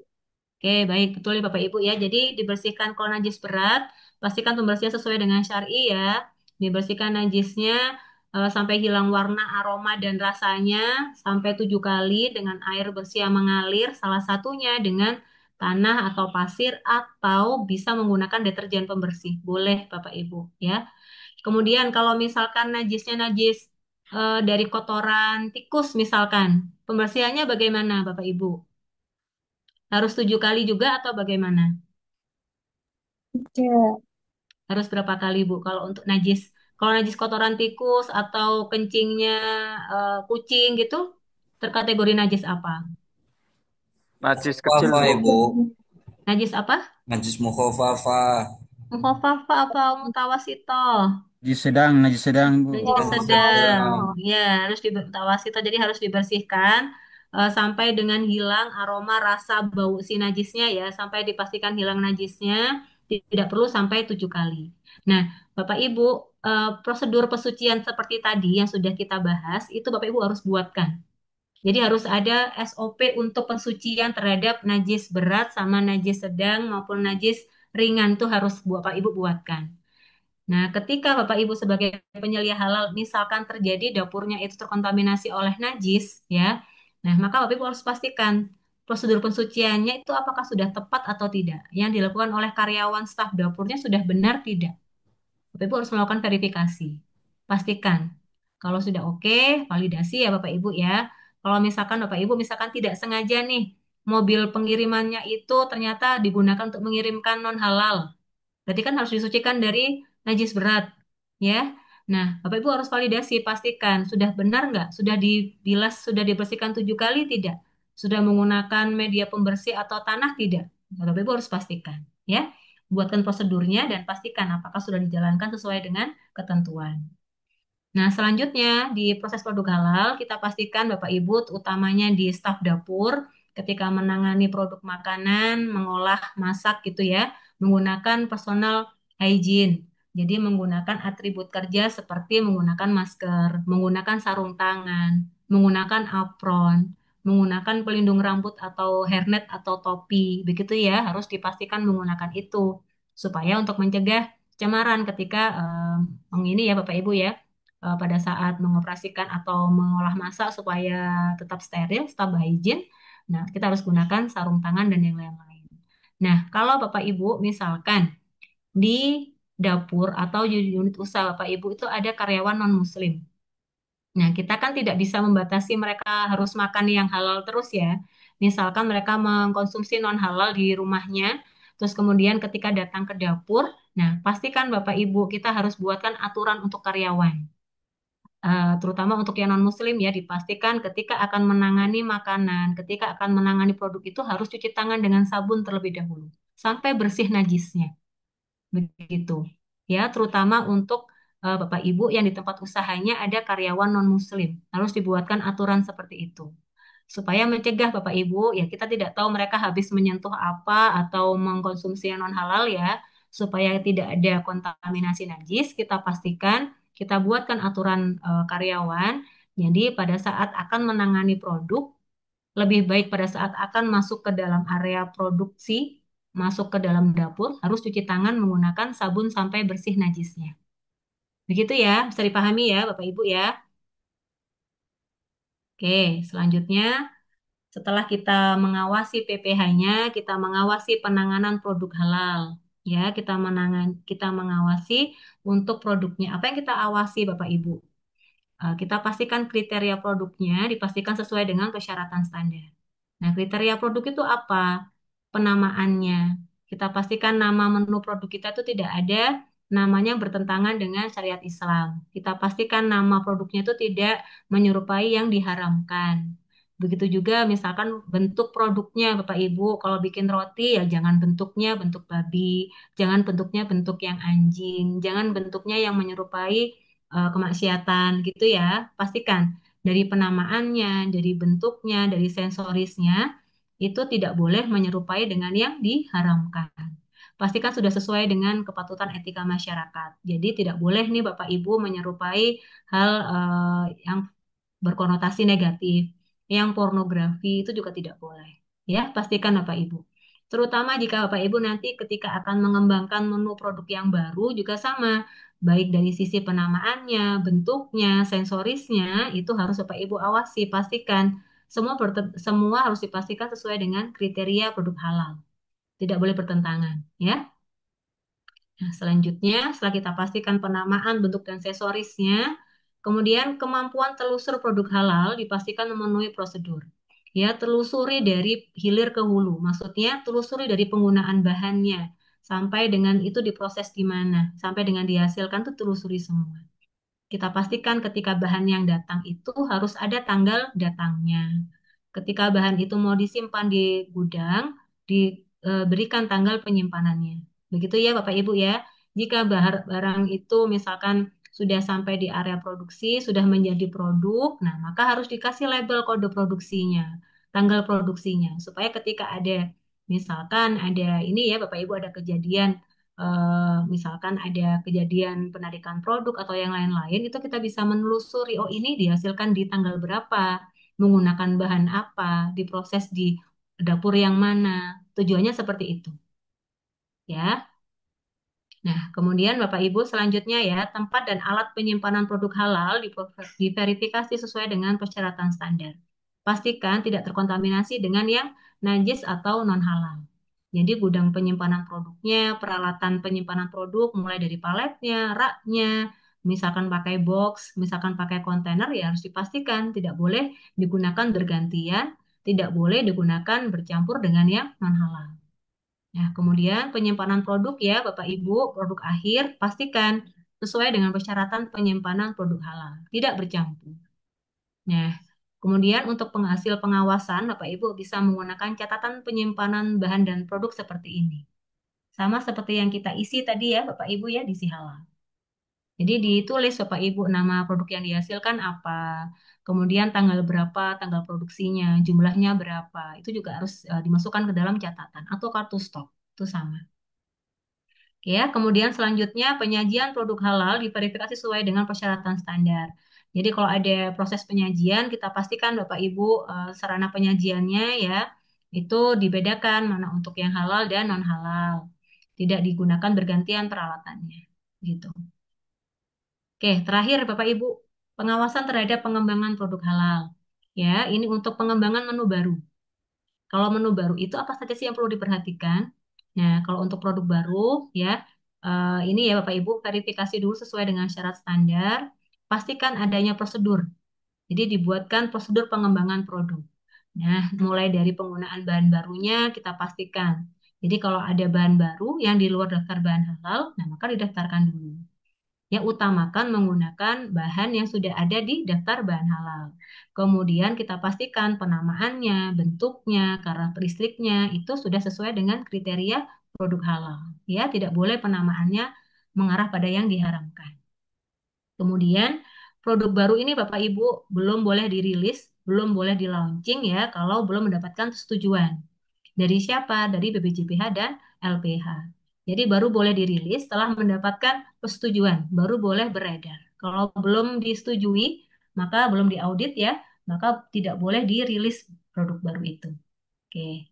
Oke, baik, betul ya Bapak Ibu ya. Jadi dibersihkan kalau najis berat, pastikan pembersihan sesuai dengan syar'i ya. Dibersihkan najisnya sampai hilang warna, aroma, dan rasanya sampai 7 kali dengan air bersih yang mengalir. Salah satunya dengan tanah atau pasir atau bisa menggunakan deterjen pembersih. Boleh Bapak Ibu ya. Kemudian kalau misalkan najisnya najis dari kotoran tikus misalkan, pembersihannya bagaimana Bapak Ibu? Harus 7 kali juga atau bagaimana? Ya. Harus berapa kali, Bu? Kalau untuk najis, kalau najis kotoran tikus atau kencingnya kucing gitu, terkategori najis apa? Najis kecil, Apa Bu. Ibu? Najis apa? Najis mukhofafa. Mukhafafa apa mutawasito? Najis sedang, Bu. Najis Najis sedang. sedang. Ya, harus mutawasito. Jadi harus dibersihkan sampai dengan hilang aroma, rasa, bau si najisnya ya, sampai dipastikan hilang najisnya. Tidak perlu sampai 7 kali. Nah, Bapak Ibu, prosedur pesucian seperti tadi yang sudah kita bahas, itu Bapak Ibu harus buatkan. Jadi harus ada SOP untuk pensucian terhadap najis berat sama najis sedang maupun najis ringan tuh harus Bapak Ibu buatkan. Nah, ketika Bapak Ibu sebagai penyelia halal misalkan terjadi dapurnya itu terkontaminasi oleh najis ya. Nah, maka Bapak Ibu harus pastikan prosedur pensuciannya itu apakah sudah tepat atau tidak. Yang dilakukan oleh karyawan staf dapurnya sudah benar tidak. Bapak Ibu harus melakukan verifikasi. Pastikan. Kalau sudah oke, validasi ya Bapak Ibu ya. Kalau misalkan Bapak Ibu misalkan tidak sengaja nih, mobil pengirimannya itu ternyata digunakan untuk mengirimkan non halal. Berarti kan harus disucikan dari najis berat, ya. Nah, Bapak Ibu harus validasi, pastikan sudah benar nggak, sudah dibilas, sudah dibersihkan 7 kali tidak, sudah menggunakan media pembersih atau tanah tidak. Nah, Bapak Ibu harus pastikan, ya. Buatkan prosedurnya dan pastikan apakah sudah dijalankan sesuai dengan ketentuan. Nah, selanjutnya di proses produk halal kita pastikan Bapak Ibu utamanya di staf dapur ketika menangani produk makanan, mengolah, masak gitu ya, menggunakan personal hygiene. Jadi menggunakan atribut kerja seperti menggunakan masker, menggunakan sarung tangan, menggunakan apron, menggunakan pelindung rambut atau hairnet atau topi. Begitu ya, harus dipastikan menggunakan itu supaya untuk mencegah cemaran ketika ini ya Bapak Ibu ya, pada saat mengoperasikan atau mengolah massa supaya tetap steril, tetap hygiene. Nah, kita harus gunakan sarung tangan dan yang lain-lain. Nah, kalau Bapak Ibu misalkan di dapur atau di unit usaha Bapak Ibu itu ada karyawan non-Muslim. Nah, kita kan tidak bisa membatasi mereka harus makan yang halal terus ya. Misalkan mereka mengkonsumsi non-halal di rumahnya, terus kemudian ketika datang ke dapur, nah pastikan Bapak Ibu kita harus buatkan aturan untuk karyawan. Terutama untuk yang non-Muslim ya, dipastikan ketika akan menangani makanan, ketika akan menangani produk itu harus cuci tangan dengan sabun terlebih dahulu, sampai bersih najisnya. Begitu. Ya, terutama untuk Bapak Ibu yang di tempat usahanya ada karyawan non-muslim. Harus dibuatkan aturan seperti itu. Supaya mencegah Bapak Ibu, ya kita tidak tahu mereka habis menyentuh apa atau mengkonsumsi yang non-halal ya. Supaya tidak ada kontaminasi najis, kita pastikan kita buatkan aturan karyawan. Jadi pada saat akan menangani produk, lebih baik pada saat akan masuk ke dalam area produksi, masuk ke dalam dapur, harus cuci tangan menggunakan sabun sampai bersih najisnya. Begitu ya, bisa dipahami ya Bapak Ibu ya. Oke, selanjutnya setelah kita mengawasi PPH-nya, kita mengawasi penanganan produk halal. Ya, kita mengawasi untuk produknya. Apa yang kita awasi Bapak Ibu? Kita pastikan kriteria produknya dipastikan sesuai dengan persyaratan standar. Nah, kriteria produk itu apa? Penamaannya. Kita pastikan nama menu produk kita itu tidak ada namanya yang bertentangan dengan syariat Islam. Kita pastikan nama produknya itu tidak menyerupai yang diharamkan. Begitu juga misalkan bentuk produknya Bapak Ibu, kalau bikin roti ya jangan bentuknya bentuk babi, jangan bentuknya bentuk yang anjing, jangan bentuknya yang menyerupai kemaksiatan gitu ya. Pastikan dari penamaannya, dari bentuknya, dari sensorisnya itu tidak boleh menyerupai dengan yang diharamkan. Pastikan sudah sesuai dengan kepatutan etika masyarakat. Jadi tidak boleh nih Bapak Ibu menyerupai hal yang berkonotasi negatif. Yang pornografi itu juga tidak boleh. Ya, pastikan Bapak Ibu. Terutama jika Bapak Ibu nanti ketika akan mengembangkan menu produk yang baru juga sama. Baik dari sisi penamaannya, bentuknya, sensorisnya, itu harus Bapak Ibu awasi, pastikan semua harus dipastikan sesuai dengan kriteria produk halal. Tidak boleh bertentangan, ya. Nah, selanjutnya, setelah kita pastikan penamaan, bentuk, dan aksesorisnya, kemudian kemampuan telusur produk halal dipastikan memenuhi prosedur. Ya, telusuri dari hilir ke hulu. Maksudnya, telusuri dari penggunaan bahannya. Sampai dengan itu diproses di mana. Sampai dengan dihasilkan tuh telusuri semua. Kita pastikan ketika bahan yang datang itu harus ada tanggal datangnya. Ketika bahan itu mau disimpan di gudang, diberikan tanggal penyimpanannya. Begitu ya Bapak Ibu ya. Jika barang itu misalkan sudah sampai di area produksi, sudah menjadi produk, nah maka harus dikasih label kode produksinya, tanggal produksinya, supaya ketika ada misalkan ada ini ya Bapak Ibu ada kejadian misalkan ada kejadian penarikan produk atau yang lain-lain, itu kita bisa menelusuri, oh ini dihasilkan di tanggal berapa, menggunakan bahan apa, diproses di dapur yang mana. Tujuannya seperti itu. Ya. Nah, kemudian Bapak Ibu selanjutnya ya, tempat dan alat penyimpanan produk halal diverifikasi sesuai dengan persyaratan standar. Pastikan tidak terkontaminasi dengan yang najis atau non-halal. Jadi gudang penyimpanan produknya, peralatan penyimpanan produk mulai dari paletnya, raknya, misalkan pakai box, misalkan pakai kontainer ya harus dipastikan tidak boleh digunakan bergantian, tidak boleh digunakan bercampur dengan yang non-halal. Nah, kemudian penyimpanan produk ya, Bapak Ibu, produk akhir pastikan sesuai dengan persyaratan penyimpanan produk halal, tidak bercampur. Nah, kemudian untuk penghasil pengawasan, Bapak Ibu bisa menggunakan catatan penyimpanan bahan dan produk seperti ini. Sama seperti yang kita isi tadi ya, Bapak Ibu ya, di si halal. Jadi ditulis Bapak Ibu nama produk yang dihasilkan apa, kemudian tanggal berapa, tanggal produksinya, jumlahnya berapa. Itu juga harus dimasukkan ke dalam catatan atau kartu stok. Itu sama. Ya, kemudian selanjutnya penyajian produk halal diverifikasi sesuai dengan persyaratan standar. Jadi kalau ada proses penyajian, kita pastikan Bapak Ibu sarana penyajiannya ya itu dibedakan mana untuk yang halal dan non halal. Tidak digunakan bergantian peralatannya. Gitu. Oke, terakhir Bapak Ibu, pengawasan terhadap pengembangan produk halal. Ya, ini untuk pengembangan menu baru. Kalau menu baru itu apa saja sih yang perlu diperhatikan? Nah, kalau untuk produk baru, ya, ini ya Bapak Ibu, verifikasi dulu sesuai dengan syarat standar. Pastikan adanya prosedur. Jadi dibuatkan prosedur pengembangan produk. Nah, mulai dari penggunaan bahan barunya kita pastikan. Jadi kalau ada bahan baru yang di luar daftar bahan halal, nah maka didaftarkan dulu. Ya, utamakan menggunakan bahan yang sudah ada di daftar bahan halal. Kemudian kita pastikan penamaannya, bentuknya, karakteristiknya itu sudah sesuai dengan kriteria produk halal. Ya, tidak boleh penamaannya mengarah pada yang diharamkan. Kemudian produk baru ini Bapak Ibu belum boleh dirilis, belum boleh di launching ya kalau belum mendapatkan persetujuan. Dari siapa? Dari BPJPH dan LPH. Jadi baru boleh dirilis setelah mendapatkan persetujuan, baru boleh beredar. Kalau belum disetujui, maka belum diaudit ya, maka tidak boleh dirilis produk baru itu. Oke.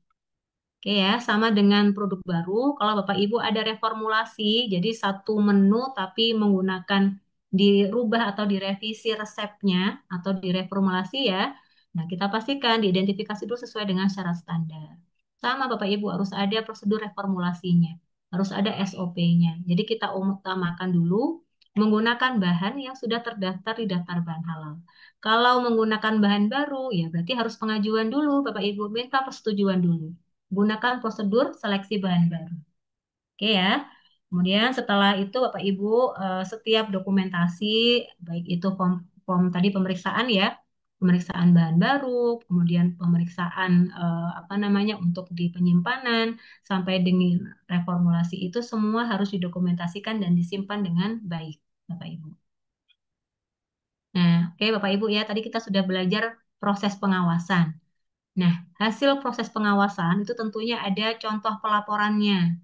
Oke ya, sama dengan produk baru, kalau Bapak Ibu ada reformulasi, jadi satu menu tapi menggunakan dirubah atau direvisi resepnya atau direformulasi ya. Nah, kita pastikan diidentifikasi dulu sesuai dengan syarat standar. Sama Bapak Ibu harus ada prosedur reformulasinya, harus ada SOP-nya. Jadi kita utamakan dulu menggunakan bahan yang sudah terdaftar di daftar bahan halal. Kalau menggunakan bahan baru, ya berarti harus pengajuan dulu, Bapak Ibu minta persetujuan dulu. Gunakan prosedur seleksi bahan baru. Oke ya. Kemudian setelah itu Bapak Ibu setiap dokumentasi baik itu form tadi pemeriksaan ya, pemeriksaan bahan baru, kemudian pemeriksaan apa namanya untuk di penyimpanan sampai dengan reformulasi itu semua harus didokumentasikan dan disimpan dengan baik, Bapak Ibu. Nah, oke Bapak Ibu ya, tadi kita sudah belajar proses pengawasan. Nah, hasil proses pengawasan itu tentunya ada contoh pelaporannya.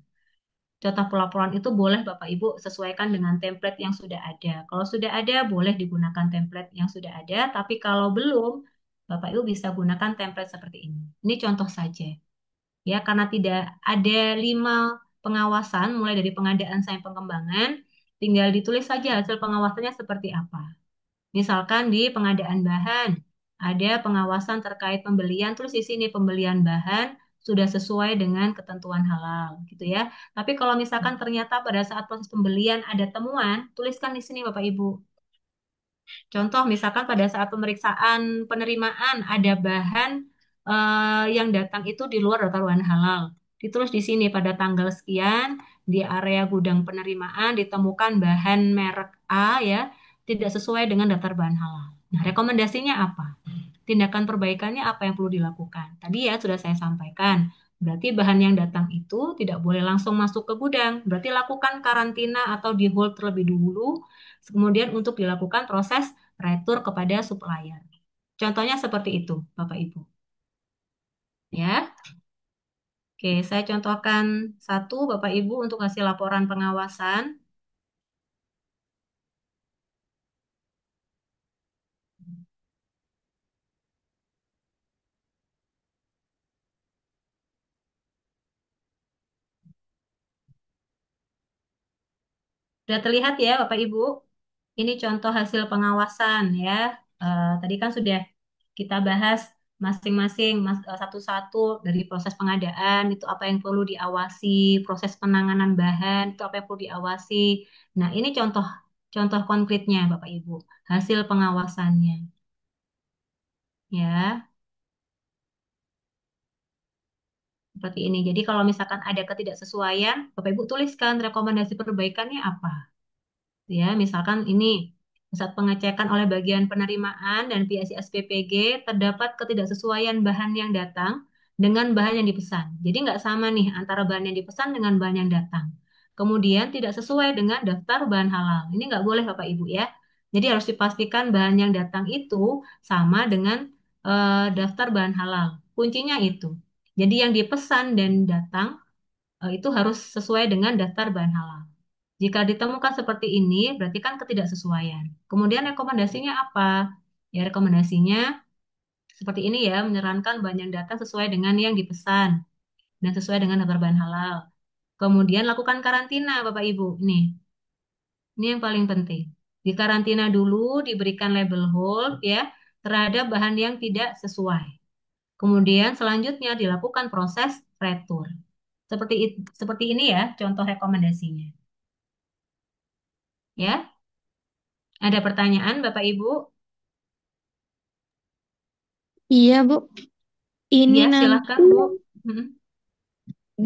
Contoh pelaporan itu boleh Bapak Ibu sesuaikan dengan template yang sudah ada. Kalau sudah ada, boleh digunakan template yang sudah ada. Tapi kalau belum, Bapak Ibu bisa gunakan template seperti ini. Ini contoh saja. Ya, karena tidak ada 5 pengawasan, mulai dari pengadaan sampai pengembangan, tinggal ditulis saja hasil pengawasannya seperti apa. Misalkan di pengadaan bahan, ada pengawasan terkait pembelian, tulis di sini pembelian bahan sudah sesuai dengan ketentuan halal, gitu ya. Tapi kalau misalkan ternyata pada saat proses pembelian ada temuan, tuliskan di sini Bapak Ibu. Contoh misalkan pada saat pemeriksaan penerimaan ada bahan yang datang itu di luar daftar bahan halal. Ditulis di sini pada tanggal sekian di area gudang penerimaan ditemukan bahan merek A ya tidak sesuai dengan daftar bahan halal. Nah, rekomendasinya apa? Tindakan perbaikannya apa yang perlu dilakukan? Tadi ya sudah saya sampaikan. Berarti bahan yang datang itu tidak boleh langsung masuk ke gudang. Berarti lakukan karantina atau di hold terlebih dulu. Kemudian untuk dilakukan proses retur kepada supplier. Contohnya seperti itu, Bapak Ibu. Ya. Oke, saya contohkan satu Bapak Ibu untuk hasil laporan pengawasan. Sudah terlihat ya Bapak Ibu? Ini contoh hasil pengawasan ya. Tadi kan sudah kita bahas masing-masing satu-satu dari proses pengadaan itu apa yang perlu diawasi, proses penanganan bahan itu apa yang perlu diawasi. Nah, ini contoh contoh konkretnya Bapak Ibu, hasil pengawasannya. Ya, seperti ini. Jadi kalau misalkan ada ketidaksesuaian, Bapak Ibu tuliskan rekomendasi perbaikannya apa. Ya, misalkan ini saat pengecekan oleh bagian penerimaan dan PSI SPPG terdapat ketidaksesuaian bahan yang datang dengan bahan yang dipesan. Jadi nggak sama nih antara bahan yang dipesan dengan bahan yang datang. Kemudian tidak sesuai dengan daftar bahan halal. Ini nggak boleh Bapak Ibu ya. Jadi harus dipastikan bahan yang datang itu sama dengan daftar bahan halal. Kuncinya itu. Jadi yang dipesan dan datang itu harus sesuai dengan daftar bahan halal. Jika ditemukan seperti ini, berarti kan ketidaksesuaian. Kemudian rekomendasinya apa? Ya, rekomendasinya seperti ini ya, menyarankan bahan yang datang sesuai dengan yang dipesan dan sesuai dengan daftar bahan halal. Kemudian lakukan karantina, Bapak Ibu. Ini yang paling penting. Di karantina dulu, diberikan label hold ya terhadap bahan yang tidak sesuai. Kemudian selanjutnya dilakukan proses retur. Seperti ini ya, contoh rekomendasinya. Ya, ada pertanyaan Bapak Ibu? Iya, Bu. Ini Ya, nanti silakan Bu. Hmm.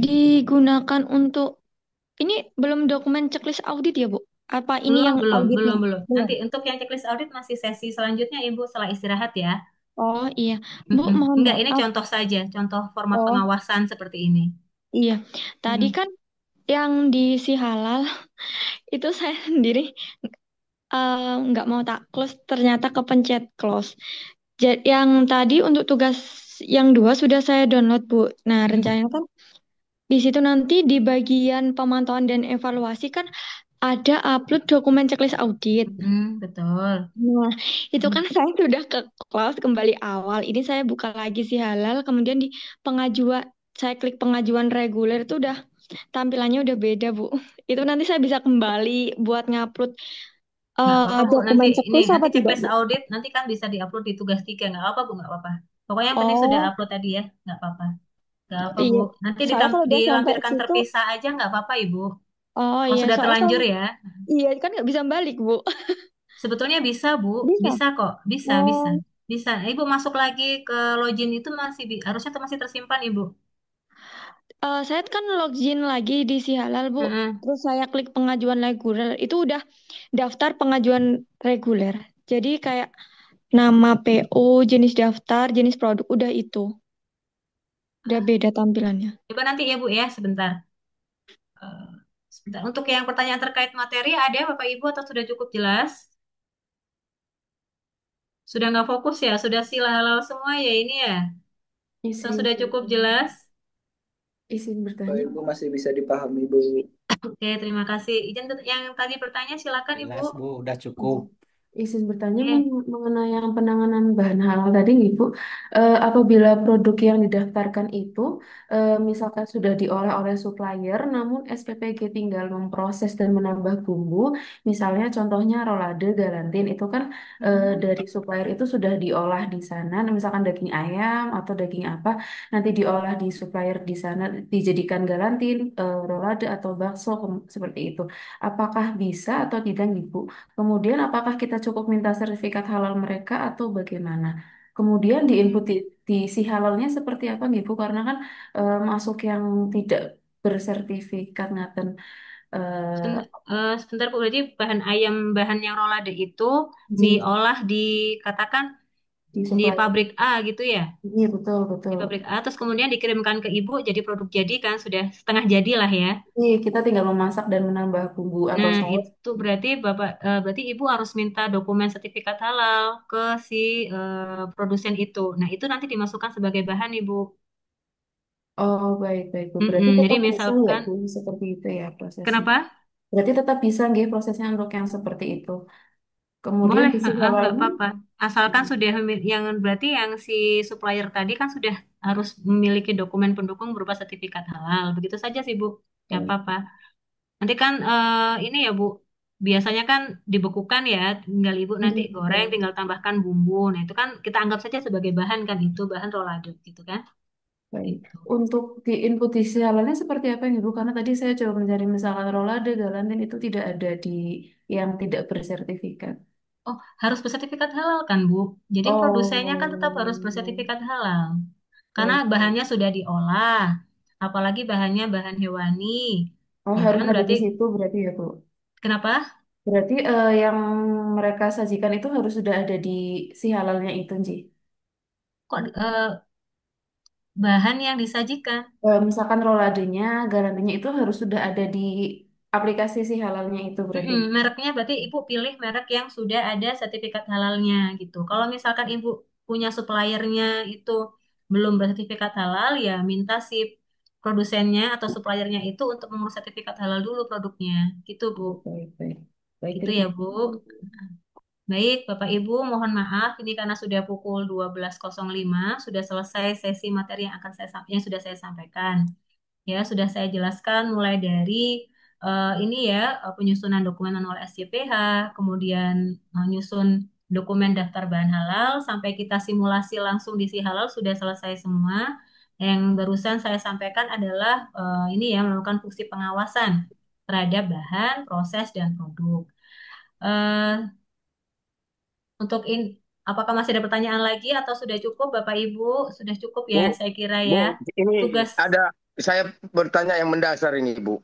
digunakan untuk ini belum dokumen checklist audit ya, Bu? Apa ini Belum, yang belum, auditnya? belum, belum. Belum. Nanti untuk yang checklist audit masih sesi selanjutnya Ibu setelah istirahat ya. Oh iya, Bu, mohon Enggak, ini maaf. contoh saja, contoh format Oh pengawasan seperti ini. iya, tadi Mm. kan yang diisi halal itu saya sendiri nggak mau tak close, ternyata kepencet close. Yang tadi untuk tugas yang dua sudah saya download, Bu. Nah, rencananya kan di situ nanti di bagian pemantauan dan evaluasi kan ada upload dokumen checklist audit. Betul. Nah, itu kan saya sudah ke close kembali awal. Ini saya buka lagi si halal, kemudian di pengajuan, saya klik pengajuan reguler itu udah tampilannya udah beda, Bu. Itu nanti saya bisa kembali buat ngupload Nggak apa-apa Bu, nanti dokumen ini checklist nanti apa tidak, checklist Bu? audit nanti kan bisa diupload di tugas 3, nggak apa Bu, nggak apa-apa. Pokoknya yang penting sudah Oh, upload tadi ya, nggak apa-apa. Nggak apa Bu, iya. nanti Soalnya kalau udah sampai dilampirkan situ, terpisah aja nggak apa-apa Ibu. oh Kalau iya, sudah soalnya kalau terlanjur ya, iya kan nggak bisa balik, Bu. sebetulnya bisa Bu, Bisa. bisa kok, bisa, bisa, Oh, bisa. Ibu masuk lagi ke login itu harusnya tuh masih tersimpan Ibu. saya kan login lagi di si halal, Bu. Mm-mm. Terus saya klik pengajuan reguler. Itu udah daftar pengajuan reguler. Jadi kayak nama PO, jenis daftar, jenis produk, udah itu. Udah beda tampilannya. Coba nanti ya Bu ya, sebentar. Eh, Sebentar. Untuk yang pertanyaan terkait materi ada Bapak Ibu atau sudah cukup jelas? Sudah nggak fokus ya? Sudah sila halal semua ya ini ya? Atau Izin sudah cukup bertanya. jelas? Izin Bapak bertanya. Ibu masih bisa dipahami, Bu. Oke, terima kasih. Yang tadi bertanya silakan Ibu. Jelas Bu, udah cukup. Izin bertanya Oke. mengenai yang penanganan bahan halal tadi, Ibu. Apabila produk yang didaftarkan itu misalkan sudah diolah oleh supplier, namun SPPG tinggal memproses dan menambah bumbu, misalnya contohnya rolade, galantin, itu kan dari supplier itu sudah diolah di sana, nah, misalkan daging ayam atau daging apa, nanti diolah di supplier di sana, dijadikan galantin, rolade atau bakso, seperti itu. Apakah bisa atau tidak, Ibu? Kemudian apakah kita cukup minta sertifikat halal mereka atau bagaimana? Kemudian di input di si halalnya seperti apa nih Bu? Karena kan masuk yang tidak bersertifikat ngaten Sebentar Bu, berarti bahan yang rolade itu izin diolah katakan di di supplier. pabrik A gitu ya? Iya betul Di betul. pabrik A, terus kemudian dikirimkan ke Ibu jadi produk jadi kan, sudah setengah jadi lah ya. Iya kita tinggal memasak dan menambah bumbu atau Nah, saus. itu berarti Ibu harus minta dokumen sertifikat halal ke si produsen itu. Nah, itu nanti dimasukkan sebagai bahan Ibu. Oh baik baik Bu. Berarti Jadi tetap bisa nggak misalkan, Bu seperti itu ya prosesnya? kenapa? Berarti tetap bisa nggak prosesnya untuk yang seperti itu? Kemudian Boleh, di si nggak halalnya. apa-apa. Asalkan sudah yang berarti yang si supplier tadi kan sudah harus memiliki dokumen pendukung berupa sertifikat halal. Begitu saja sih, Bu. Nggak Baik. apa-apa. Nanti kan ini ya, Bu. Biasanya kan dibekukan ya, tinggal Ibu nanti Iya goreng, betul. tinggal tambahkan bumbu. Nah, itu kan kita anggap saja sebagai bahan kan itu, bahan rolado gitu kan. Baik. Gitu. Untuk di input di sialannya seperti apa nih Bu? Karena tadi saya coba mencari misalkan rolade, galantin itu tidak ada di yang tidak bersertifikat. Oh, harus bersertifikat halal kan, Bu? Jadi produsennya kan tetap harus Oh, bersertifikat halal. Karena baik, baik. bahannya sudah diolah, apalagi bahannya bahan hewani, Oh, ya harus kan? ada Berarti di situ berarti ya Bu. kenapa? Berarti yang mereka sajikan itu harus sudah ada di si halalnya itu, Nji. Kok bahan yang disajikan? Misalkan roladenya, galantinnya itu harus sudah ada di aplikasi si halalnya itu berarti. Mereknya berarti Ibu pilih merek yang sudah ada sertifikat halalnya gitu. Kalau misalkan Ibu punya suppliernya itu belum bersertifikat halal, ya minta SIP. produsennya atau suppliernya itu untuk mengurus sertifikat halal dulu produknya. Gitu, Bu. Baik, baik. Baik, Itu Ibu. ya, Bu. Baik, Bapak Ibu, mohon maaf ini karena sudah pukul 12.05, sudah selesai sesi materi yang yang sudah saya sampaikan. Ya, sudah saya jelaskan mulai dari ini ya, penyusunan dokumen manual SCPH, kemudian menyusun dokumen daftar bahan halal, sampai kita simulasi langsung di si halal sudah selesai semua. Yang barusan saya sampaikan adalah ini ya, melakukan fungsi pengawasan terhadap bahan, proses, dan produk. Eh, untuk apakah masih ada pertanyaan lagi atau sudah cukup, Bapak Ibu? Sudah cukup ya, Bu, saya kira Bu, ya. ini Tugas ada saya bertanya yang mendasar ini, Bu.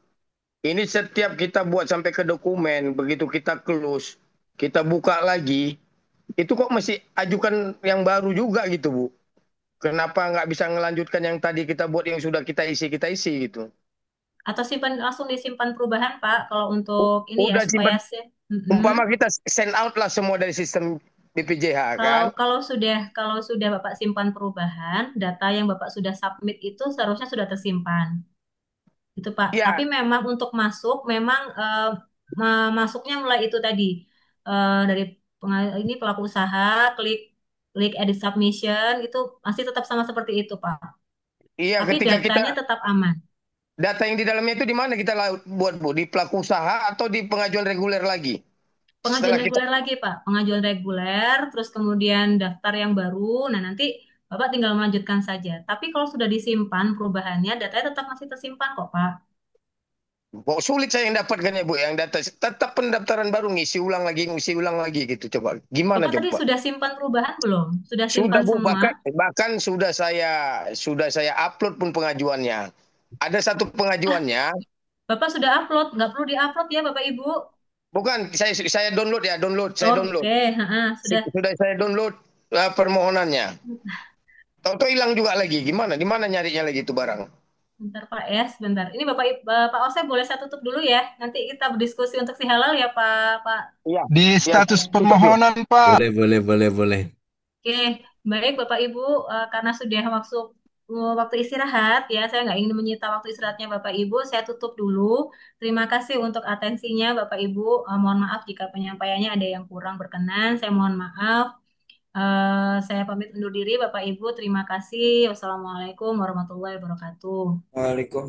Ini setiap kita buat sampai ke dokumen, begitu kita close, kita buka lagi, itu kok masih ajukan yang baru juga gitu, Bu. Kenapa nggak bisa ngelanjutkan yang tadi kita buat yang sudah kita isi gitu. atau simpan langsung disimpan perubahan, Pak, kalau untuk ini ya Udah supaya simpan, Mm-mm. umpama kita send out lah semua dari sistem BPJH Kalau kan. kalau sudah Bapak simpan perubahan, data yang Bapak sudah submit itu seharusnya sudah tersimpan. Itu Pak. Tapi Ya, memang untuk masuk memang masuknya mulai itu tadi dari ini pelaku usaha klik klik edit submission itu masih tetap sama seperti itu, Pak. iya Tapi ketika kita datanya tetap aman. data yang di dalamnya itu di mana kita buat, Bu? Di pelaku usaha atau di pengajuan reguler lagi? Pengajuan Setelah kita reguler lagi, Pak. Pengajuan reguler, terus kemudian daftar yang baru. Nah, nanti Bapak tinggal melanjutkan saja. Tapi kalau sudah disimpan perubahannya, datanya tetap masih tersimpan kok, Pak. kok sulit saya yang dapatkan ya, Bu, yang data tetap pendaftaran baru ngisi ulang lagi gitu. Coba gimana Bapak tadi coba? sudah simpan perubahan belum? Sudah Sudah, simpan Bu, semua? bahkan sudah saya upload pun pengajuannya. Ada satu pengajuannya, Bapak sudah upload, nggak perlu diupload ya, Bapak Ibu. bukan saya download ya, saya download. Oke, sudah. Sudah saya download permohonannya. Tahu-tahu hilang juga lagi. Gimana? Di mana nyarinya lagi itu barang? Bentar Pak ya, sebentar. Ini Bapak Ose boleh saya tutup dulu ya. Nanti kita berdiskusi untuk si halal ya, Pak. Iya. Di Ya, status tutup dulu. permohonan, Pak. Boleh. Oke, baik Bapak Ibu, karena sudah waktu istirahat ya, saya nggak ingin menyita waktu istirahatnya Bapak Ibu, saya tutup dulu. Terima kasih untuk atensinya Bapak Ibu. Mohon maaf jika penyampaiannya ada yang kurang berkenan, saya mohon maaf. Saya pamit undur diri Bapak Ibu, terima kasih. Wassalamualaikum warahmatullahi wabarakatuh. Waalaikumsalam.